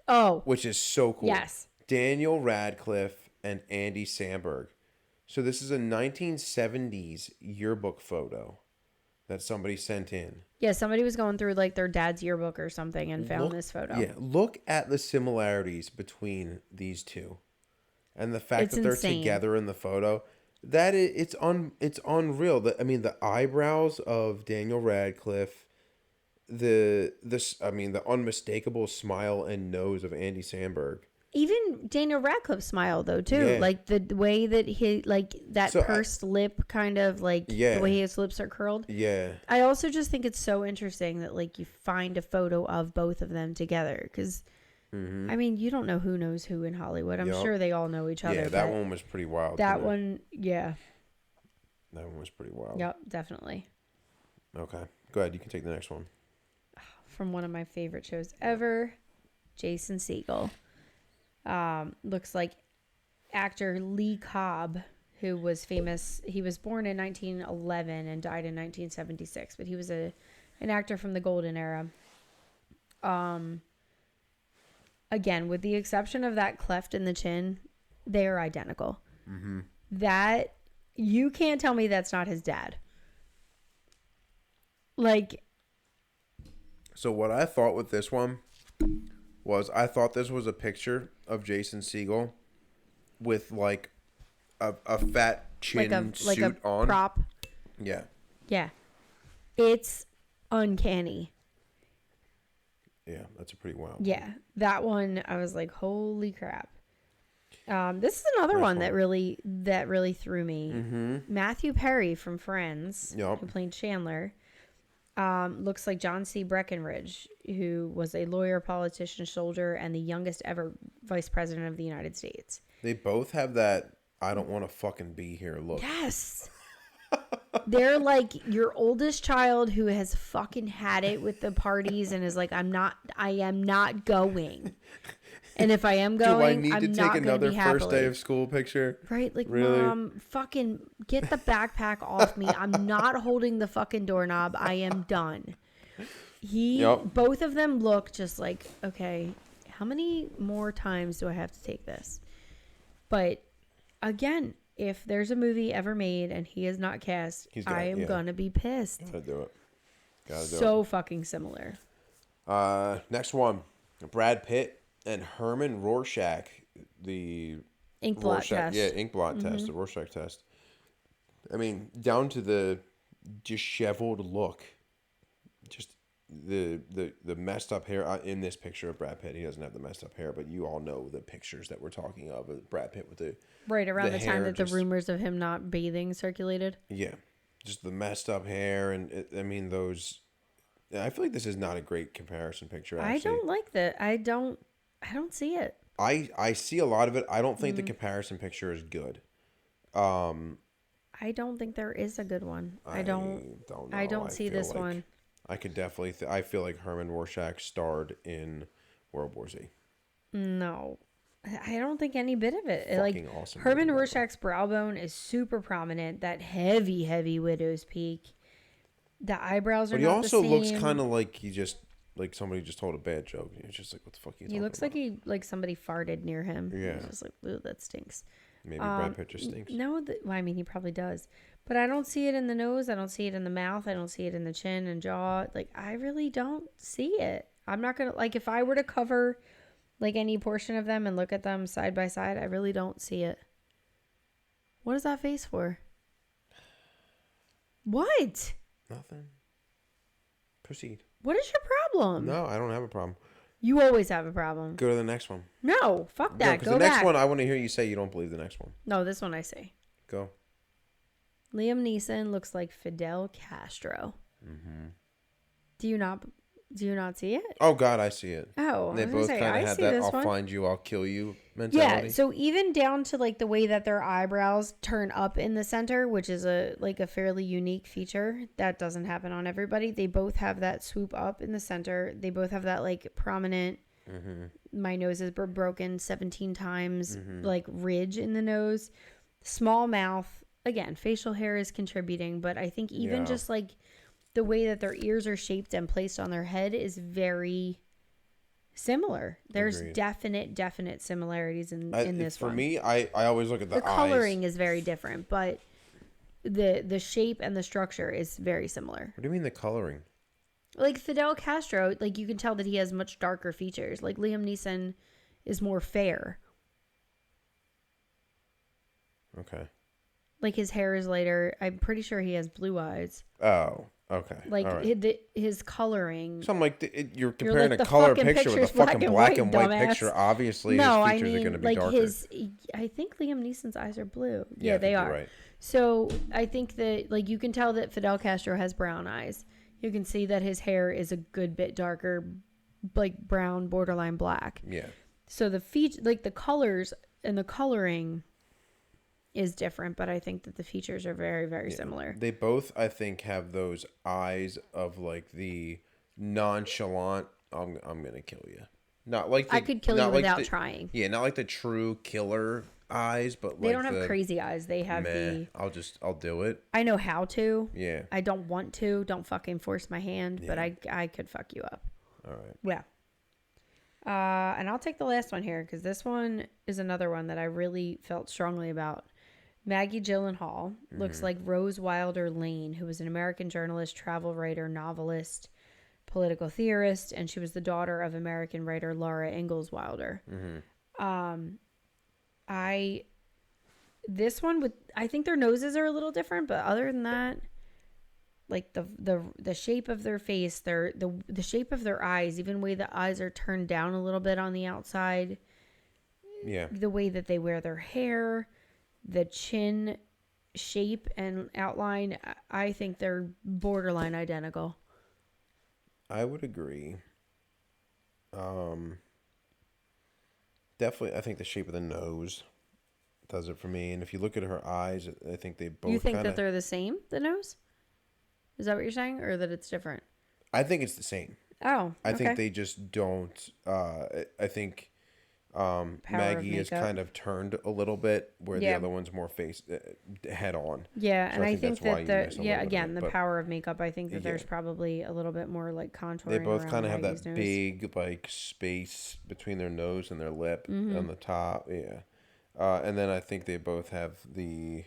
Oh. Which is so cool. Yes. Daniel Radcliffe and Andy Samberg. So this is a 1970s yearbook photo that somebody sent in. Yeah, somebody was going through like their dad's yearbook or something and found this photo. Yeah, look at the similarities between these two. And the fact that they're together in the photo. It's unreal. The eyebrows of Daniel Radcliffe, the unmistakable smile and nose of Andy Samberg. Even Daniel Radcliffe's smile though too, like the way that he pursed lip kind of like the way his lips are curled. Yeah. I also just think it's so interesting that like you find a photo of both of them together because. I mean, you don't know who knows who in Hollywood. I'm sure they all know each other. Yeah, that one was pretty wild. That one, yeah. That one was pretty wild. Yep, definitely. Okay. Go ahead. You can take the next one. From one of my favorite shows ever, Jason Segel. Looks like actor Lee Cobb, who was famous. He was born in 1911 and died in 1976, but he was an actor from the golden era. Again, with the exception of that cleft in the chin, they are identical. Mm-hmm. That, you can't tell me that's not his dad. Like. So what I thought with this one was I thought this was a picture of Jason Segel with like a fat chin suit on. Prop. Yeah. Yeah. It's uncanny. Yeah, that's a pretty wild. Yeah, that one I was like, holy crap. This is another one that really threw me. Mm-hmm. Matthew Perry from Friends, who played Chandler, looks like John C. Breckinridge, who was a lawyer, politician, soldier, and the youngest ever vice president of the United States. They both have that I don't want to fucking be here look. Yes. They're like your oldest child who has fucking had it with the parties and is like, I am not going. And if I am going, do I need to take another first day of school picture? Right? Like, really? Mom, fucking get the backpack off me. I'm not holding the fucking doorknob. I am done. Both of them look just like, okay, how many more times do I have to take this? But again, if there's a movie ever made and he is not cast, I am gonna be pissed. Gotta do it. So fucking similar. Next one, Brad Pitt and Herman Rorschach, the ink blot test. Yeah, ink blot test, the Rorschach test. I mean, down to the disheveled look, just the messed up hair in this picture of Brad Pitt. He doesn't have the messed up hair, but you all know the pictures that we're talking of Brad Pitt with the around the time that the rumors of him not bathing circulated. Yeah, just the messed up hair, and those. I feel like this is not a great comparison picture. Actually. I don't like that. I don't see it. I see a lot of it. I don't think the comparison picture is good. I don't think there is a good one. I don't know. I don't see this one. I could definitely. I feel like Herman Rorschach starred in World War Z. No, I don't think any bit of it. Fucking like awesome. Herman Rorschach's brow bone is super prominent. That heavy widow's peak. The eyebrows are not the same. But he also looks kind of like he just like somebody just told a bad joke. It's just like, what the fuck are you talking about? Like somebody farted near him. Yeah. It's just like, ooh, that stinks. Maybe Brad Pitt just stinks. No, I mean, he probably does. But I don't see it in the nose. I don't see it in the mouth. I don't see it in the chin and jaw. Like, I really don't see it. I'm not going to, like, if I were to cover, like, any portion of them and look at them side by side, I really don't see it. What is that face for? What? Nothing. Proceed. What is your problem? No, I don't have a problem. You always have a problem. Go to the next one. No, fuck that. Go back. The next one, I want to hear you say you don't believe the next one. No, this one I say. Go. Liam Neeson looks like Fidel Castro. Mm-hmm. Do you not see it? Oh God, I see it. Oh, They I was gonna both say, kind I of had see that this "I'll one. find you, I'll kill you" Yeah, mentality. so even down to like the way that their eyebrows turn up in the center, which is a fairly unique feature that doesn't happen on everybody. They both have that swoop up in the center. They both have that like prominent. My nose is broken 17 times, like ridge in the nose, small mouth. Again, facial hair is contributing, but I think even just like the way that their ears are shaped and placed on their head is very similar. There's Agreed. definite similarities in this for one. me, I always look at the eyes. Coloring is very different, but the shape and the structure is very similar. What do you mean the coloring? Like Fidel Castro, like you can tell that he has much darker features. Like Liam Neeson is more fair. Okay. Like his hair is lighter. I'm pretty sure he has blue eyes. Oh, okay. Like all right. his coloring. So I'm like, you're comparing like, a the color fucking picture with a picture's black fucking and black white, and white dumbass. picture. Obviously, No, his I features are mean going to be like darker. I think Liam Neeson's eyes are blue. Yeah, Yeah, they are. Right. So I think that like you can tell that Fidel Castro has brown eyes. You can see that his hair is a good bit darker, like brown, borderline black. Yeah. So the like the colors and the coloring is different, but I think that the features are very, very similar. They both, I think, have those eyes of like the nonchalant. I'm gonna kill you. Not like I could kill you without trying. Yeah, not like the true killer eyes, but they don't have crazy eyes. They have I'll do it. I know how to. Yeah. I don't want to. Don't fucking force my hand, but I could fuck you up. All right. Yeah. And I'll take the last one here because this one is another one that I really felt strongly about. Maggie Gyllenhaal looks like Rose Wilder Lane, who was an American journalist, travel writer, novelist, political theorist, and she was the daughter of American writer Laura Ingalls Wilder. I think their noses are a little different, but other than that, like the shape of their face, the shape of their eyes, even the way the eyes are turned down a little bit on the outside. Yeah. The way that they wear their hair, the chin shape and outline, I think they're borderline identical. I would agree. Definitely, I think the shape of the nose does it for me. And if you look at her eyes, I think they both. You think that they're the same, the nose? Is that what you're saying, or that it's different? I think it's the same. Oh, I think they just don't. I think Maggie is kind of turned a little bit, where the other one's more face head on. Yeah, so and I think that the power of makeup. I think that there's probably a little bit more like contouring. They both kind of have that nose. big like space between their nose and their lip on the top. Yeah, and then I think they both have their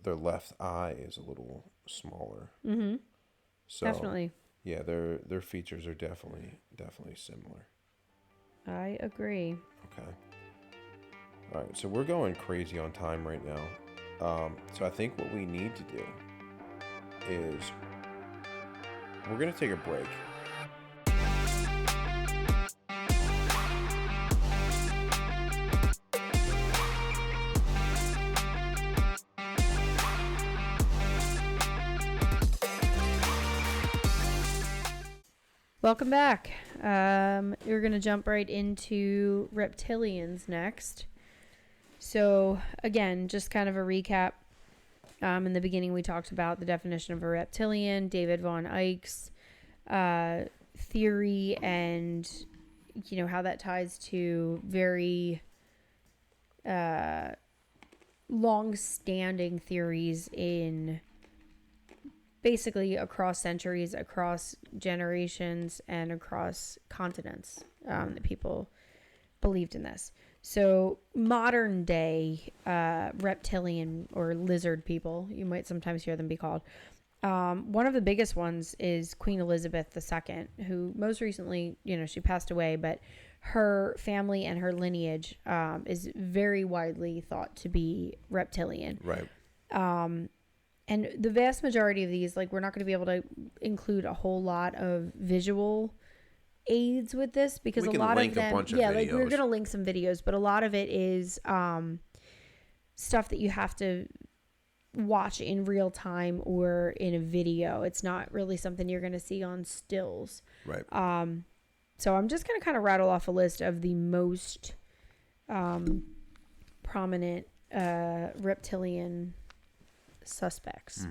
left eye is a little smaller. Mm-hmm. So definitely. Yeah, their features are definitely similar. I agree. Okay. All right, so we're going crazy on time right now. So I think what we need to do is we're going to take a break. Welcome back. We're going to jump right into Reptilians next. So, again, just kind of a recap. In the beginning, we talked about the definition of a reptilian, David Von Eyck's theory, and, you know, how that ties to very long-standing theories in basically across centuries, across generations, and across continents that people believed in this. So modern day reptilian or lizard people, you might sometimes hear them be called. One of the biggest ones is Queen Elizabeth II, who most recently, you know, she passed away, but her family and her lineage is very widely thought to be reptilian. Right. And the vast majority of these, like, we're not going to be able to include a whole lot of visual aids with this because a lot of them, like we're going to link some videos, but a lot of it is stuff that you have to watch in real time or in a video. It's not really something you're going to see on stills. Right. So I'm just going to kind of rattle off a list of the most prominent reptilian suspects.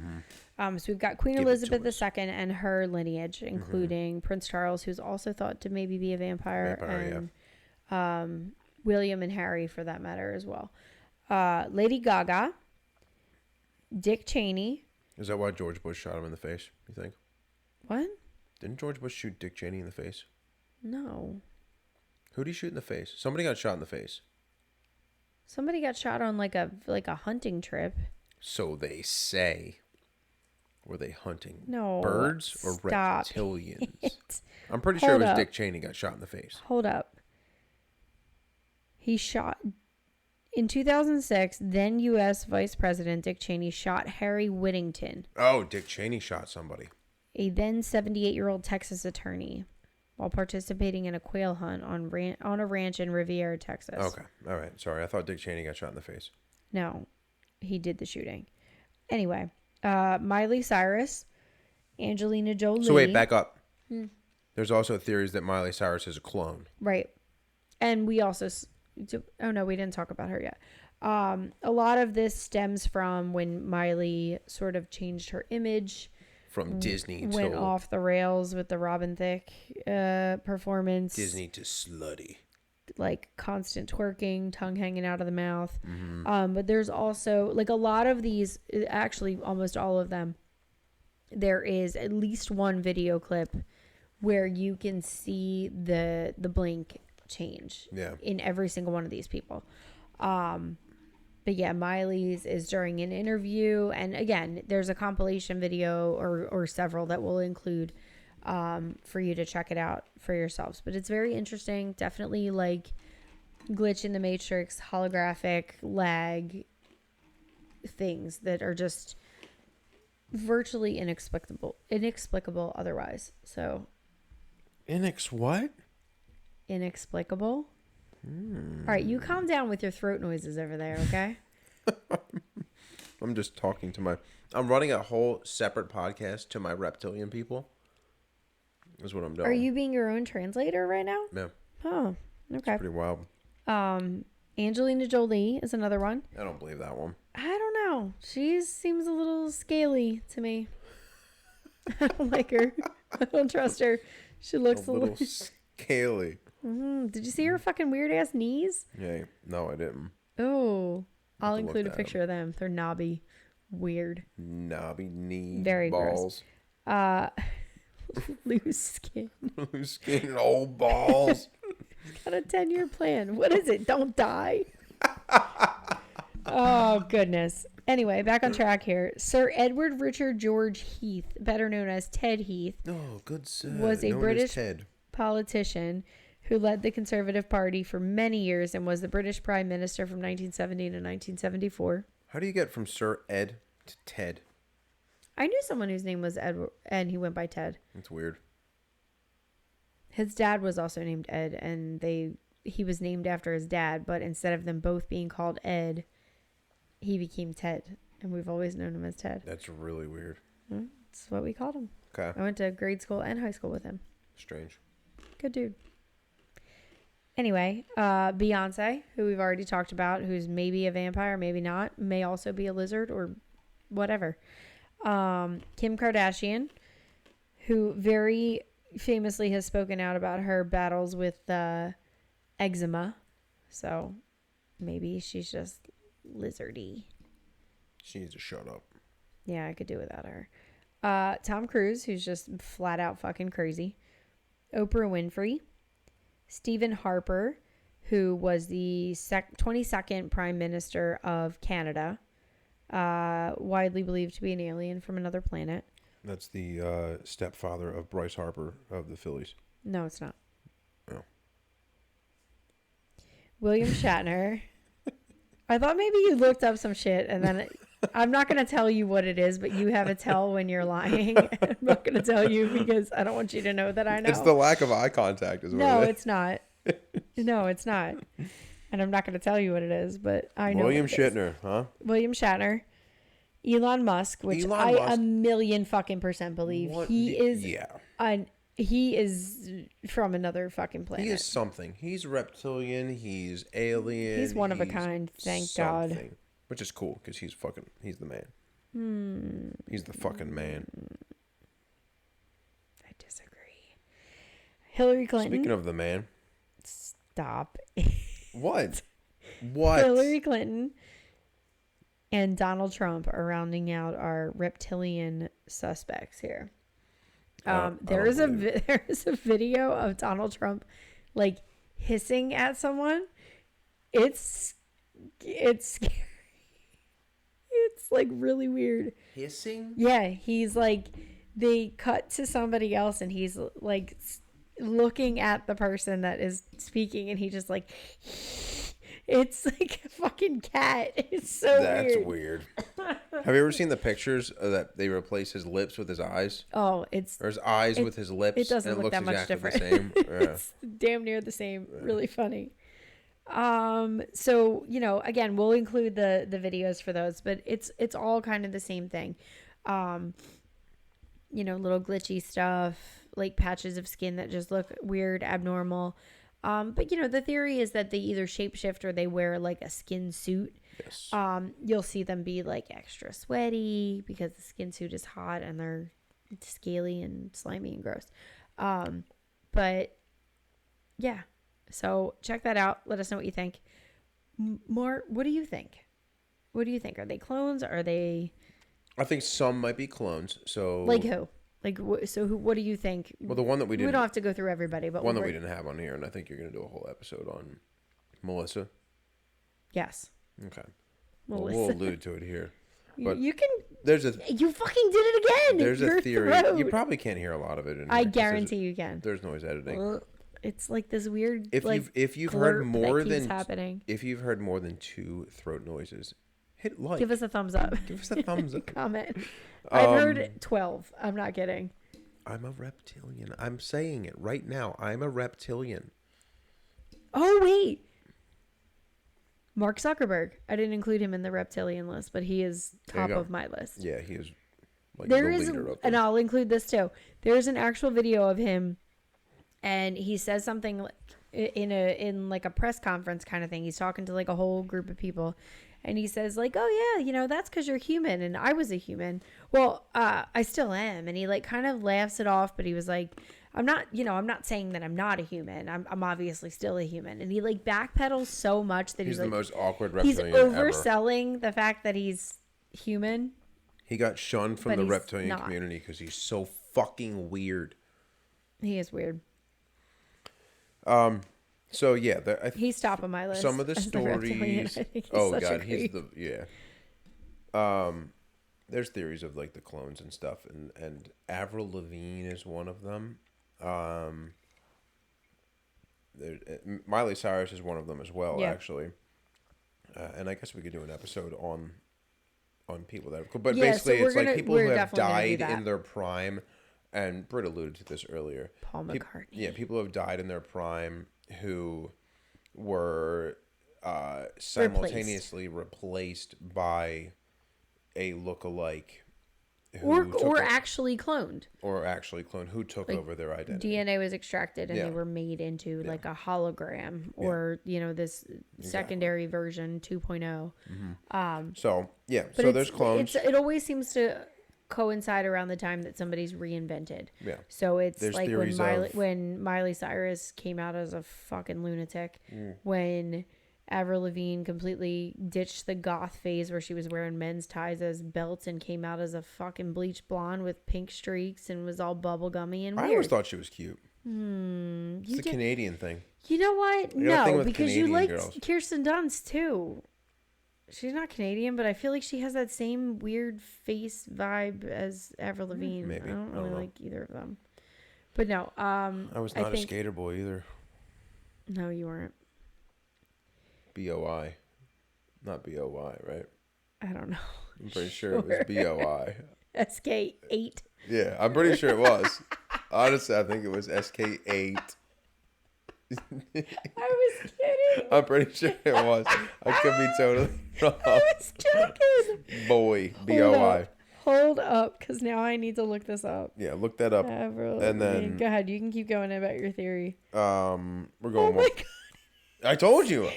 So we've got Queen Elizabeth II and her lineage, including Prince Charles, who's also thought to maybe be a vampire, and William and Harry, for that matter, as well. Lady Gaga, Dick Cheney. Is that why George Bush shot him in the face, you think? What? Didn't George Bush shoot Dick Cheney in the face? No. Who'd he shoot in the face? Somebody got shot in the face. Somebody got shot on like a hunting trip. So they say. Were they hunting birds or reptilians? I'm pretty sure it was Dick Cheney got shot in the face. Hold up. He shot... In 2006, then U.S. Vice President Dick Cheney shot Harry Whittington. Oh, Dick Cheney shot somebody. A then 78-year-old Texas attorney, while participating in a quail hunt on a ranch in Riviera, Texas. Okay. All right. Sorry. I thought Dick Cheney got shot in the face. No, he did the shooting. Anyway, Miley Cyrus, Angelina Jolie. So wait, back up. There's also theories that Miley Cyrus is a clone. Right. And we also... Oh, no, we didn't talk about her yet. A lot of this stems from when Miley sort of changed her image. From Disney went off the rails with the Robin Thicke performance. Disney to slutty. Like constant twerking, tongue hanging out of the mouth. But there's also, like, a lot of these, actually almost all of them, there is at least one video clip where you can see the blink change in every single one of these people. But yeah, Miley's is during an interview, and again, there's a compilation video or several that we'll include for you to check it out for yourselves. But it's very interesting. Definitely like glitch in the matrix, holographic lag things that are just virtually inexplicable otherwise. So what? Inexplicable. All right, you calm down with your throat noises over there, okay? I'm just talking to I'm running a whole separate podcast to my reptilian people. Is what I'm doing. Are you being your own translator right now? Yeah. Oh, okay. It's pretty wild. Angelina Jolie is another one. I don't believe that one. I don't know. She seems a little scaly to me. I don't like her. I don't trust her. She looks a little scaly. Did you see her fucking weird ass knees? Yeah. No, I didn't. Oh, I'll include a picture of them. They're knobby, weird, knobby knees, very balls. Gross. Loose skin. Loose skin and old balls. He's got a 10-year plan. What is it? Don't die. Oh goodness. Anyway, back on track here. Sir Edward Richard George Heath, better known as Ted Heath, good sir, was a British politician who led the Conservative Party for many years and was the British Prime Minister from 1970 to 1974. How do you get from Sir Ed to Ted? I knew someone whose name was Edward, and he went by Ted. That's weird. His dad was also named Ed, and he was named after his dad, but instead of them both being called Ed, he became Ted, and we've always known him as Ted. That's really weird. That's what we called him. Okay. I went to grade school and high school with him. Strange. Good dude. Anyway, Beyonce, who we've already talked about, who's maybe a vampire, maybe not, may also be a lizard or whatever. Kim Kardashian, who very famously has spoken out about her battles with eczema. So maybe she's just lizardy. She needs to shut up. Yeah, I could do without her. Tom Cruise, who's just flat out fucking crazy. Oprah Winfrey. Stephen Harper, who was the 22nd Prime Minister of Canada, widely believed to be an alien from another planet. That's the stepfather of Bryce Harper of the Phillies. No, it's not. Oh. William Shatner. I thought maybe you looked up some shit, and then I'm not going to tell you what it is, but you have a tell when you're lying. I'm not going to tell you because I don't want you to know that I know. It's the lack of eye contact. No, it's not. No, it's not. And I'm not going to tell you what it is, but I know. William Shatner, huh? William Shatner. Elon Musk, which Elon Musk, a million fucking percent believe he is. Yeah. He is from another fucking planet. He is something. He's reptilian. He's alien. He's one of a kind. Thank God. Which is cool because he's the man. He's the fucking man. I disagree. Hillary Clinton. Speaking of the man. Stop. What? Hillary Clinton and Donald Trump are rounding out our reptilian suspects here. There is a video of Donald Trump like hissing at someone. It's scary. It's like really weird. Hissing? Yeah, he's like, they cut to somebody else and he's like looking at the person that is speaking and he just like, it's like a fucking cat. It's so weird. That's weird. Have you ever seen the pictures that they replace his lips with his eyes? Oh, or his eyes with his lips. It doesn't look that much different. The same. Yeah. It's damn near the same. Yeah. Really funny. So, you know, again, we'll include the videos for those, but it's all kind of the same thing. You know, little glitchy stuff, like patches of skin that just look weird, abnormal. But you know, the theory is that they either shapeshift or they wear like a skin suit. Yes. You'll see them be like extra sweaty because the skin suit is hot and they're scaly and slimy and gross. But yeah. So check that out. Let us know what you think. More, what do you think? What do you think? Are they clones? Are they... I think some might be clones. So like who? Like, so who? What do you think? Well, the one that we didn't... We don't have to go through everybody, but... One that we didn't have on here, and I think you're going to do a whole episode on Melissa. Yes. Okay. Melissa. We'll allude to it here. But you can... There's You fucking did it again! There's a theory. Throat. You probably can't hear a lot of it in here. I guarantee you can. There's noise editing. It's like this weird... If you've heard more than... happening. If you've heard more than 2 throat noises... Hit like. Give us a thumbs up. Give us a thumbs up. Comment. I've heard 12. I'm not kidding. I'm a reptilian. I'm saying it right now. I'm a reptilian. Oh, wait. Mark Zuckerberg. I didn't include him in the reptilian list, but he is top of my list. Yeah, he is like the leader of them. And I'll include this too. There's an actual video of him, and he says something in like a press conference kind of thing. He's talking to like a whole group of people. And he says like, oh yeah, you know, that's because you're human and I was a human. Well, I still am. And he like kind of laughs it off, but he was like, I'm not saying that I'm not a human. I'm obviously still a human. And he like backpedals so much that he's the like, most awkward reptilian he's overselling the fact that he's human. He got shunned from the reptilian community because he's so fucking weird. He is weird. So yeah, he's top of my list. Some of the stories. Oh god, he's there's theories of like the clones and stuff, and Avril Lavigne is one of them. Miley Cyrus is one of them as well, actually. And I guess we could do an episode on people that. But basically, it's like people who have died in their prime, and Britt alluded to this earlier. Paul McCartney. People who have died in their prime who were simultaneously replaced by a lookalike or actually cloned who took over their identity. DNA was extracted and they were made into like a hologram or this secondary version 2.0. Mm-hmm. So there's clones. It always seems to coincide around the time that somebody's reinvented. Yeah. So it's there's like when Miley Cyrus came out as a fucking lunatic, when Avril Lavigne completely ditched the goth phase where she was wearing men's ties as belts and came out as a fucking bleached blonde with pink streaks and was all bubblegummy and weird. I always thought she was cute. It's the Canadian thing. You know what? No, because you liked Kirsten Dunst too. She's not Canadian, but I feel like she has that same weird face vibe as Avril Lavigne. Maybe. I don't really like either of them. But no, I was not a skater boy either. No, you weren't. B-O-I. Not B-O-Y, right? I don't know. I'm pretty sure it was B-O-I. SK8. Yeah, I'm pretty sure it was. Honestly, I think it was SK8. I was kidding. I'm pretty sure it was. I could be totally wrong. I was joking. Boy, B-O-I. Hold up, because now I need to look this up. Yeah, look that up. And then go ahead. You can keep going about your theory. we're going. Oh my God. I told you.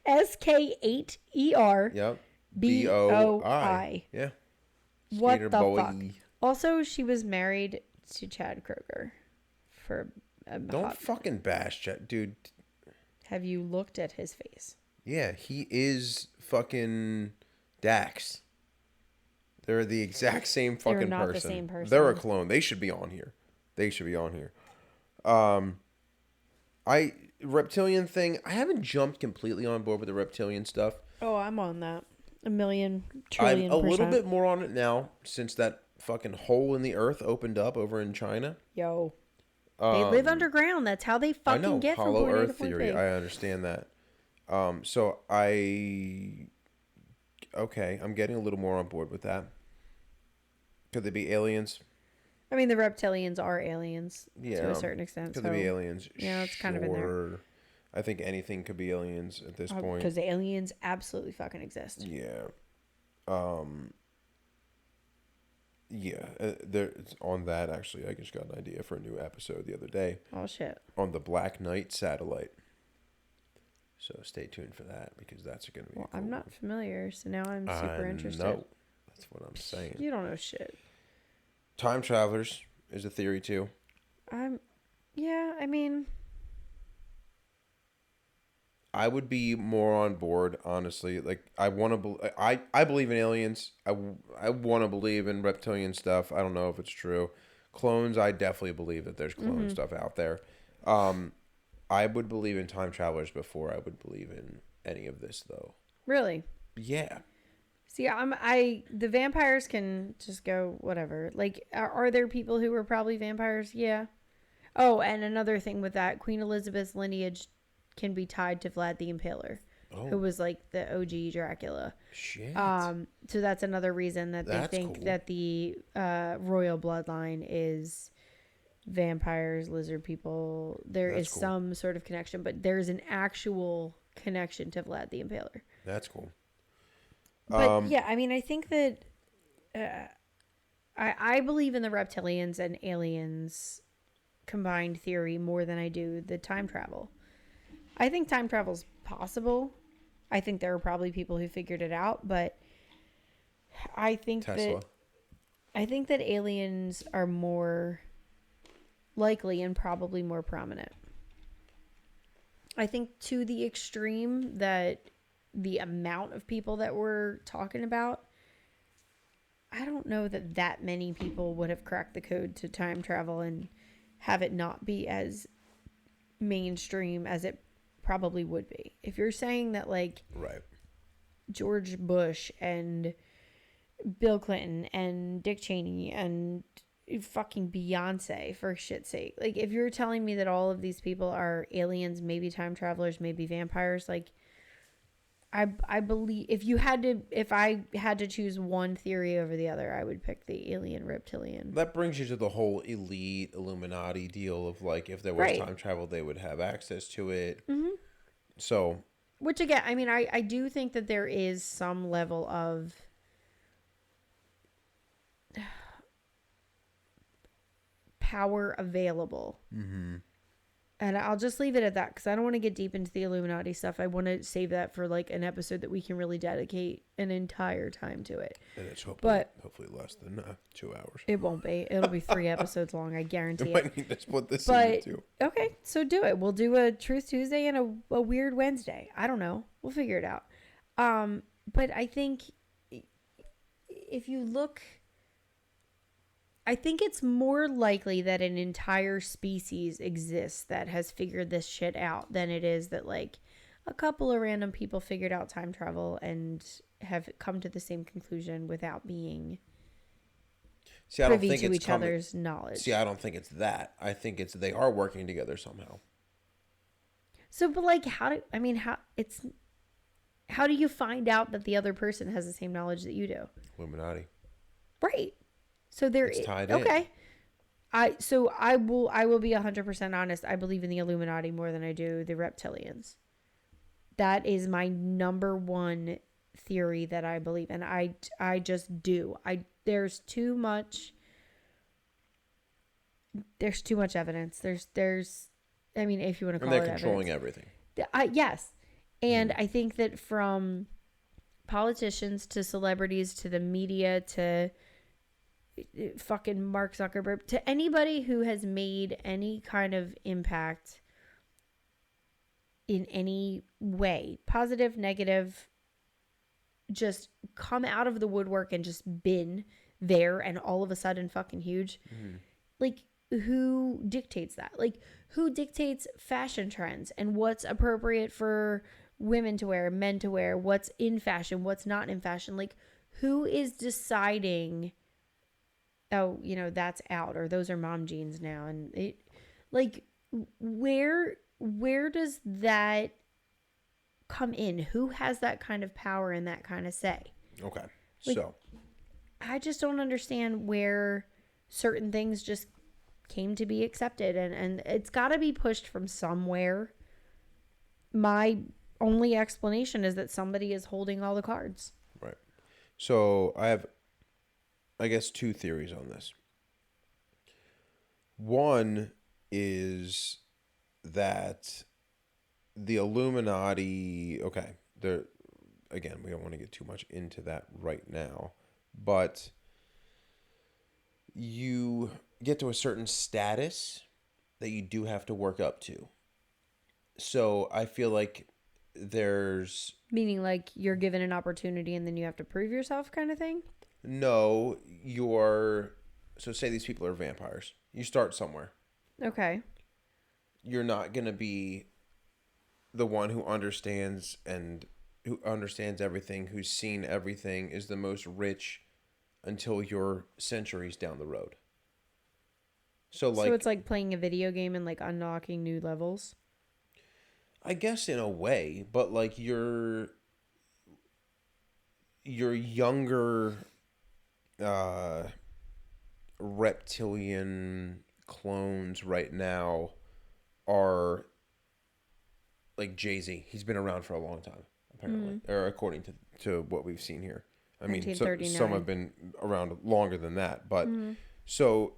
SK8ER. Yep. BOI. Yeah. What Skater the boy. fuck? Also, she was married to Chad Kroeger for a Don't hot fucking bash Chet, dude. Have you looked at his face? Yeah, he is fucking Dax. They're the exact same fucking They're not person. the same person. They're a clone. They should be on here. Reptilian thing, I haven't jumped completely on board with the reptilian stuff. Oh, I'm on that. A million trillion I'm a little percent. bit more on it now since that fucking hole in the earth opened up over in China. Yo. They live underground. That's how they fucking I know, get hollow from point A to earth point theory. B. I understand that. Okay, I'm getting a little more on board with that. Could they be aliens? I mean, the reptilians are aliens Yeah, to a certain extent. Could so, they be aliens? Yeah, it's kind of in there. Sure. I think anything could be aliens at this point. Because aliens absolutely fucking exist. Yeah. Yeah. On that, actually, I just got an idea for a new episode the other day. Oh, shit. On the Black Knight satellite. So stay tuned for that because that's going to be. Well, I'm not familiar, so now I'm super interested. No, that's what I'm saying. You don't know shit. Time travelers is a theory too. Yeah, I mean, I would be more on board, honestly. Like, I want to. I believe in aliens. I want to believe in reptilian stuff. I don't know if it's true. Clones, I definitely believe that there's clone stuff out there. I would believe in time travelers before I would believe in any of this, though. really. Yeah. See, the vampires can just go whatever. Like, are there people who were probably vampires? Yeah. Oh, and another thing with that, Queen Elizabeth's lineage can be tied to Vlad the Impaler, who was like the OG Dracula. Shit. So that's another reason that they think cool. that the royal bloodline is vampires, lizard people. There is cool. some sort of connection, but there's an actual connection to Vlad the Impaler. That's cool. But yeah, I mean, I think that I believe in the reptilians and aliens combined theory more than I do the time travel. I think time travel is possible. I think there are probably people who figured it out, but I think Tesla. that aliens are more likely and probably more prominent. I think to the extreme that the amount of people that we're talking about, I don't know that many people would have cracked the code to time travel and have it not be as mainstream as it probably would be. If you're saying that, like, Right. George Bush and Bill Clinton and Dick Cheney and fucking Beyonce, for shit's sake, like, if you're telling me that all of these people are aliens, maybe time travelers, maybe vampires, like, I believe if I had to choose one theory over the other, I would pick the alien reptilian. That brings you to the whole elite Illuminati deal of, like, if there was time travel, they would have access to it. Mm-hmm. So, which again, I mean, I do think that there is some level of power available. Mm-hmm. And I'll just leave it at that because I don't want to get deep into the Illuminati stuff. I want to save that for, like, an episode that we can really dedicate an entire time to it. And it's hopefully less than 2 hours. It won't be. It'll be 3 episodes long. I guarantee I it. might need to split this into 2. Okay, so do it. We'll do a Truth Tuesday and a Weird Wednesday. I don't know. We'll figure it out. But I think if you look, I think it's more likely that an entire species exists that has figured this shit out than it is that, like, a couple of random people figured out time travel and have come to the same conclusion without being privy to each other's knowledge. See, I don't think it's that. I think it's they are working together somehow. So, but, like, how do you find out that the other person has the same knowledge that you do? Illuminati. Right. So there it's tied okay. in. I will be 100% honest. I believe in the Illuminati more than I do the reptilians. That is my number one theory that I believe in. I just do. There's too much evidence. There's I mean, if you want to And call they're it controlling evidence. everything. Yes. And I think that from politicians to celebrities to the media to fucking Mark Zuckerberg to anybody who has made any kind of impact in any way, positive, negative, just come out of the woodwork and just been there and all of a sudden fucking huge. Like, who dictates that? Like, who dictates fashion trends and what's appropriate for women to wear, men to wear, what's in fashion, what's not in fashion? Like, who is deciding, oh, that's out, or those are mom jeans now? And it, like, where does that come in? Who has that kind of power and that kind of say? Okay. Like, So I just don't understand where certain things just came to be accepted, and it's got to be pushed from somewhere. My only explanation is that somebody is holding all the cards. right. So I have, I guess, two theories on this. One is that the Illuminati, okay, there again, we don't want to get too much into that right now, but you get to a certain status that you do have to work up to. So I feel like there's Meaning, like, you're given an opportunity and then you have to prove yourself, kind of thing. no, you're, so say these people are vampires. You start somewhere. Okay. You're not going to be the one who understands everything, who's seen everything, is the most rich until you're centuries down the road. So It's like playing a video game and like unlocking new levels. I guess in a way, but like your younger reptilian clones right now are like Jay-Z. He's been around for a long time, apparently, or according to what we've seen here. I mean, some have been around longer than that, but so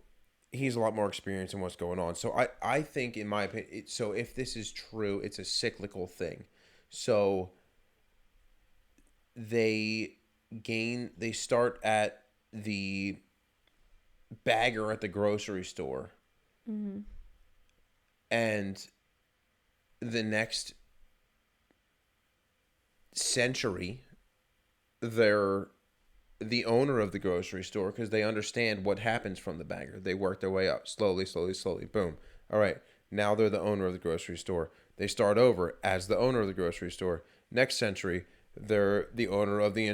he's a lot more experienced in what's going on. So I think, in my opinion, so if this is true, it's a cyclical thing. So they start at the bagger at the grocery store, and the next century, they're the owner of the grocery store because they understand what happens from the bagger. They work their way up slowly, slowly, slowly. Boom. All right. Now they're the owner of the grocery store. They start over as the owner of the grocery store. Next century, they're the owner of the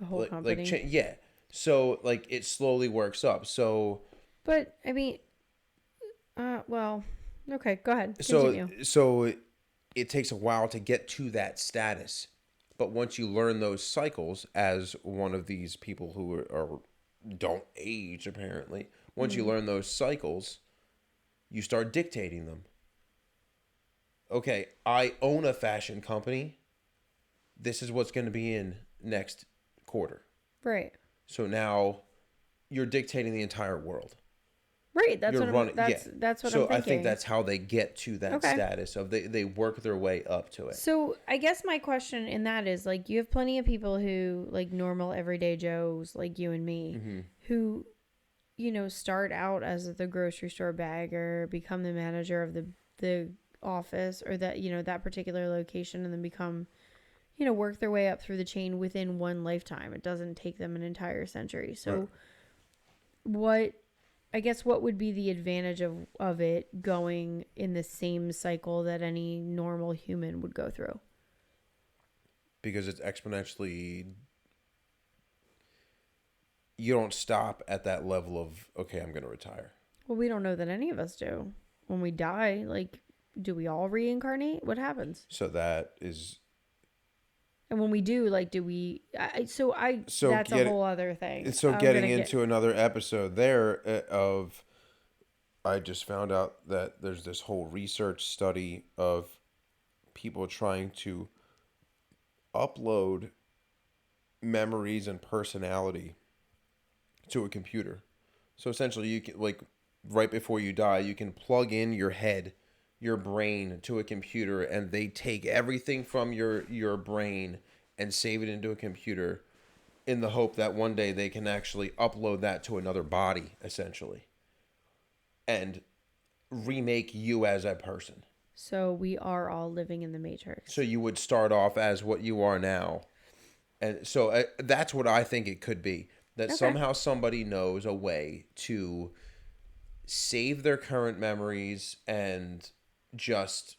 whole company. Yeah. So like it slowly works up. So, but I mean, well, okay, go ahead. Continue. So it takes a while to get to that status. But once you learn those cycles, as one of these people who are don't age apparently, once you learn those cycles, you start dictating them. Okay, I own a fashion company. This is what's going to be in next quarter. Right. So now you're dictating the entire world. Right. That's You're what running, that's what so I'm thinking. I think that's how they get to that status of they work their way up to it. So I guess my question in that is, like, you have plenty of people who, like, normal everyday Joes like you and me, who, start out as the grocery store bagger, become the manager of the office or that, that particular location, and then become, work their way up through the chain within one lifetime. It doesn't take them an entire century. So what would be the advantage of it going in the same cycle that any normal human would go through? Because it's exponentially, you don't stop at that level of, okay, I'm going to retire. Well, we don't know that any of us do. When we die, like, do we all reincarnate? What happens? So that is... And when we do, like, do we? So That's a whole other thing. So I'm getting gonna get. into another episode there of, I just found out that there's this whole research study of people trying to upload memories and personality to a computer. So essentially, you can, like, right before you die, you can plug in your head, your brain to a computer, and they take everything from your brain and save it into a computer in the hope that one day they can actually upload that to another body, essentially, and remake you as a person. So we are all living in the Matrix. So you would start off as what you are now. And so that's what I think it could be. That somehow somebody knows a way to save their current memories and just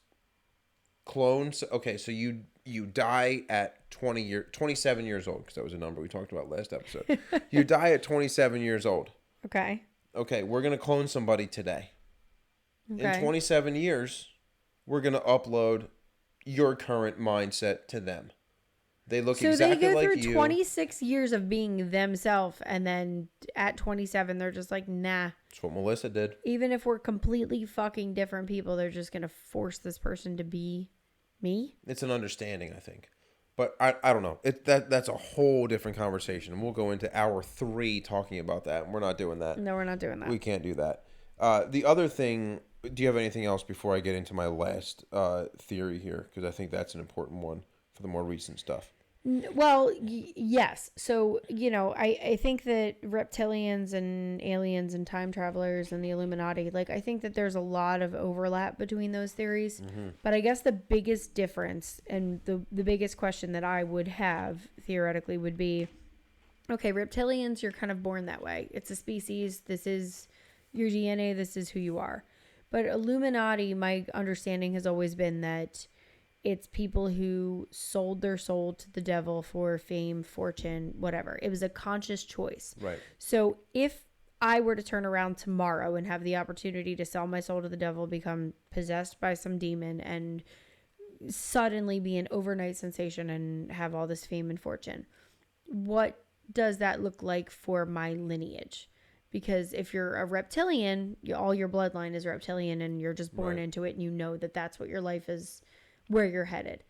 clones. Okay, so you die at 27 years old, because that was a number we talked about last episode. You die at 27 years old. Okay. Okay, we're going to clone somebody today. Okay. In 27 years, we're going to upload your current mindset to them. They look exactly like you. So they go through 26 years of being themselves, and then at 27, they're just like, nah. That's what Melissa did. Even if we're completely fucking different people, they're just going to force this person to be me? It's an understanding, I think. But I don't know. That's a whole different conversation. And we'll go into hour 3 talking about that. And we're not doing that. No, we're not doing that. We can't do that. The other thing, do you have anything else before I get into my last theory here? Because I think that's an important one for the more recent stuff. Well, yes. So, I think that reptilians and aliens and time travelers and the Illuminati, like, I think that there's a lot of overlap between those theories. Mm-hmm. But I guess the biggest difference and the biggest question that I would have theoretically would be, okay, reptilians, you're kind of born that way. It's a species. This is your DNA. This is who you are. But Illuminati, my understanding has always been that it's people who sold their soul to the devil for fame, fortune, whatever. It was a conscious choice. Right. So if I were to turn around tomorrow and have the opportunity to sell my soul to the devil, become possessed by some demon, and suddenly be an overnight sensation and have all this fame and fortune, what does that look like for my lineage? Because if you're a reptilian, all your bloodline is reptilian, and you're just born into it, and you know that that's what your life is, where you're headed.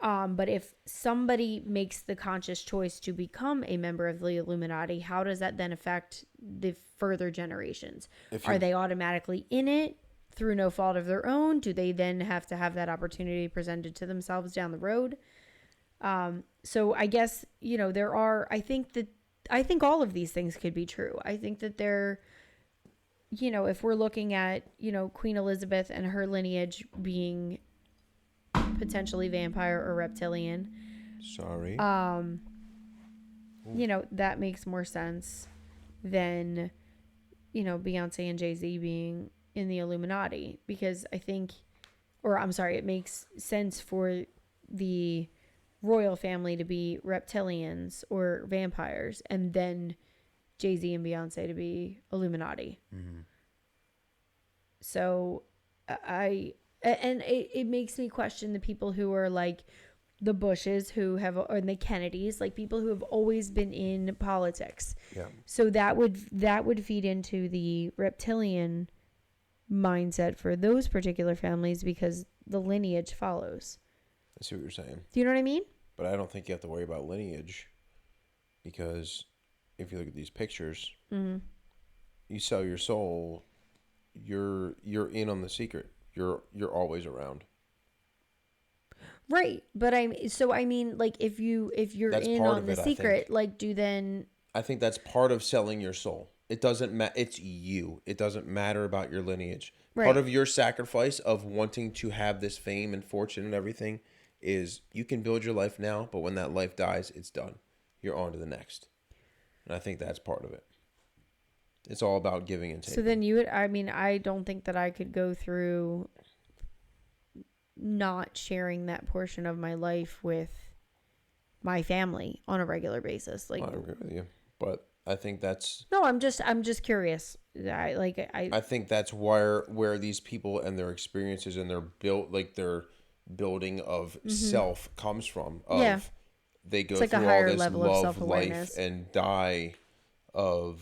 But if somebody makes the conscious choice to become a member of the Illuminati, how does that then affect the further generations? Are they automatically in it through no fault of their own? Do they then have to have that opportunity presented to themselves down the road? So I guess, I think all of these things could be true. I think that they're, if we're looking at, Queen Elizabeth and her lineage being potentially vampire or reptilian. Sorry. That makes more sense than, Beyonce and Jay-Z being in the Illuminati, because it makes sense for the royal family to be reptilians or vampires, and then Jay-Z and Beyonce to be Illuminati. Mm-hmm. So it makes me question the people who are like the Bushes and the Kennedys, like people who have always been in politics. Yeah. So that would feed into the reptilian mindset for those particular families, because the lineage follows. I see what you're saying. Do you know what I mean? But I don't think you have to worry about lineage, because if you look at these pictures, mm-hmm. you sell your soul, you're in on the secret. You're always around. Right. But like if you're that's in on the secret, like I think that's part of selling your soul. It doesn't matter. It's you. It doesn't matter about your lineage. Right. Part of your sacrifice of wanting to have this fame and fortune and everything is you can build your life now, but when that life dies, it's done. You're on to the next. And I think that's part of it. It's all about giving and taking. So then I don't think that I could go through not sharing that portion of my life with my family on a regular basis. Like, I agree with you, but I think that's... No, I'm just curious. I think that's where these people and their experiences and their building of mm-hmm. self comes from. they go like a through all higher this level of love, life, self-awareness. and die of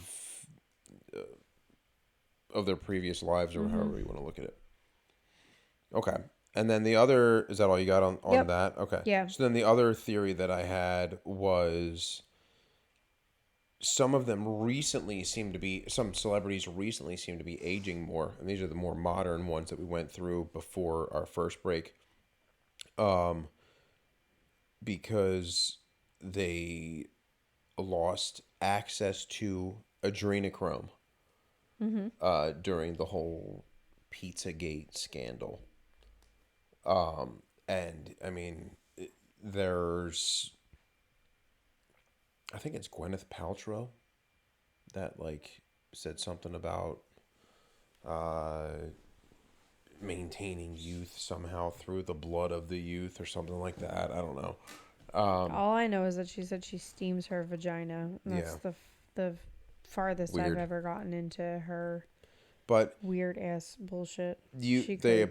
their previous lives, or however you want to look at it. Okay. And then the other, is that all you got on Yep. that? Okay. Yeah. So then the other theory that I had was some celebrities recently seem to be aging more. And these are the more modern ones that we went through before our first break. Because they lost access to adrenochrome during the whole Pizzagate scandal. And I mean, there's, I think it's Gwyneth Paltrow that like said something about maintaining youth somehow through the blood of the youth or something like that. I don't know. All I know is that she said she steams her vagina. And that's the farthest Weird. I've ever gotten into her But weird ass bullshit. they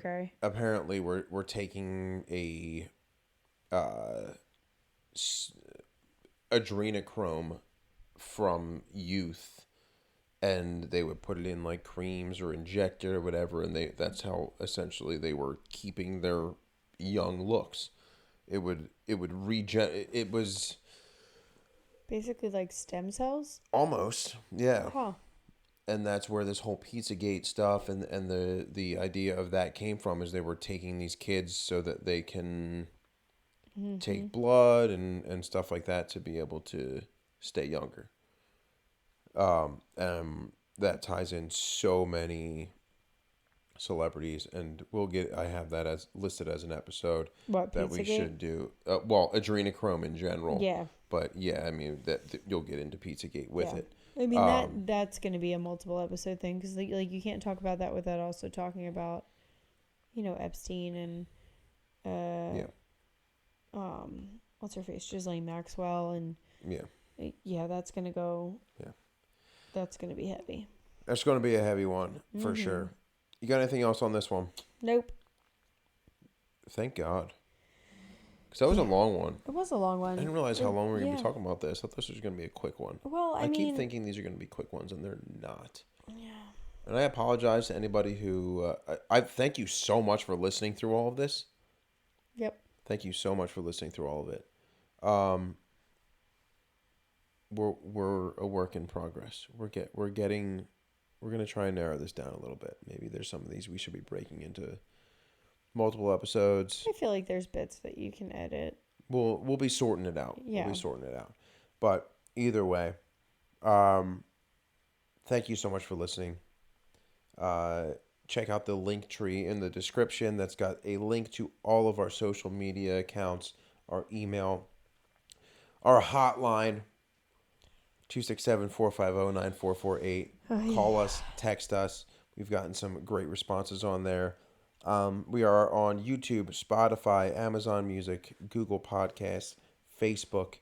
apparently were taking a adrenochrome from youth, and they would put it in like creams or inject it or whatever, and that's how essentially they were keeping their young looks. It would it was basically like stem cells. almost, yeah. Huh. And that's where this whole Pizzagate stuff and the idea of that came from, is they were taking these kids so that they can take blood and stuff like that to be able to stay younger. That ties in so many celebrities, and I have that as listed as an episode that we should do. Well, adrenochrome in general. Yeah. But yeah, I mean that you'll get into Pizzagate with it. I mean that's going to be a multiple episode thing, because like you can't talk about that without also talking about, Epstein and what's her face, Ghislaine Maxwell, and that's going to go. Yeah, that's going to be heavy. That's going to be a heavy one for sure. You got anything else on this one? Nope. Thank God. Because that was a long one. It was a long one. I didn't realize how long we were going to be talking about this. I thought this was going to be a quick one. Well, I mean, keep thinking these are going to be quick ones, and they're not. Yeah. And I apologize to anybody who... I thank you so much for listening through all of this. Yep. Thank you so much for listening through all of it. We're a work in progress. We're going to try and narrow this down a little bit. Maybe there's some of these we should be breaking into multiple episodes. I feel like there's bits that you can edit. We'll be sorting it out. Yeah. We'll be sorting it out. But either way, thank you so much for listening. Check out the link tree in the description. That's got a link to all of our social media accounts, our email, our hotline, 267-450-9448. Call us, text us. We've gotten some great responses on there. We are on YouTube, Spotify, Amazon Music, Google Podcasts, Facebook,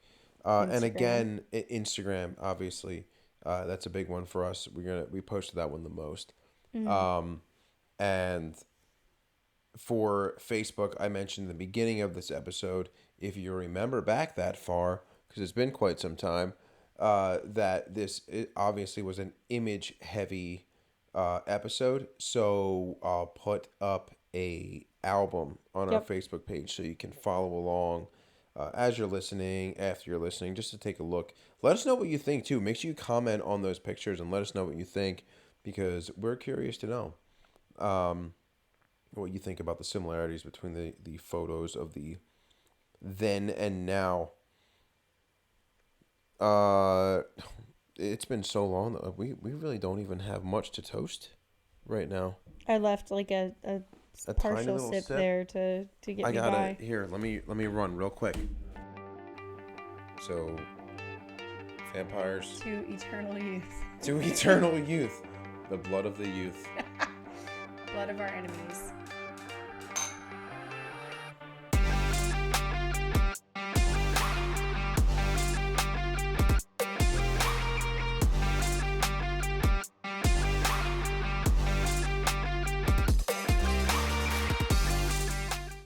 and again, Instagram, obviously. That's a big one for us. We posted that one the most. And for Facebook, I mentioned in the beginning of this episode, if you remember back that far, because it's been quite some time, that it obviously was an image-heavy episode. So I'll put up a album on our Facebook page so you can follow along as you're listening, after you're listening, just to take a look. Let us know what you think, too. Make sure you comment on those pictures and let us know what you think, because we're curious to know what you think about the similarities between the photos of the then and now. It's been so long that we really don't even have much to toast right now. I left like a partial sip there to get me by. Here, let me run real quick. So, vampires. To eternal youth. To eternal youth. The blood of the youth. Blood of our enemies.